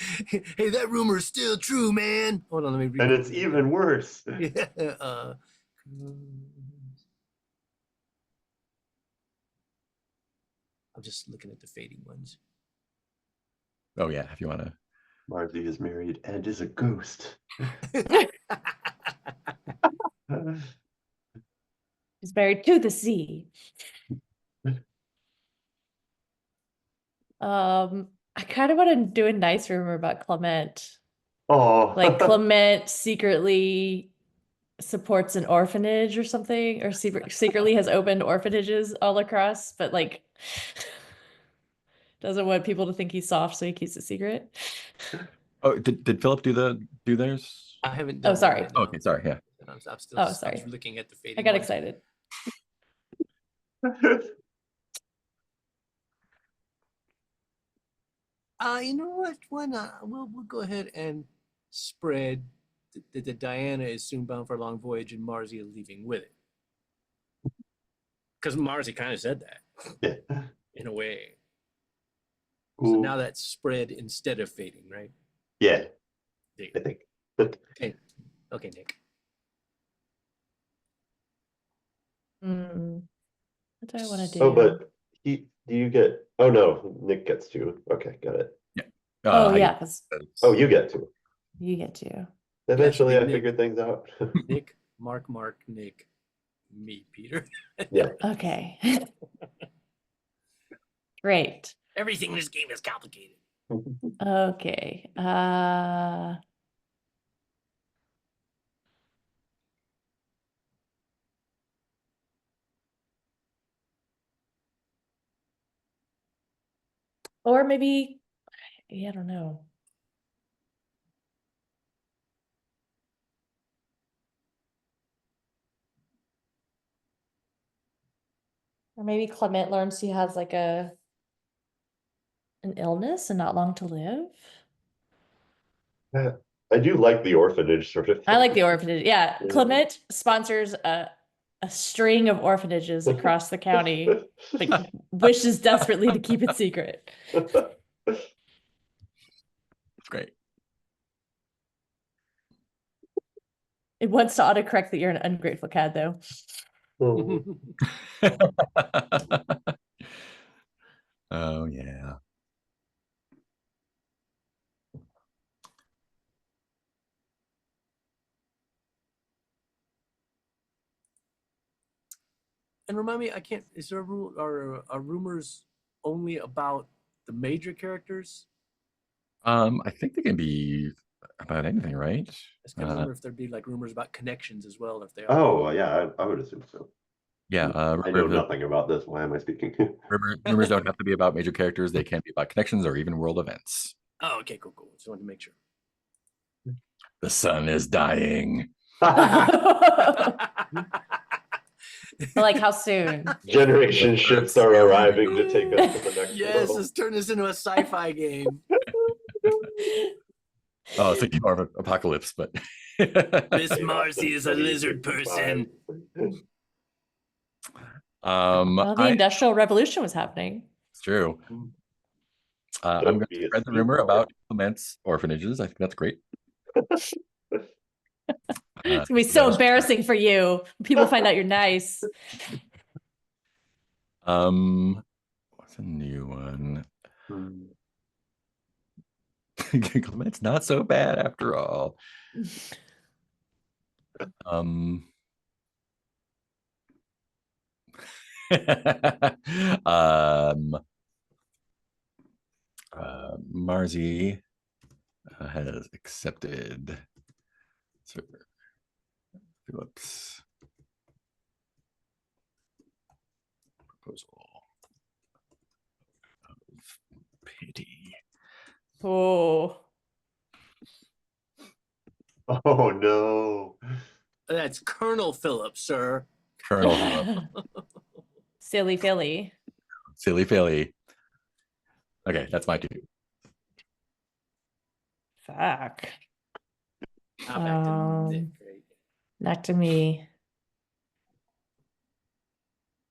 Speaker 4: hey, that rumor is still true, man. Hold on, let me read.
Speaker 1: And it's even worse.
Speaker 4: Yeah, I'm just looking at the fading ones.
Speaker 2: Oh yeah, if you want to.
Speaker 1: Marzi is married and is a ghost.
Speaker 3: He's married to the sea. I kind of want to do a nice rumor about Clement.
Speaker 1: Oh,
Speaker 3: Like Clement secretly supports an orphanage or something, or secretly has opened orphanages all across, but like doesn't want people to think he's soft, so he keeps it secret.
Speaker 2: Oh, did Philip do theirs?
Speaker 4: I haven't
Speaker 3: Oh,
Speaker 4: done
Speaker 3: sorry.
Speaker 4: that, no.
Speaker 2: Okay, sorry. Yeah.
Speaker 4: I'm still
Speaker 3: Oh,
Speaker 4: I'm
Speaker 3: sorry.
Speaker 4: just looking at the fading
Speaker 3: I got
Speaker 4: ones.
Speaker 3: excited.
Speaker 4: You know what? Why not? We'll go ahead and spread that Diana is soon bound for a long voyage and Marzi is leaving with it. Because Marzi kind of said that
Speaker 1: yeah.
Speaker 4: in a way. So
Speaker 1: Cool.
Speaker 4: now that's spread instead of fading, right?
Speaker 1: Yeah,
Speaker 4: Dig
Speaker 1: I
Speaker 4: it.
Speaker 1: think.
Speaker 4: Okay, Nick.
Speaker 3: What do I want to do?
Speaker 1: Oh, but do you get? Oh no, Nick gets 2. Okay, got it.
Speaker 3: Oh
Speaker 2: I
Speaker 3: yeah,
Speaker 2: get-
Speaker 3: 'cause
Speaker 1: Oh, you get 2.
Speaker 3: you get to.
Speaker 1: Eventually,
Speaker 4: Nick.
Speaker 1: I figured things out.
Speaker 4: Nick, Mark, Nick, me, Peter.
Speaker 1: Yeah.
Speaker 3: Okay. Great.
Speaker 4: Everything in this game is complicated.
Speaker 3: Okay. Or maybe, yeah, I don't know. Or maybe Clement learns he has like an illness and not long to live.
Speaker 1: I do like the orphanage sort of.
Speaker 3: I like the orphanage. Yeah,
Speaker 1: Yeah.
Speaker 3: Clement sponsors a string of orphanages across the county, but wishes desperately to keep it secret.
Speaker 2: It's great.
Speaker 3: It wants to autocorrect that you're an ungrateful cat, though.
Speaker 1: Oh,
Speaker 2: Oh yeah.
Speaker 4: And remind me, is there a rule, are rumors only about the major characters?
Speaker 2: I think they can be about anything, right?
Speaker 4: I just kind of wonder if there'd be like rumors about connections as well, if they are.
Speaker 1: oh yeah, I would assume so.
Speaker 2: Yeah.
Speaker 1: I know nothing about this. Why am I speaking?
Speaker 2: Rumors don't have to be about major characters. They can be about connections or even world events.
Speaker 4: Oh, okay, cool. Just wanted to make sure.
Speaker 2: The sun is dying.
Speaker 3: Like how soon?
Speaker 1: Generation ships are arriving to take us to the next
Speaker 4: Yes,
Speaker 1: level.
Speaker 4: let's turn this into a sci-fi game.
Speaker 2: Oh, it's like more of an apocalypse, but
Speaker 4: Miss Marcy is a lizard person.
Speaker 3: Well, the
Speaker 2: I-
Speaker 3: Industrial Revolution was happening.
Speaker 2: it's true. I'm
Speaker 1: Don't
Speaker 2: going
Speaker 1: be
Speaker 2: to
Speaker 1: a
Speaker 2: spread the
Speaker 1: sweet
Speaker 2: rumor
Speaker 1: boy.
Speaker 2: about Clement's orphanages. I think that's great.
Speaker 3: It's gonna be so embarrassing for you. When people find out you're nice.
Speaker 2: What's a new one?
Speaker 1: Hmm.
Speaker 2: Clement's not so bad after all. Um, um, Marzi has accepted Sir Philip's proposal of pity.
Speaker 3: Oh,
Speaker 1: Oh no.
Speaker 4: That's Colonel Phillips, sir.
Speaker 2: Colonel Philip,
Speaker 3: silly Philly.
Speaker 2: silly Philly. Okay, that's my two.
Speaker 3: Fuck.
Speaker 4: Now back to Nick,
Speaker 3: Um,
Speaker 4: right?
Speaker 3: Back to me.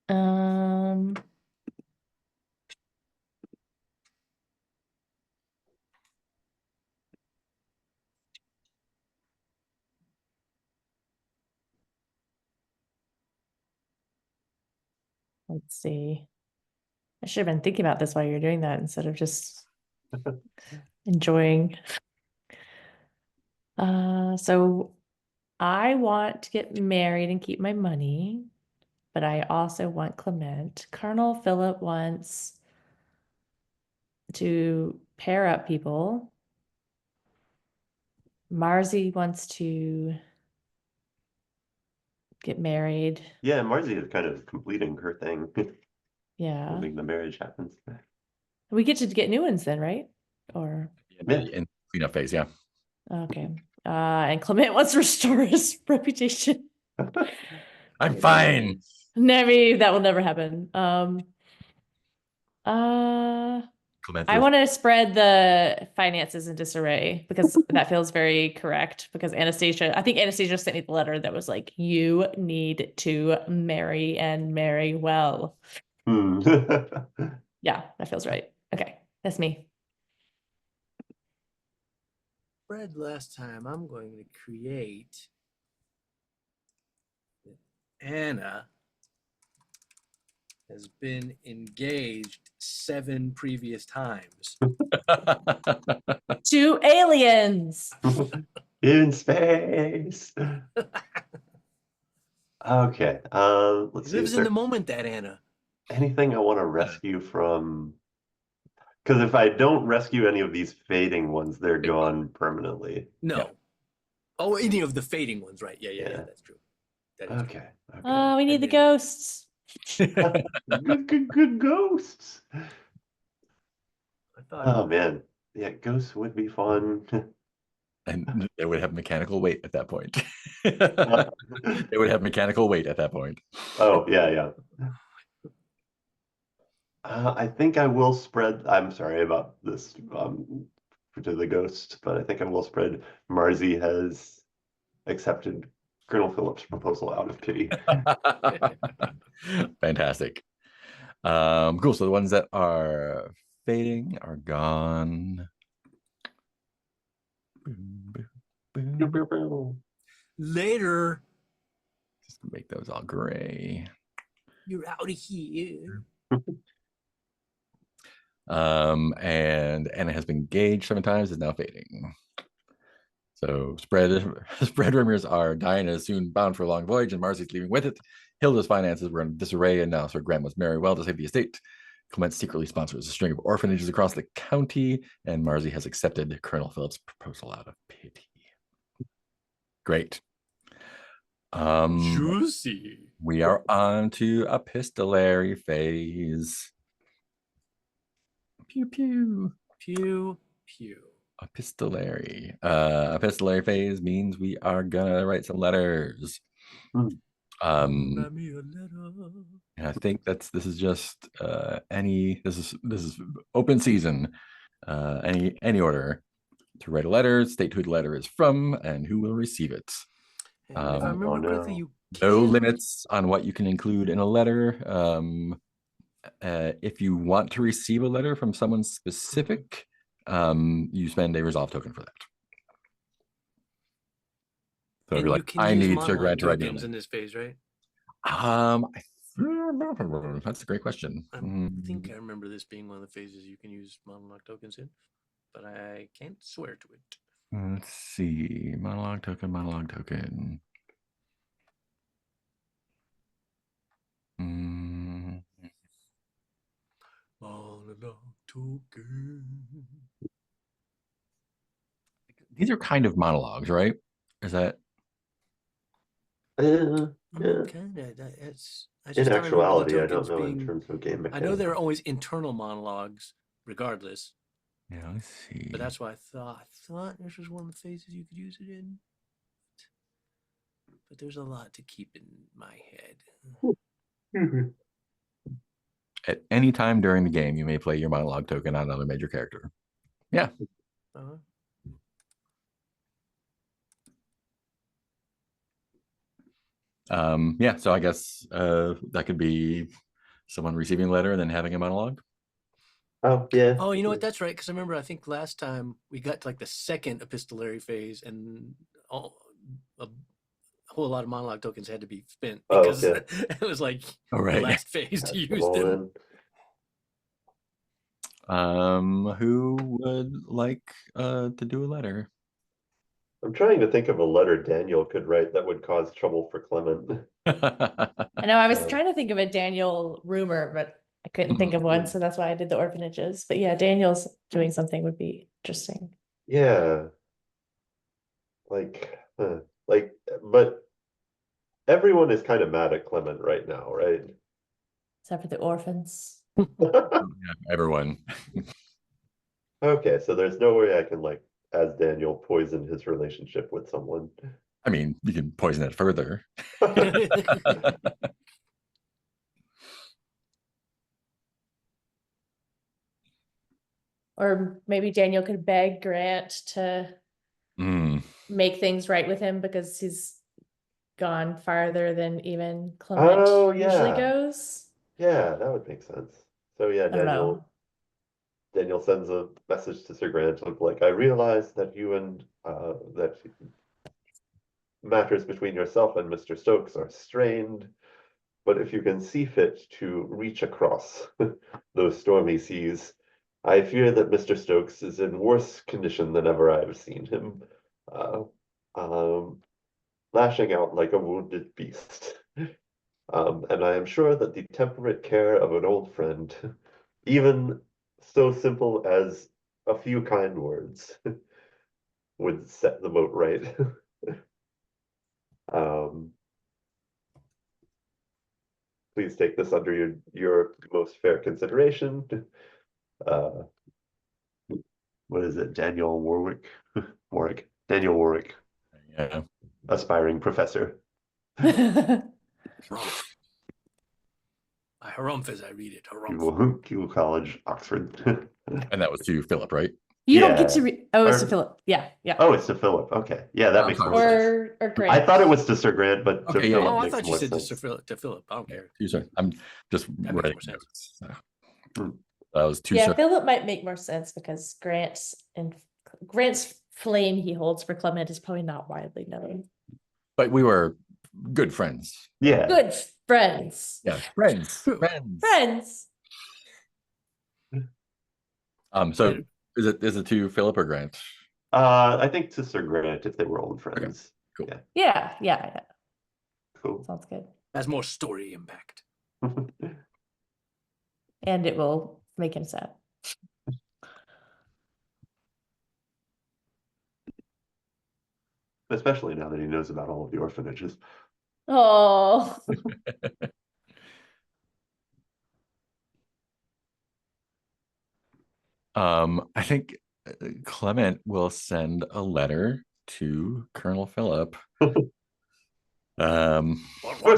Speaker 3: Um, let's see. I should have been thinking about this while you're doing that instead of just enjoying. So I want to get married and keep my money, but I also want Clement. Colonel Philip wants to pair up people. Marzi wants to get married.
Speaker 1: Yeah, Marzi is kind of completing her thing.
Speaker 3: Yeah.
Speaker 1: Hoping the marriage happens.
Speaker 3: We get to get new ones then, right? Or
Speaker 2: In cleanup phase, yeah.
Speaker 3: okay. And Clement wants to restore his reputation.
Speaker 2: I'm fine.
Speaker 3: Maybe that will never happen. Uh,
Speaker 2: Clement
Speaker 3: I
Speaker 2: feels-
Speaker 3: want to spread the finances in disarray because that feels very correct. Because Anastasia, I think Anastasia sent me the letter that was like, you need to marry and marry well.
Speaker 1: Hmm.
Speaker 3: Yeah, that feels right. Okay, that's me.
Speaker 4: Fred, last time I'm going to create Anna has been engaged 7 previous times.
Speaker 3: 2 aliens.
Speaker 1: In space. Okay. Let's
Speaker 4: He
Speaker 1: see.
Speaker 4: lives
Speaker 1: Is
Speaker 4: in
Speaker 1: there
Speaker 4: the moment, that Anna.
Speaker 1: anything I want to rescue from? Because if I don't rescue any of these fading ones, they're gone permanently.
Speaker 4: No.
Speaker 2: Yeah.
Speaker 4: Oh, any of the fading ones, right? Yeah,
Speaker 1: Yeah.
Speaker 4: that's true. That is true.
Speaker 1: Okay. Okay.
Speaker 3: We need
Speaker 4: And
Speaker 3: the
Speaker 4: then-
Speaker 3: ghosts.
Speaker 1: Good ghosts.
Speaker 4: I thought
Speaker 1: Oh man. Yeah, ghosts would be fun.
Speaker 2: And they would have mechanical weight at that point. They would have mechanical weight at that point.
Speaker 1: Oh, yeah, yeah. I think I will spread. I'm sorry about this to the ghost, but I think I will spread. Marzi has accepted Colonel Phillips' proposal out of pity.
Speaker 2: Fantastic. Cool. So the ones that are fading are gone. Boom, boom, boom.
Speaker 4: later,
Speaker 2: Just make those all gray.
Speaker 4: you're out of here.
Speaker 2: And Anna has been engaged 7 times, is now fading. So spread rumors are Diana is soon bound for a long voyage, and Marcy's leaving with it. Hilda's finances were in disarray, and now Sir Graham must marry well to save the estate. Clement secretly sponsors a string of orphanages across the county, and Marzi has accepted Colonel Phillips' proposal out of pity. Great.
Speaker 4: Juicy.
Speaker 2: We are on to epistolary phase. Pew pew.
Speaker 4: Pew, pew.
Speaker 2: Epistolary. Epistolary phase means we are gonna write some letters.
Speaker 1: Hmm.
Speaker 4: Write me a letter.
Speaker 2: And I think this is just this is open season. Any order to write a letter, state who the letter is from, and who will receive it.
Speaker 4: And if I remember correctly,
Speaker 1: no.
Speaker 4: you
Speaker 2: No
Speaker 4: can't-
Speaker 2: limits on what you can include in a letter. if you want to receive a letter from someone specific, you spend a resolve token for that. So if
Speaker 4: And
Speaker 2: you're
Speaker 4: you
Speaker 2: like,
Speaker 4: can
Speaker 2: I
Speaker 4: use
Speaker 2: need Sir
Speaker 4: monologue
Speaker 2: Grant to write me a
Speaker 4: tokens
Speaker 2: letter.
Speaker 4: in this phase, right?
Speaker 2: That's a great question.
Speaker 4: I think I remember this being one of the phases you can use monologue tokens in, but I can't swear to it.
Speaker 2: Let's see. Monologue token, monologue token. Mm,
Speaker 4: Monologue token.
Speaker 2: these are kind of monologues, right? Is that
Speaker 1: Yeah.
Speaker 4: Kind of. That's. I
Speaker 1: In
Speaker 4: just don't remember the
Speaker 1: actuality, I don't
Speaker 4: tokens
Speaker 1: know
Speaker 4: being.
Speaker 1: in terms of game
Speaker 4: I
Speaker 1: mechanics.
Speaker 4: know there are always internal monologues, regardless.
Speaker 2: yeah, let's see.
Speaker 4: But that's why I thought this was one of the phases you could use it in. But there's a lot to keep in my head.
Speaker 1: Mhm.
Speaker 2: At any time during the game, you may play your monologue token on another major character. Yeah.
Speaker 4: Uh-huh.
Speaker 2: Yeah, so I guess that could be someone receiving a letter and then having a monologue.
Speaker 1: Oh, yeah.
Speaker 4: Oh, you know what? That's right. Because I remember, I think last time we got to like the second epistolary phase, and a whole lot of monologue tokens had to be spent
Speaker 1: Oh,
Speaker 4: because
Speaker 1: yeah.
Speaker 4: it was like
Speaker 2: All
Speaker 4: the
Speaker 2: right.
Speaker 4: last phase to
Speaker 1: Pass
Speaker 4: use
Speaker 1: them all
Speaker 4: them.
Speaker 1: in.
Speaker 2: Who would like to do a letter?
Speaker 1: I'm trying to think of a letter Daniel could write that would cause trouble for Clement.
Speaker 3: I know I was
Speaker 1: Uh,
Speaker 3: trying to think of a Daniel rumor, but I couldn't think of one, so that's why I did the orphanages. But yeah, Daniel's doing something would be interesting.
Speaker 1: Yeah. But everyone is kind of mad at Clement right now, right?
Speaker 3: Except for the orphans.
Speaker 2: Yeah, everyone.
Speaker 1: Okay, so there's no way I can, like, as Daniel, poison his relationship with someone.
Speaker 2: I mean, you can poison it further.
Speaker 3: Or maybe Daniel could beg Grant to
Speaker 2: Mm,
Speaker 3: make things right with him because he's gone farther than even Clement
Speaker 1: Oh,
Speaker 3: usually
Speaker 1: yeah.
Speaker 3: goes.
Speaker 1: Yeah, that would make sense. So yeah,
Speaker 3: I don't know.
Speaker 1: Daniel sends a message to Sir Grant of like, I realize that you and that matters between yourself and Mr. Stokes are strained, but if you can see fit to reach across those stormy seas, I fear that Mr. Stokes is in worse condition than ever I have seen him, uh, lashing out like a wounded beast. And I am sure that the temperate care of an old friend, even so simple as a few kind words, would set the boat right. Please take this under your most fair consideration. What is it? Daniel Warwick? Daniel Warwick,
Speaker 2: yeah.
Speaker 1: aspiring professor.
Speaker 4: Harumph. I harumph as I read it. Harumph.
Speaker 1: Kew College, Oxford.
Speaker 2: And that was to Philip, right?
Speaker 3: You don't get
Speaker 1: Yeah.
Speaker 3: to read. Oh, it's to
Speaker 1: Or-
Speaker 3: Philip. Yeah, yeah.
Speaker 1: Oh, it's to Philip. Okay. Yeah, that
Speaker 2: I'm
Speaker 1: makes
Speaker 2: sorry.
Speaker 1: more sense.
Speaker 3: Or
Speaker 1: I
Speaker 3: Grant.
Speaker 1: thought it was to Sir Grant, but to
Speaker 2: Okay, yeah,
Speaker 1: Philip
Speaker 4: Oh, I
Speaker 1: makes
Speaker 4: thought you
Speaker 1: more
Speaker 4: said
Speaker 1: sense.
Speaker 4: to Philip. I don't care.
Speaker 2: Sorry. I'm just
Speaker 4: That makes
Speaker 2: writing
Speaker 4: more sense.
Speaker 2: notes. So.
Speaker 1: Hmm.
Speaker 2: That was two.
Speaker 3: Yeah, Philip might make more sense because Grant's flame he holds for Clement is probably not widely known.
Speaker 2: But we were good friends.
Speaker 1: Yeah.
Speaker 3: Good friends.
Speaker 2: Yeah, friends.
Speaker 4: True.
Speaker 2: Friends.
Speaker 3: Friends.
Speaker 2: So
Speaker 4: Right.
Speaker 2: is it to Philip or Grant?
Speaker 1: I think to Sir Grant if they were old friends.
Speaker 2: Cool.
Speaker 3: Yeah.
Speaker 1: Cool.
Speaker 3: Sounds good.
Speaker 4: Has more story impact.
Speaker 3: And it will make him sad.
Speaker 1: Especially now that he knows about all of the orphanages.
Speaker 3: Oh.
Speaker 2: I think Clement will send a letter to Colonel Philip.
Speaker 1: First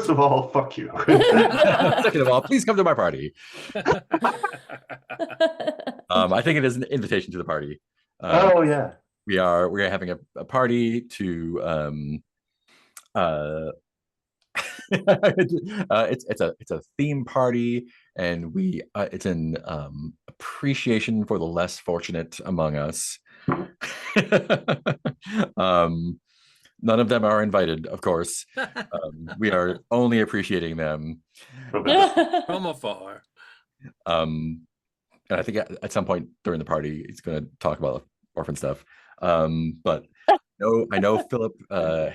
Speaker 1: of all, fuck you.
Speaker 2: Second of all, please come to my party. I think it is an invitation to the party.
Speaker 1: Oh yeah.
Speaker 2: We're having a party to It's a theme party, and it's an appreciation for the less fortunate among us. um, none of them are invited, of course. We are only appreciating them.
Speaker 4: From afar.
Speaker 2: And I think at some point during the party, he's going to talk about orphan stuff. But no, I know Philip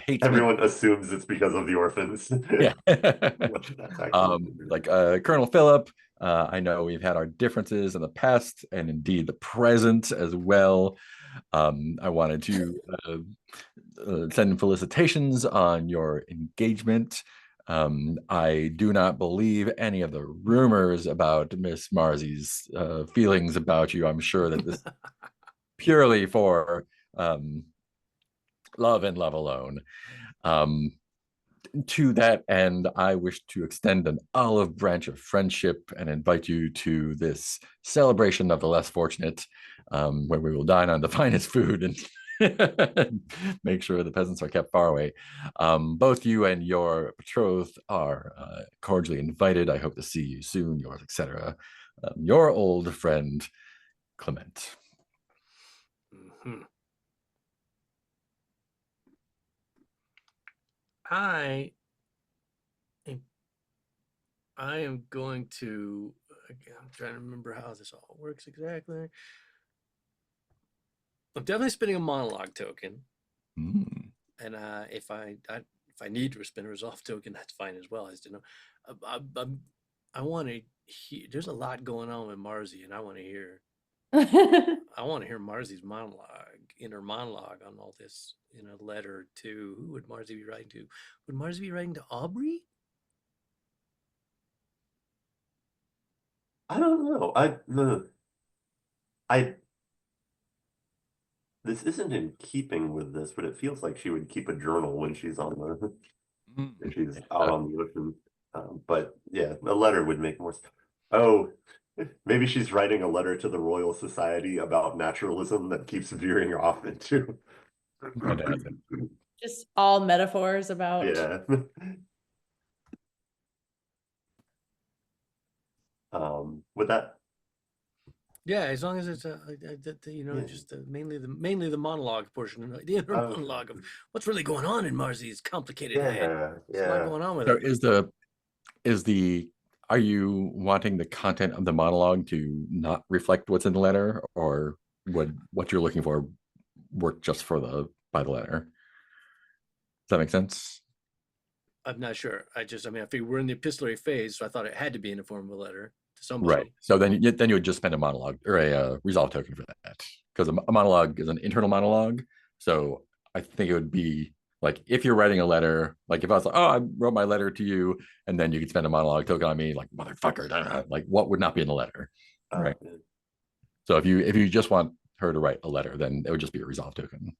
Speaker 2: hates me.
Speaker 1: Everyone assumes it's because of the orphans.
Speaker 2: Yeah.
Speaker 1: That's actually
Speaker 2: Like Colonel Philip, I know we've had our differences in the past and indeed the present as well. I wanted to send felicitations on your engagement. I do not believe any of the rumors about Miss Marzi's feelings about you. I'm sure that this purely for love and love alone. To that end, I wish to extend an olive branch of friendship and invite you to this celebration of the less fortunate, where we will dine on the finest food and make sure the peasants are kept far away. Both you and your betrothed are cordially invited. I hope to see you soon, yours, etc. Your old friend, Clement.
Speaker 4: Mhm. I am going to. I'm trying to remember how this all works exactly. I'm definitely spending a monologue token,
Speaker 2: Mm.
Speaker 4: and if I need to spend a resolve token, that's fine as well. As to know, I want to hear. There's a lot going on with Marzi, and I want to hear. I want to hear Marzi's inner monologue on all this in a letter to who would Marzi be writing to? Would Marzi be writing to Aubrey?
Speaker 1: I don't know. This isn't in keeping with this, but it feels like she would keep a journal when she's on
Speaker 2: Mm.
Speaker 1: when she's out on the ocean. But yeah, a letter would make more sense. Oh, maybe she's writing a letter to the Royal Society about naturalism that keeps veering off into.
Speaker 2: Fantastic.
Speaker 3: Just all metaphors about.
Speaker 1: Yeah. With that,
Speaker 4: Yeah, as long as it's
Speaker 1: Yeah.
Speaker 4: just mainly the monologue portion, the inner
Speaker 1: Oh.
Speaker 4: monologue of what's really going on in Marzi's complicated head.
Speaker 1: yeah,
Speaker 4: There's a lot
Speaker 1: yeah.
Speaker 4: going on with
Speaker 2: So
Speaker 4: it.
Speaker 2: are you wanting the content of the monologue to not reflect what's in the letter, or would what you're looking for work just for by the letter? Does that make sense?
Speaker 4: I'm not sure. I mean, if we were in the epistolary phase, so I thought it had to be in the form of a letter to somebody.
Speaker 2: Right. So then you would just spend a monologue or a resolve token for that, because a monologue is an internal monologue. So I think it would be like if you're writing a letter, like if I was like, oh, I wrote my letter to you, and then you could spend a monologue token on me, like motherfucker, like what would not be in the letter, right?
Speaker 1: Yeah.
Speaker 2: So if you just want her to write a letter, then it would just be a resolve token,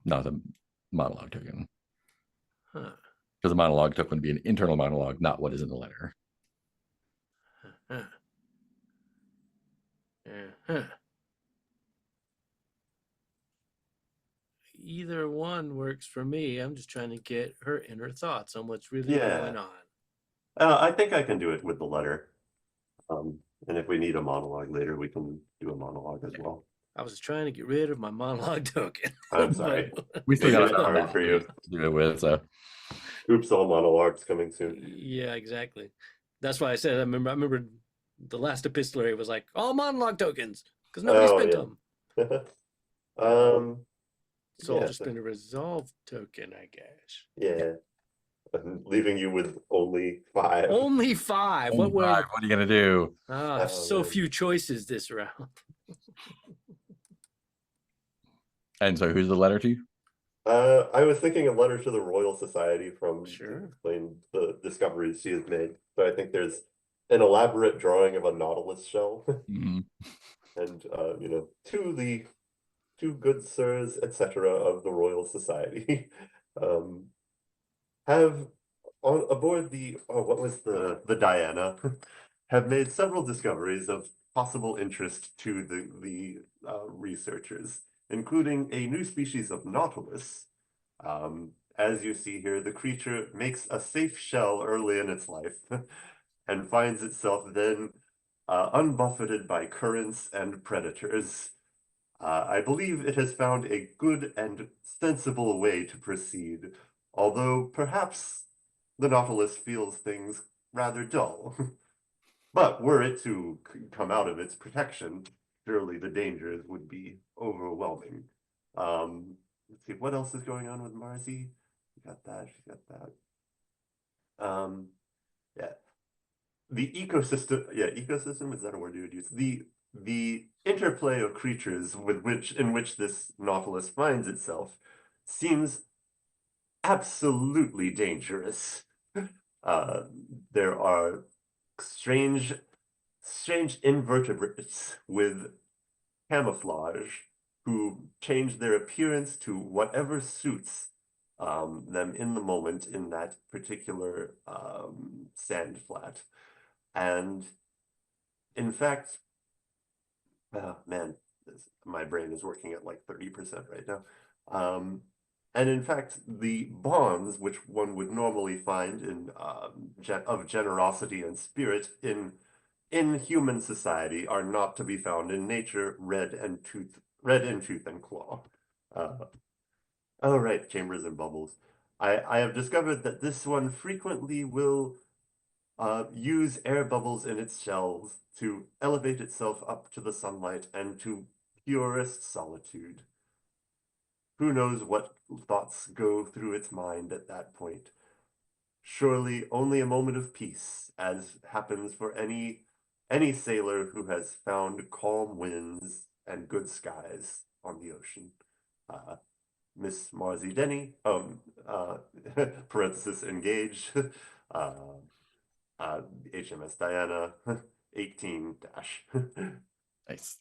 Speaker 2: not a monologue token.
Speaker 4: Huh.
Speaker 2: Because a monologue token would be an internal monologue, not what is in the letter.
Speaker 4: Huh. Huh. Either one works for me. I'm just trying to get her inner thoughts on what's really going on.
Speaker 1: I think I can do it with the letter. And if we need a monologue later, we can do a monologue as well.
Speaker 4: I was trying to get rid of my monologue token.
Speaker 1: I'm sorry.
Speaker 2: We still got
Speaker 1: It's hard for you.
Speaker 2: to do it with. So
Speaker 1: Oops, all monologues coming soon.
Speaker 4: Yeah, exactly. That's why I said I remember the last epistolary was like all monologue tokens because nobody spent them. So I'll just spend a resolve token, I guess.
Speaker 1: Yeah. I'm leaving you with only 5.
Speaker 4: Only 5.
Speaker 2: what are you gonna do?
Speaker 4: So few choices this round.
Speaker 2: And so who's the letter to?
Speaker 1: I was thinking a letter to the Royal Society to
Speaker 4: Sure.
Speaker 1: explain the discoveries she has made. So I think there's an elaborate drawing of a nautilus shell.
Speaker 2: Mhm.
Speaker 1: And to the 2 good sirs, etc. of the Royal Society, have aboard the what was the Diana, have made several discoveries of possible interest to the researchers, including a new species of nautilus, as you see here, the creature makes a safe shell early in its life and finds itself then unbuffeted by currents and predators. I believe it has found a good and sensible way to proceed, although perhaps the Nautilus feels things rather dull. But were it to come out of its protection, surely the dangers would be overwhelming. Let's see, what else is going on with Marzi? She got that, she got that. Yeah. The ecosystem, is that a word you would use? The interplay of creatures in which this Nautilus finds itself seems absolutely dangerous. There are strange invertebrates with camouflage who change their appearance to whatever suits them in the moment in that particular sand flat. And in fact, man, my brain is working at like 30% right now. And in fact, the bonds which one would normally find in of generosity and spirit in human society are not to be found in nature, red in tooth and claw. Oh right, chambers and bubbles. I have discovered that this one frequently will use air bubbles in its shells to elevate itself up to the sunlight and to purest solitude. Who knows what thoughts go through its mind at that point? Surely only a moment of peace, as happens for any sailor who has found calm winds and good skies on the ocean. Miss Marzi Denny, parenthesis engage, HMS Diana, 18 dash.
Speaker 2: Nice.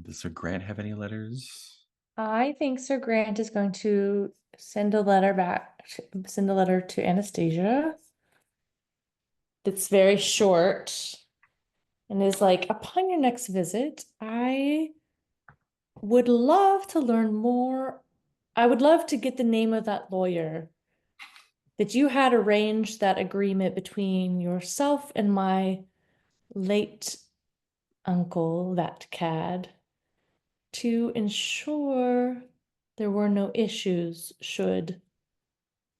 Speaker 2: Does Sir Grant have any letters?
Speaker 3: I think Sir Grant is going to send a letter to Anastasia. It's very short and is like, upon your next visit, I would love to learn more. I would love to get the name of that lawyer that you had arranged that agreement between yourself and my late uncle, that cad, to ensure there were no issues should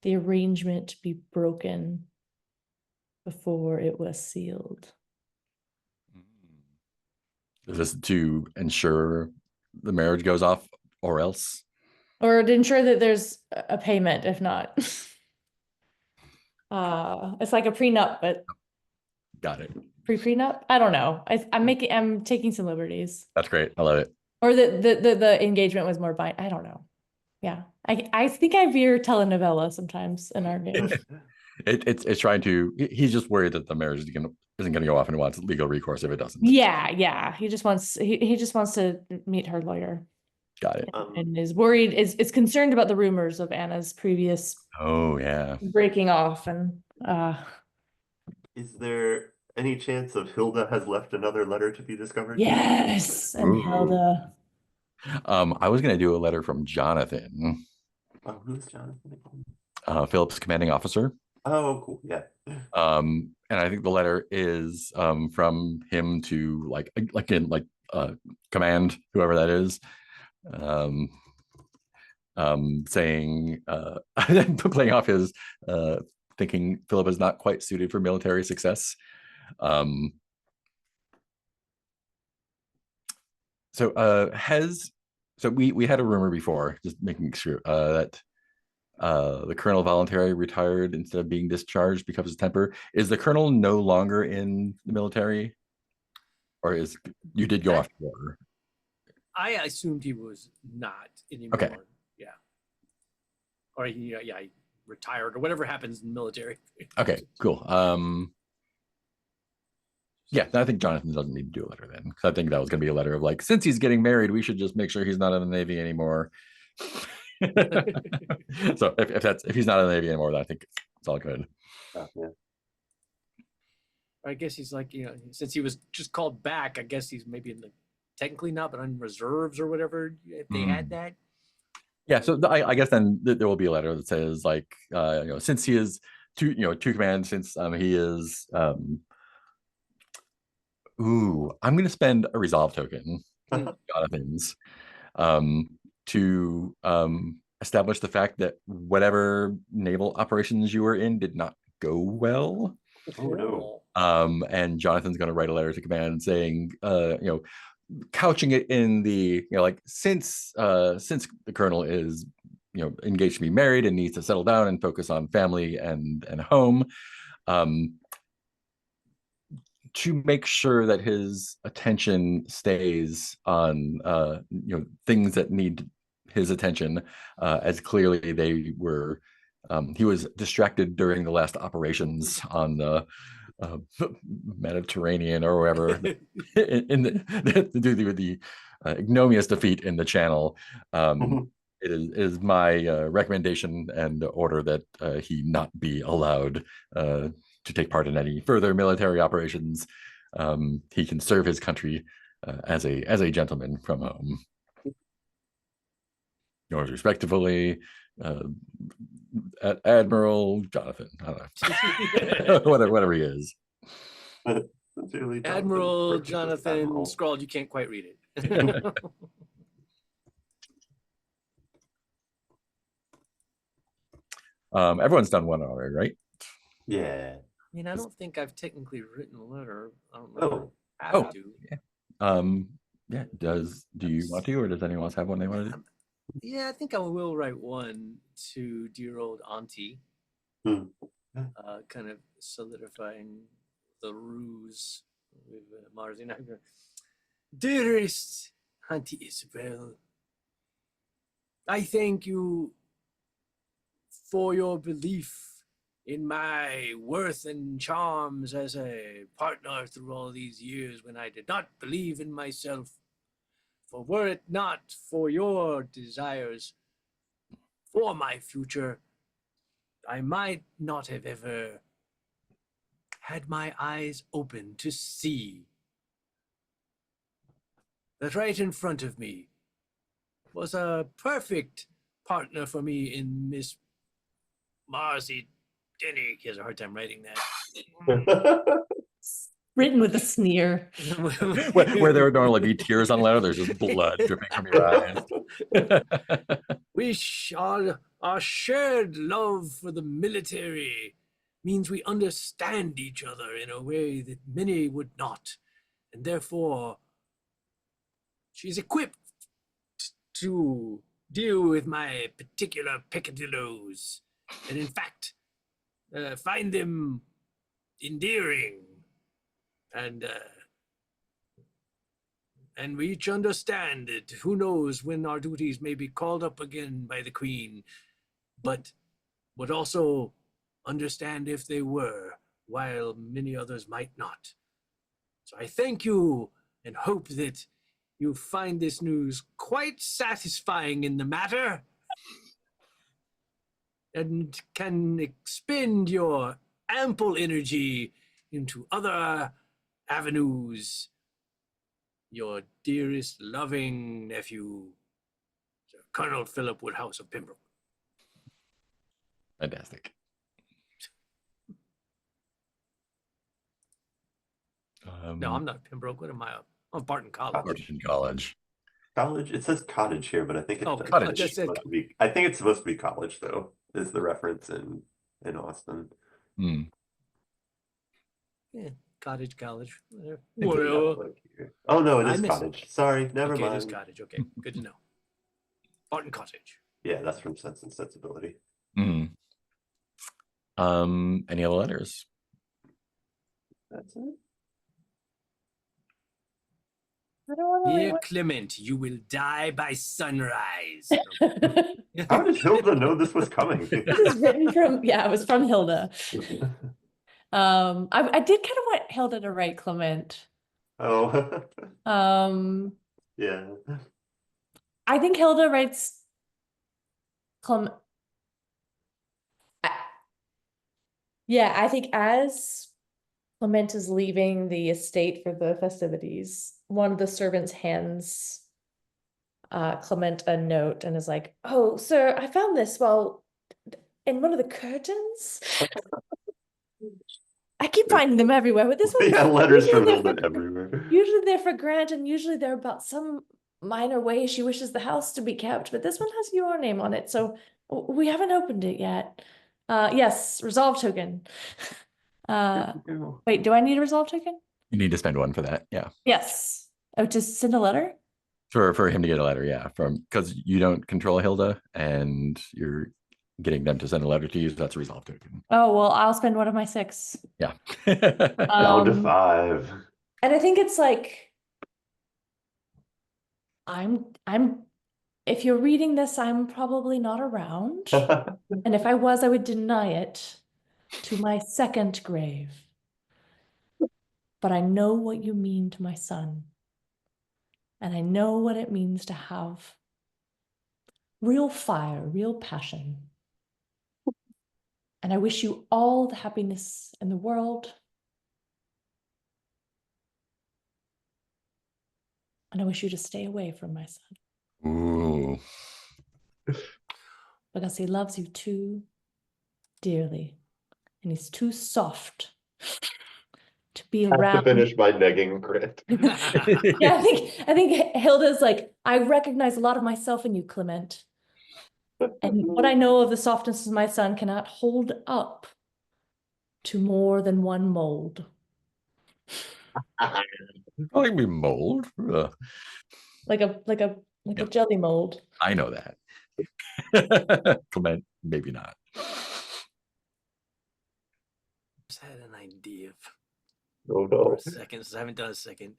Speaker 3: the arrangement be broken before it was sealed.
Speaker 2: Is this to ensure the marriage goes off or else?
Speaker 3: Or to ensure that there's a payment, if not. It's like a prenup, but
Speaker 2: Got it.
Speaker 3: pre-prenup? I don't know. I'm taking some liberties.
Speaker 2: That's great. I love it.
Speaker 3: Or the engagement was more I don't know. Yeah. I think I veer telenovela sometimes in our game.
Speaker 2: It's trying to. He's just worried that the marriage isn't going to go off and wants legal recourse if it doesn't.
Speaker 3: Yeah. He just wants to meet her lawyer.
Speaker 2: Got it.
Speaker 3: And is worried, is concerned about the rumors of Anna's previous
Speaker 2: Oh yeah.
Speaker 3: breaking off. And
Speaker 1: Is there any chance of Hilda has left another letter to be discovered?
Speaker 3: yes, and
Speaker 2: Ooh.
Speaker 3: Hilda.
Speaker 2: I was going to do a letter from Jonathan,
Speaker 1: Who's Jonathan?
Speaker 2: Philip's commanding officer.
Speaker 1: Oh, cool. Yeah.
Speaker 2: And I think the letter is from him to command whoever that is. Saying playing off his thinking Philip is not quite suited for military success. So we had a rumor before, just making sure that the colonel voluntarily retired instead of being discharged because of his temper. Is the colonel no longer in the military, or is you did go off the border?
Speaker 4: I assumed he was not anymore.
Speaker 2: Okay.
Speaker 4: Yeah. Or he retired or whatever happens in the military.
Speaker 2: Okay, cool. Yeah, I think Jonathan doesn't need to do a letter then, because I think that was going to be a letter of like, since he's getting married, we should just make sure he's not in the Navy anymore. So if he's not in the Navy anymore, then I think it's all good.
Speaker 1: Yeah.
Speaker 4: I guess he's like, since he was just called back, I guess he's maybe in the technically not, but on reserves or whatever. If they had that.
Speaker 2: Yeah, so I guess then there will be a letter that says like, since he is two commands, since he is I'm gonna spend a resolve token, Jonathan's, to establish the fact that whatever naval operations you were in did not go well.
Speaker 1: Oh no.
Speaker 2: And Jonathan's going to write a letter to command saying, couching it in the, like, since the colonel is, engaged to be married and needs to settle down and focus on family and home, to make sure that his attention stays on, things that need his attention, as clearly they were. He was distracted during the last operations on the Mediterranean or wherever in the ignominious defeat in the Channel. It is my recommendation and order that he not be allowed to take part in any further military operations. He can serve his country as a gentleman from home. Yours respectfully, Admiral Jonathan. I don't know. whatever he is.
Speaker 1: Sincerely,
Speaker 4: Admiral
Speaker 1: Purchase
Speaker 4: Jonathan
Speaker 1: Admiral.
Speaker 4: scrawled. You can't quite read it.
Speaker 2: Everyone's done one already, right?
Speaker 1: Yeah.
Speaker 4: I mean, I don't think I've technically written a letter. I don't know. I
Speaker 2: Oh.
Speaker 4: have to.
Speaker 2: Yeah. Do you want to, or does anyone else have one they want to do?
Speaker 4: Yeah, I think I will write one to dear old auntie, kind of solidifying the ruse with Mars. Dearest Auntie Isabel, I thank you for your belief in my worth and charms as a partner through all these years when I did not believe in myself. For were it not for your desires for my future, I might not have ever had my eyes open to see that right in front of me was a perfect partner for me in Miss Marcy Denny. He has a hard time writing that.
Speaker 3: Written with a sneer.
Speaker 2: where there would normally be tears on a letter, there's just blood dripping from your eyes.
Speaker 4: Our shared love for the military means we understand each other in a way that many would not, and therefore she's equipped to deal with my particular peccadilloes, and in fact, find them endearing. And we each understand that who knows when our duties may be called up again by the Queen, but would also understand if they were, while many others might not. So I thank you and hope that you find this news quite satisfying in the matter and can expend your ample energy into other avenues. Your dearest, loving nephew, Sir Colonel Philip Woodhouse of Pembroke.
Speaker 2: Fantastic.
Speaker 4: No, I'm not Pembroke. What am I? I'm Barton College.
Speaker 2: Barton College.
Speaker 1: College. It says cottage here, but I think it's
Speaker 2: cottage.
Speaker 1: I think it's supposed to be college, though. Is the reference in Austin?
Speaker 4: Yeah, cottage, college.
Speaker 1: Whatever. Oh no, it
Speaker 4: I
Speaker 1: is
Speaker 4: miss-
Speaker 1: Cottage. Sorry, never
Speaker 4: Okay,
Speaker 1: mind.
Speaker 4: it is cottage. Okay, good to know. Barton Cottage.
Speaker 1: Yeah, that's from Sense and Sensibility.
Speaker 2: Any other letters?
Speaker 1: That's it.
Speaker 3: I don't want to
Speaker 4: Dear Clement, you will die by sunrise.
Speaker 1: How did Hilda know this was coming?
Speaker 3: This is written from, it was from Hilda. I did kind of want Hilda to write Clement.
Speaker 1: Oh. Yeah.
Speaker 3: I think Hilda writes Clement. Yeah, I think as Clement is leaving the estate for the festivities. One of the servants hands Clement a note and is like, "Oh, sir, I found this in one of the curtains. I keep finding them everywhere, but this one
Speaker 1: Yeah, letters
Speaker 3: usually
Speaker 1: from
Speaker 3: they're
Speaker 1: Hilda
Speaker 3: for-
Speaker 1: everywhere.
Speaker 3: Usually they're for Grant, and usually they're about some minor way she wishes the house to be kept, but this one has your name on it, so we haven't opened it yet. Yes, resolve token. Wait, do I need a resolve token?
Speaker 2: You need to spend one for that. Yeah.
Speaker 3: Yes. Oh, to send a letter?
Speaker 2: For him to get a letter, yeah. Because you don't control Hilda and you're getting them to send a letter to you, so that's a resolve token.
Speaker 3: Oh, well, I'll spend one of my 6.
Speaker 2: Yeah.
Speaker 1: Down to
Speaker 3: Um,
Speaker 1: 5.
Speaker 3: And I think it's like, if you're reading this, I'm probably not around. And if I was, I would deny it to my second grave. But I know what you mean to my son. And I know what it means to have real fire, real passion. And I wish you all the happiness in the world. And I wish you to stay away from my son.
Speaker 2: Ooh.
Speaker 3: Because he loves you too dearly. And he's too soft to be
Speaker 1: Have to
Speaker 3: around.
Speaker 1: finish by negging Grant.
Speaker 3: Yeah, I think Hilda's like, I recognize a lot of myself in you, Clement. And what I know of the softness of my son cannot hold up to more than one mold.
Speaker 2: Calling me mold. Ugh,
Speaker 3: Like a
Speaker 2: Yeah.
Speaker 3: jelly mold.
Speaker 2: I know that. Clement, maybe not.
Speaker 4: Just had an idea
Speaker 1: Oh
Speaker 4: for
Speaker 1: no.
Speaker 4: a second, since I haven't done a second.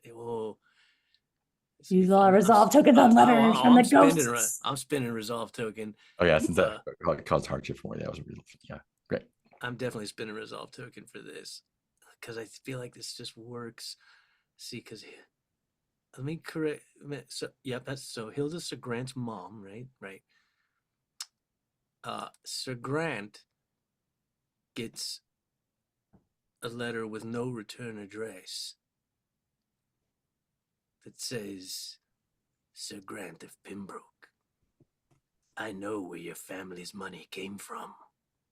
Speaker 3: Use all our resolve tokens on letters from the ghosts.
Speaker 4: I'm spinning resolve token.
Speaker 2: Oh yeah, since that caused hardship for me, that was a real, yeah, great.
Speaker 4: I'm definitely spinning resolve token for this because I feel like this just works. See, because let me correct. So yeah, that's so Hilda's Sir Grant's mom, right? Right. Sir Grant gets a letter with no return address that says, "Sir Grant of Pembroke, I know where your family's money came from.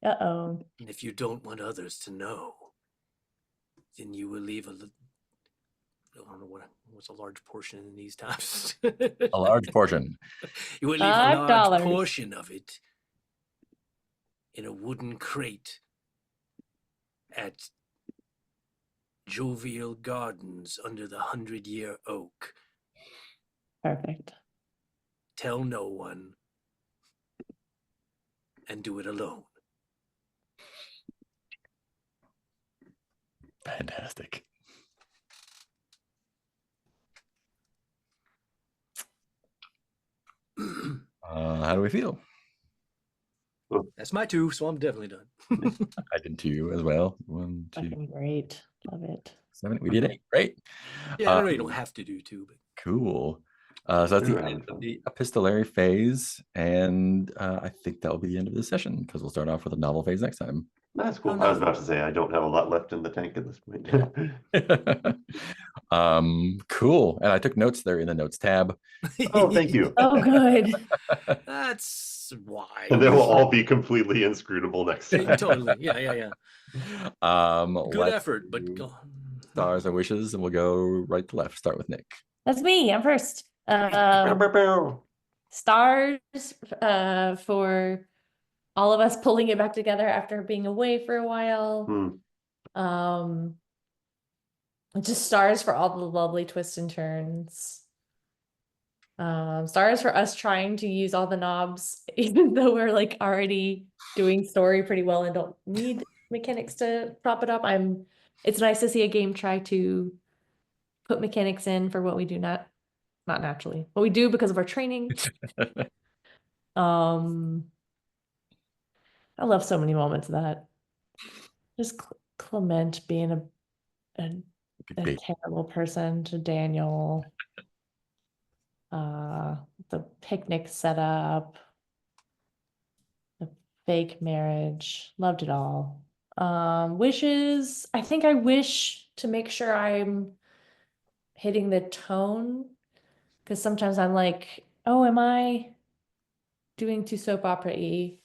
Speaker 3: Uh-oh.
Speaker 4: And if you don't want others to know, then you will leave I don't know what's a large portion in these times.
Speaker 2: A large portion.
Speaker 4: You will leave a large
Speaker 3: $5.
Speaker 4: portion of it in a wooden crate at Jovial Gardens under the 100-year oak.
Speaker 3: Perfect.
Speaker 4: Tell no one and do it alone."
Speaker 2: Fantastic. How do we feel?
Speaker 4: That's my 2, so I'm definitely done.
Speaker 2: I did 2 as well. 1, 2,
Speaker 3: Fucking great. Love it.
Speaker 2: 7. We did 8. Great.
Speaker 4: Yeah, I know you don't have to do 2, but
Speaker 2: Cool. So that's the end of the epistolary phase, and I think that will be the end of this session because we'll start off with a novel phase next time.
Speaker 1: That's cool.
Speaker 4: Oh,
Speaker 1: I was
Speaker 4: no.
Speaker 1: about to say I don't have a lot left in the tank at this point.
Speaker 2: Cool. And I took notes there in the notes tab.
Speaker 1: Oh, thank you.
Speaker 3: Oh, good.
Speaker 4: That's why.
Speaker 1: And they will all be completely inscrutable next time.
Speaker 4: Totally. Yeah. Good
Speaker 2: let's
Speaker 4: effort, but
Speaker 2: do stars and wishes, and we'll go right to left. Start with Nick.
Speaker 3: That's me. I'm first. Stars for all of us pulling it back together after being away for a while. Just stars for all the lovely twists and turns. Stars for us trying to use all the knobs, even though we're like already doing story pretty well and don't need mechanics to prop it up. It's nice to see a game try to put mechanics in for what we do not naturally. What we do because of our training. I love so many moments of that. Just Clement being a terrible person to Daniel. The picnic setup, the fake marriage, loved it all. Wishes, I think I wish to make sure I'm hitting the tone, because sometimes I'm like, oh, am I doing too soap opera-y?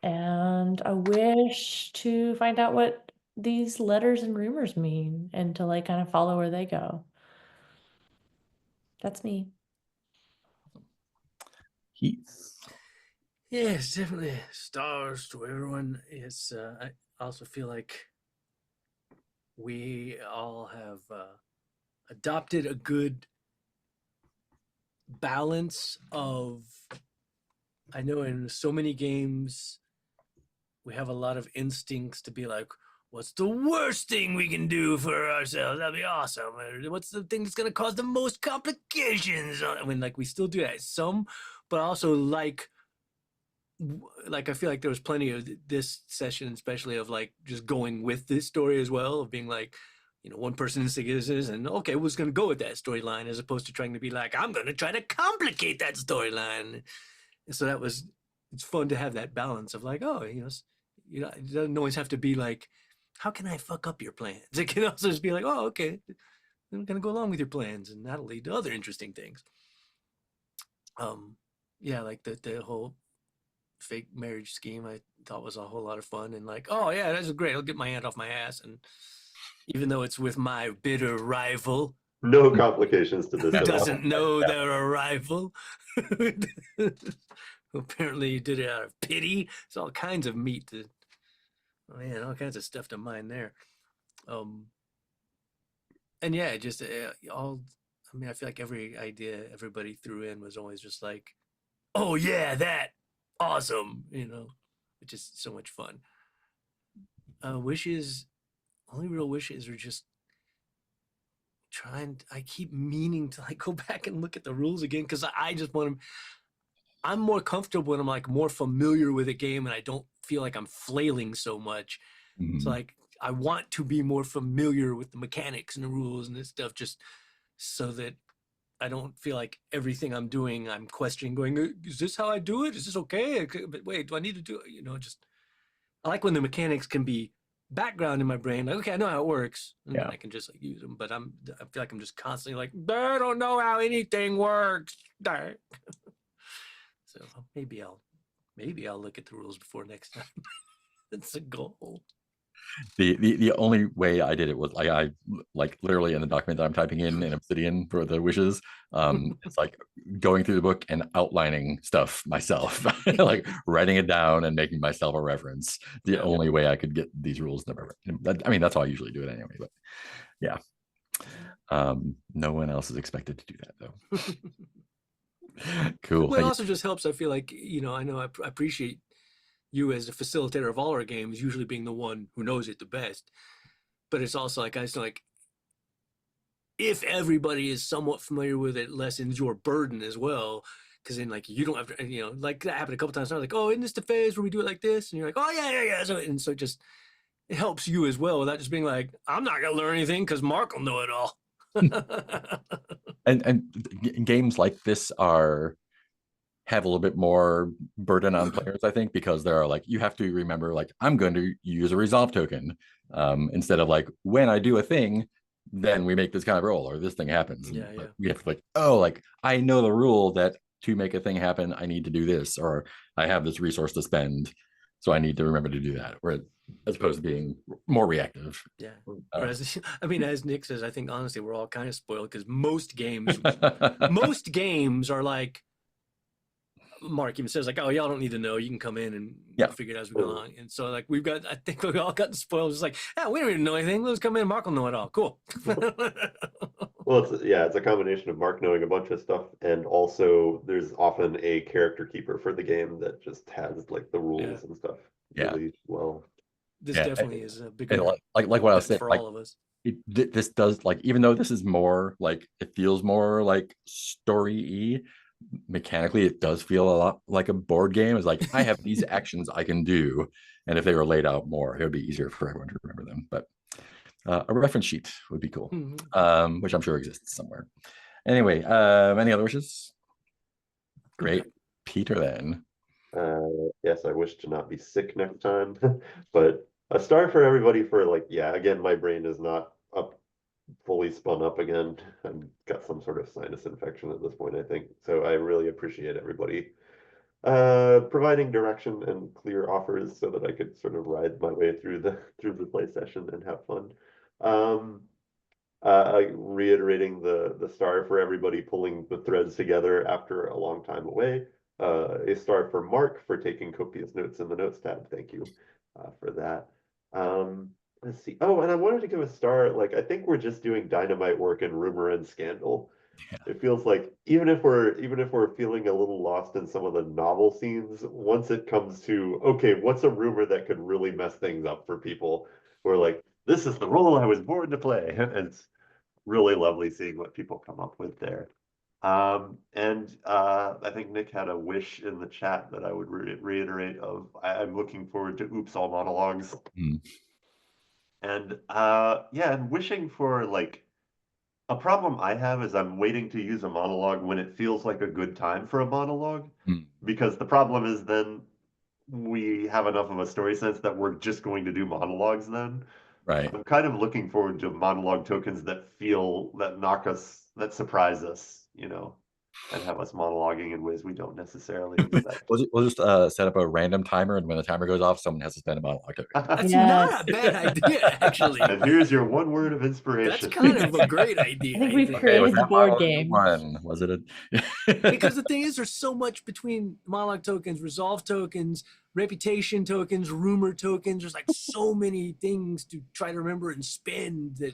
Speaker 3: And I wish to find out what these letters and rumors mean and to like kind of follow where they go. That's me.
Speaker 2: Heath.
Speaker 4: Yes, definitely stars to everyone. It's I also feel like we all have adopted a good balance of, I know in so many games we have a lot of instincts to be like, what's the worst thing we can do for ourselves? That'd be awesome. Or what's the thing that's going to cause the most complications? I mean, like we still do that some, but also like I feel like there was plenty of this session, especially of like just going with this story as well, of being like, you know, one person instigates this and okay, who's going to go with that storyline, as opposed to trying to be like, I'm going to try to complicate that storyline. And so it's fun to have that balance of like, oh, you know, it doesn't always have to be like, how can I fuck up your plans? It can also just be like, oh, okay, I'm going to go along with your plans, and that'll lead to other interesting things. Yeah, like the whole fake marriage scheme I thought was a whole lot of fun, and like, oh yeah, that's great, I'll get my hand off my ass, and even though it's with my bitter rival
Speaker 1: No complications to this
Speaker 4: who
Speaker 1: at all.
Speaker 4: doesn't know they're a rival. Apparently you did it out of pity. It's all kinds of meat to, oh man, all kinds of stuff to mine there. And yeah, just all, I mean, I feel like every idea everybody threw in was always just like, oh yeah, that awesome, you know, which is so much fun. Wishes, only real wishes are just I keep meaning to like go back and look at the rules again, because I just want to, I'm more comfortable when I'm like more familiar with a game and I don't feel like I'm flailing so much.
Speaker 2: Mhm.
Speaker 4: So like I want to be more familiar with the mechanics and the rules and this stuff, just so that I don't feel like everything I'm doing, I'm questioning, going, is this how I do it? Is this okay? But wait, do I need to do it? You know, just, I like when the mechanics can be background in my brain. Like, okay, I know how it works, and then
Speaker 2: Yeah.
Speaker 4: I can just like use them. But I feel like I'm just constantly like, I don't know how anything works. So maybe I'll look at the rules before next time. That's a goal.
Speaker 2: The only way I did it was I like literally in the document that I'm typing in Obsidian for the wishes, it's like going through the book and outlining stuff myself, like writing it down and making myself a reference. The
Speaker 4: Yeah.
Speaker 2: only way I could get these rules never. I mean, that's how I usually do it anyway. But yeah, no one else is expected to do that though. Cool.
Speaker 4: Well, it also just helps. I feel like, you know, I know I appreciate you as a facilitator of all our games, usually being the one who knows it the best. But it's also like, I just like, if everybody is somewhat familiar with it, lessens your burden as well. Because then, like, you don't have to, you know, like that happened a couple times. I was like, oh, isn't this the phase where we do it like this? And you're like, oh, yeah. So, and so just, it helps you as well without just being like, I'm not going to learn anything because Mark will know it all.
Speaker 2: And games like this have a little bit more burden on players, I think, because there are like, you have to remember, like, I'm going to use a resolve token, instead of like, when I do a thing, then we make this kind of roll or this thing happens.
Speaker 4: Yeah,
Speaker 2: Like,
Speaker 4: yeah.
Speaker 2: we have to like, oh, like I know the rule that to make a thing happen, I need to do this, or I have this resource to spend, so I need to remember to do that. Where as opposed to being more reactive.
Speaker 4: Yeah. Whereas, I mean, as Nick says, I think honestly we're all kind of spoiled because most games are like, Mark even says like, oh, y'all don't need to know, you can come in and
Speaker 2: Yeah.
Speaker 4: figure it out as we go along. And so like I think we all gotten spoiled. It's like, yeah, we don't even know anything, let's come in, Mark will know it all. Cool.
Speaker 1: Well, it's a combination of Mark knowing a bunch of stuff, and also there's often a character keeper for the game that just has like the rules and stuff
Speaker 2: Yeah.
Speaker 1: really well.
Speaker 4: This
Speaker 2: Yeah,
Speaker 4: definitely is a bigger
Speaker 2: And like what I was saying,
Speaker 4: for
Speaker 2: like
Speaker 4: all of us.
Speaker 2: this does, like, even though this is more like, it feels more like story-y, mechanically it does feel a lot like a board game. It's like, I have these actions I can do, and if they were laid out more, it would be easier for everyone to remember them. But a reference sheet would be cool, which I'm sure exists somewhere. Anyway, any other wishes? Great. Peter, then.
Speaker 1: Yes, I wish to not be sick next time, but a star for everybody for like, yeah, again, my brain is not up fully spun up again. I've got some sort of sinus infection at this point, I think. So I really appreciate everybody providing direction and clear offers so that I could sort of ride my way through the play session and have fun. Reiterating the star for everybody pulling the threads together after a long time away. A star for Mark for taking copious notes in the notes tab. Thank you for that. Let's see. Oh, and I wanted to give a star. Like, I think we're just doing dynamite work in rumor and scandal.
Speaker 2: Yeah.
Speaker 1: It feels like even if we're feeling a little lost in some of the novel scenes, once it comes to, okay, what's a rumor that could really mess things up for people? We're like, this is the role I was born to play. And it's really lovely seeing what people come up with there. And I think Nick had a wish in the chat that I would reiterate of, I'm looking forward to Oops All Monologues.
Speaker 2: Mm.
Speaker 1: And yeah, and wishing for like, a problem I have is I'm waiting to use a monologue when it feels like a good time for a monologue,
Speaker 2: Mm.
Speaker 1: because the problem is then we have enough of a story sense that we're just going to do monologues then.
Speaker 2: Right.
Speaker 1: I'm kind of looking forward to monologue tokens that knock us, that surprise us, and have us monologuing in ways we don't necessarily expect.
Speaker 2: We'll just set up a random timer, and when the timer goes off, someone has to spend a monologue token.
Speaker 4: That's
Speaker 3: Yes.
Speaker 4: not a bad idea, actually.
Speaker 1: And here's your one word of
Speaker 4: That's
Speaker 1: inspiration.
Speaker 4: kind of a great idea.
Speaker 3: I think we've
Speaker 2: Okay,
Speaker 3: created
Speaker 2: was
Speaker 3: the
Speaker 2: that
Speaker 3: board
Speaker 2: monologue
Speaker 3: game.
Speaker 2: one? Was it a
Speaker 4: Because the thing is, there's so much between monologue tokens, resolve tokens, reputation tokens, rumor tokens. There's like so many things to try to remember and spend that,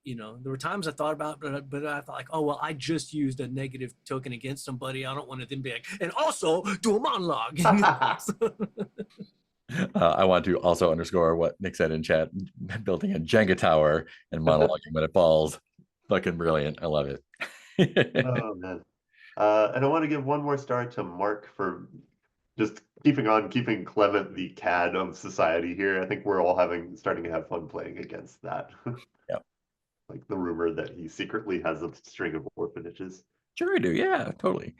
Speaker 4: there were times I thought about, but I thought like, oh, well, I just used a negative token against somebody. I don't want to then be like, and also do a monologue.
Speaker 2: I want to also underscore what Nick said in chat, building a Jenga tower and monologuing when it falls. Fucking brilliant. I love it.
Speaker 1: Oh man. And I want to give one more star to Mark for just keeping Clement the cad of society here. I think we're all starting to have fun playing against that.
Speaker 2: Yep.
Speaker 1: Like the rumor that he secretly has a string of orphanages.
Speaker 2: Sure I do. Yeah, totally.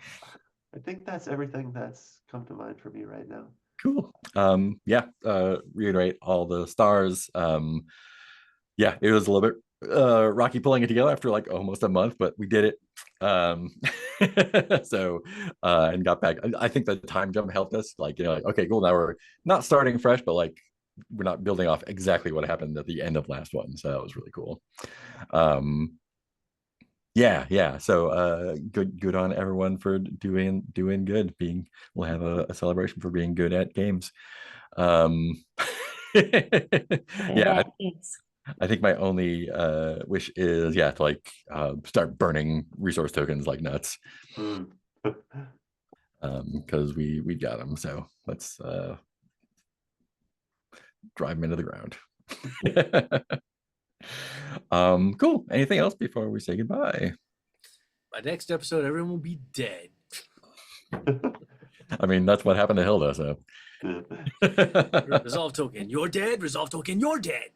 Speaker 1: I think that's everything that's come to mind for me right now.
Speaker 2: Cool. Yeah, reiterate all the stars. Yeah, it was a little bit rocky pulling it together after like almost a month, but we did it. So and got back. I think the time jump helped us, like, like, okay, cool, now we're not starting fresh, but like we're not building off exactly what happened at the end of last one. So that was really cool. Yeah. So good on everyone for doing good. We'll have a celebration for being good at games. Yeah, I think my only wish is to like start burning resource tokens like nuts. Because we got them, so let's drive them into the ground. Cool. Anything else before we say goodbye?
Speaker 4: By next episode, everyone will be dead.
Speaker 2: I mean, that's what happened to Hilda, so.
Speaker 4: Resolve token, you're dead. Resolve token, you're dead.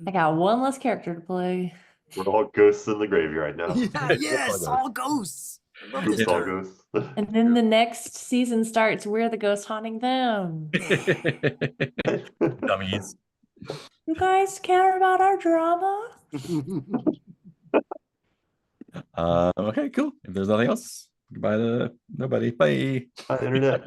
Speaker 3: I got one less character to play.
Speaker 1: We're all ghosts in the graveyard now.
Speaker 4: Yeah, yes, all ghosts. I love this
Speaker 1: It's all
Speaker 4: term.
Speaker 1: ghosts.
Speaker 3: And then the next season starts. We're the ghosts haunting them.
Speaker 2: Dummies.
Speaker 3: You guys care about our drama?
Speaker 2: Okay, cool. If there's nothing else, goodbye to nobody. Bye.
Speaker 1: Internet.